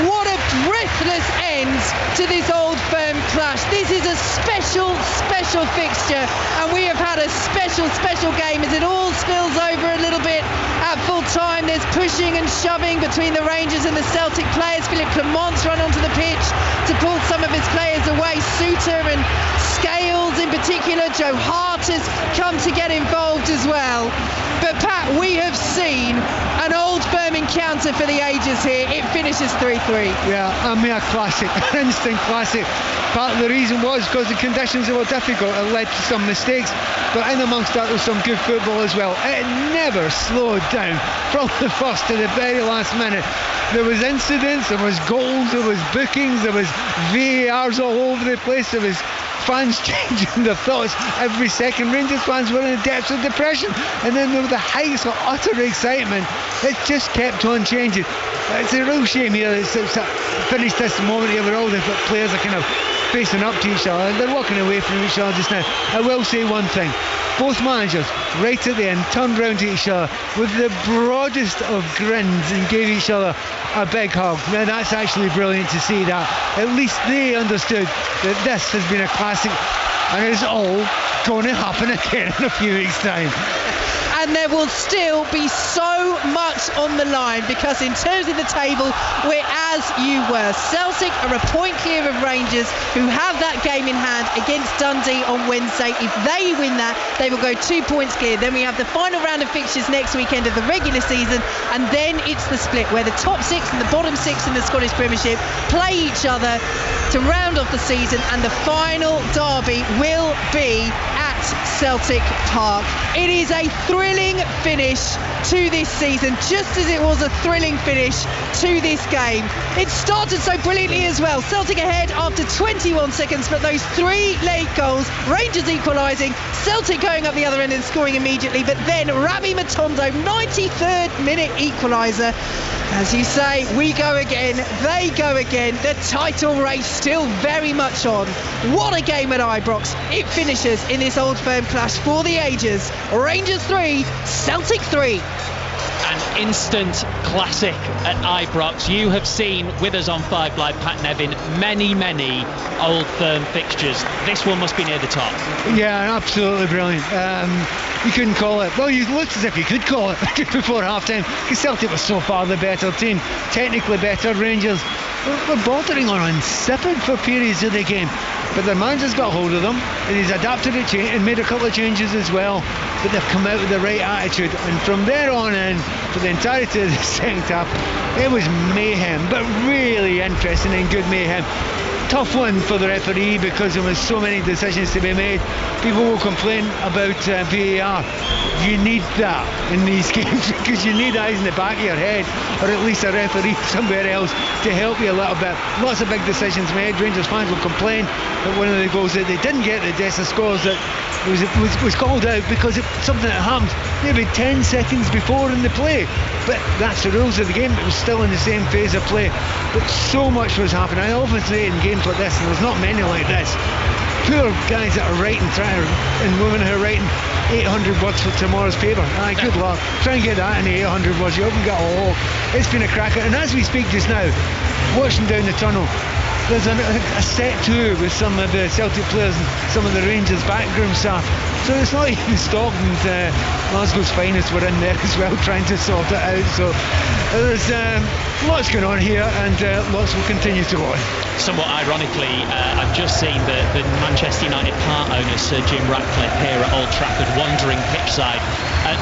What a breathless end to this Old Firm clash. This is a special fixture, and we have had a special game as it all spills over a little bit at full time. There's pushing and shoving between the Rangers and the Celtic players. Philip Clement's run onto the pitch to pull some of his players away. Suter and Scales in particular. Joe Hart has come to get involved as well. But Pat, we have seen an Old Firm encounter for the ages here. It finishes 3-3. Yeah, a mere classic, an instant classic. Part of the reason was because the conditions were difficult. It led to some mistakes, but in amongst that there was some good football as well. It never slowed down from the first to the very last minute. There was incidents, there was goals, there was bookings, there was VARs all over the place, there was fans changing their thoughts every second. Rangers fans were in the depths of depression, and then there were the heights of utter excitement. It just kept on changing. It's a real shame here. It's finished this moment here where all the players are kind of facing up to each other. They're walking away from each other just now. I will say one thing. Both managers, right at the end, turned round to each other with the broadest of grins and gave each other a big hug. Now that's actually brilliant to see that. At least they understood that this has been a classic and it's all going to happen again in a few weeks' time. And there will still be so much on the line because in terms of the table, we're as you were. Celtic are a point clear of Rangers, who have that game in hand against Dundee on Wednesday. If they win that, they will go 2 points clear. Then we have the final round of fixtures next weekend of the regular season, and then it's the split where the top six and the bottom six in the Scottish Premiership play each other to round off the season, and the final derby will be at Celtic Park. It is a thrilling finish to this season, just as it was a thrilling finish to this game. It started so brilliantly as well. Celtic ahead after 21 seconds, but those three late goals, Rangers equalising, Celtic going up the other end and scoring immediately, but then Rami Matondo, 93rd minute equaliser. As you say, we go again, they go again. The title race still very much on. What a game at Ibrox. It finishes in this Old Firm clash for the ages. Rangers 3, Celtic 3. An instant classic at Ibrox. You have seen with us on 5 Live, Pat Nevin, many Old Firm fixtures. This one must be near the top. Yeah, absolutely brilliant. You couldn't call it. Well, you looked as if you could call it just before half-time because Celtic was so far the better team, technically better. Rangers were bordering on insipid for periods of the game, but their manager's got hold of them and he's adapted it and made a couple of changes as well, but they've come out with the right attitude, and from there on in for the entirety of the second half it was mayhem, but really interesting and good mayhem. tough one for the referee because there was so many decisions to be made. People will complain about VAR. You need that in these games because you need eyes in the back of your head, or at least a referee somewhere else to help you a little bit. Lots of big decisions made. Rangers fans will complain that one of the goals that they didn't get, that Dessa scores, that was called out because it's something that happened maybe 10 seconds before in the play. But that's the rules of the game. It was still in the same phase of play. But so much was happening. I often say in games like this, and there's not many like this, poor guys that are writing, and women who are writing 800 words for tomorrow's paper. Good luck. Try and get that in 800 words. You often get a walk. It's been a cracker. And as we speak just now, watching down the tunnel, there's a set tour with some of the Celtic players and some of the Rangers backroom staff. So it's not even stopped, and Glasgow's finest were in there as well trying to sort it out. So there's lots going on here, and lots will continue to go on. Somewhat ironically, I've just seen the Manchester United part owner, Sir Jim Ratcliffe, here at Old Trafford, wandering pitchside,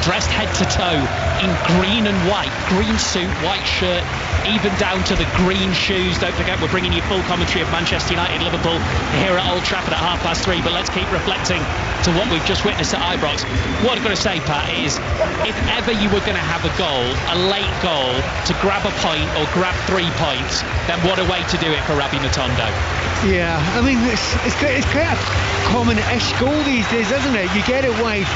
dressed head to toe in green and white, green suit, white shirt, even down to the green shoes. Don't forget, we're bringing you full commentary of Manchester United Liverpool here at Old Trafford at 3:30. But let's keep reflecting to what we've just witnessed at Ibrox. What I've got to say, Pat, is if ever you were going to have a goal, a late goal, to grab a point or grab 3 points, then what a way to do it for Rabbi Matondo. Yeah, I mean, it's quite a common-ish goal these days, isn't it? You get it wide,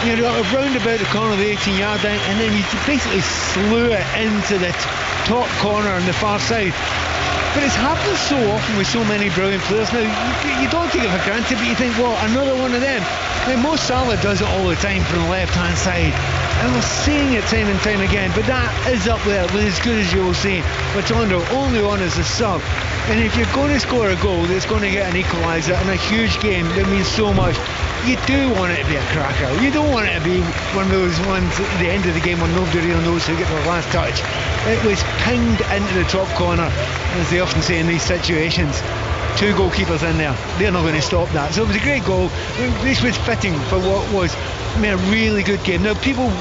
you know, round about the corner of the 18-yard line, and then you basically slew it into the top corner on the far side. But it's happened so often with so many brilliant players now. You don't take it for granted, but you think, well, another one of them. Now, Mo Salah does it all the time from the left-hand side, and we're seeing it time and time again. But that is up there with as good as you'll see. Matondo only on as a sub, and if you're going to score a goal that's going to get an equaliser in a huge game that means so much, you do want it to be a cracker. You don't want it to be one of those ones at the end of the game when nobody really knows who gets the last touch. It was pinged into the top corner, as they often say in these situations. 2 goalkeepers in there, they're not going to stop that. So it was a great goal. This was fitting for what was, I mean, a really good game. Now,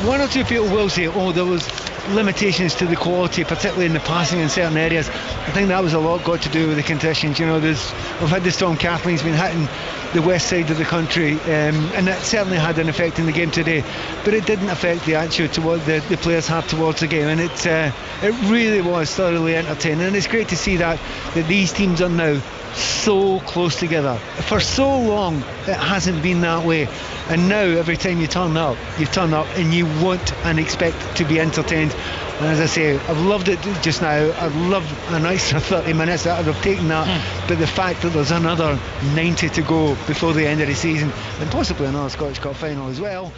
one or two people will say, oh, there was limitations to the quality, particularly in the passing in certain areas. I think that was a lot got to do with the conditions. You know, we've had the storm. Kathleen's been hitting the west side of the country, and that certainly had an effect in the game today, but it didn't affect the attitude to what the players had towards the game, and it really was thoroughly entertaining. And it's great to see that these teams are now so close together. For so long it hasn't been that way, and now every time you turn up and you want and expect to be entertained. And as I say, I've loved it just now. I'd love an extra 30 minutes. I'd have taken that. But the fact that there's another 90 to go before the end of the season, and possibly another Scottish Cup final as well,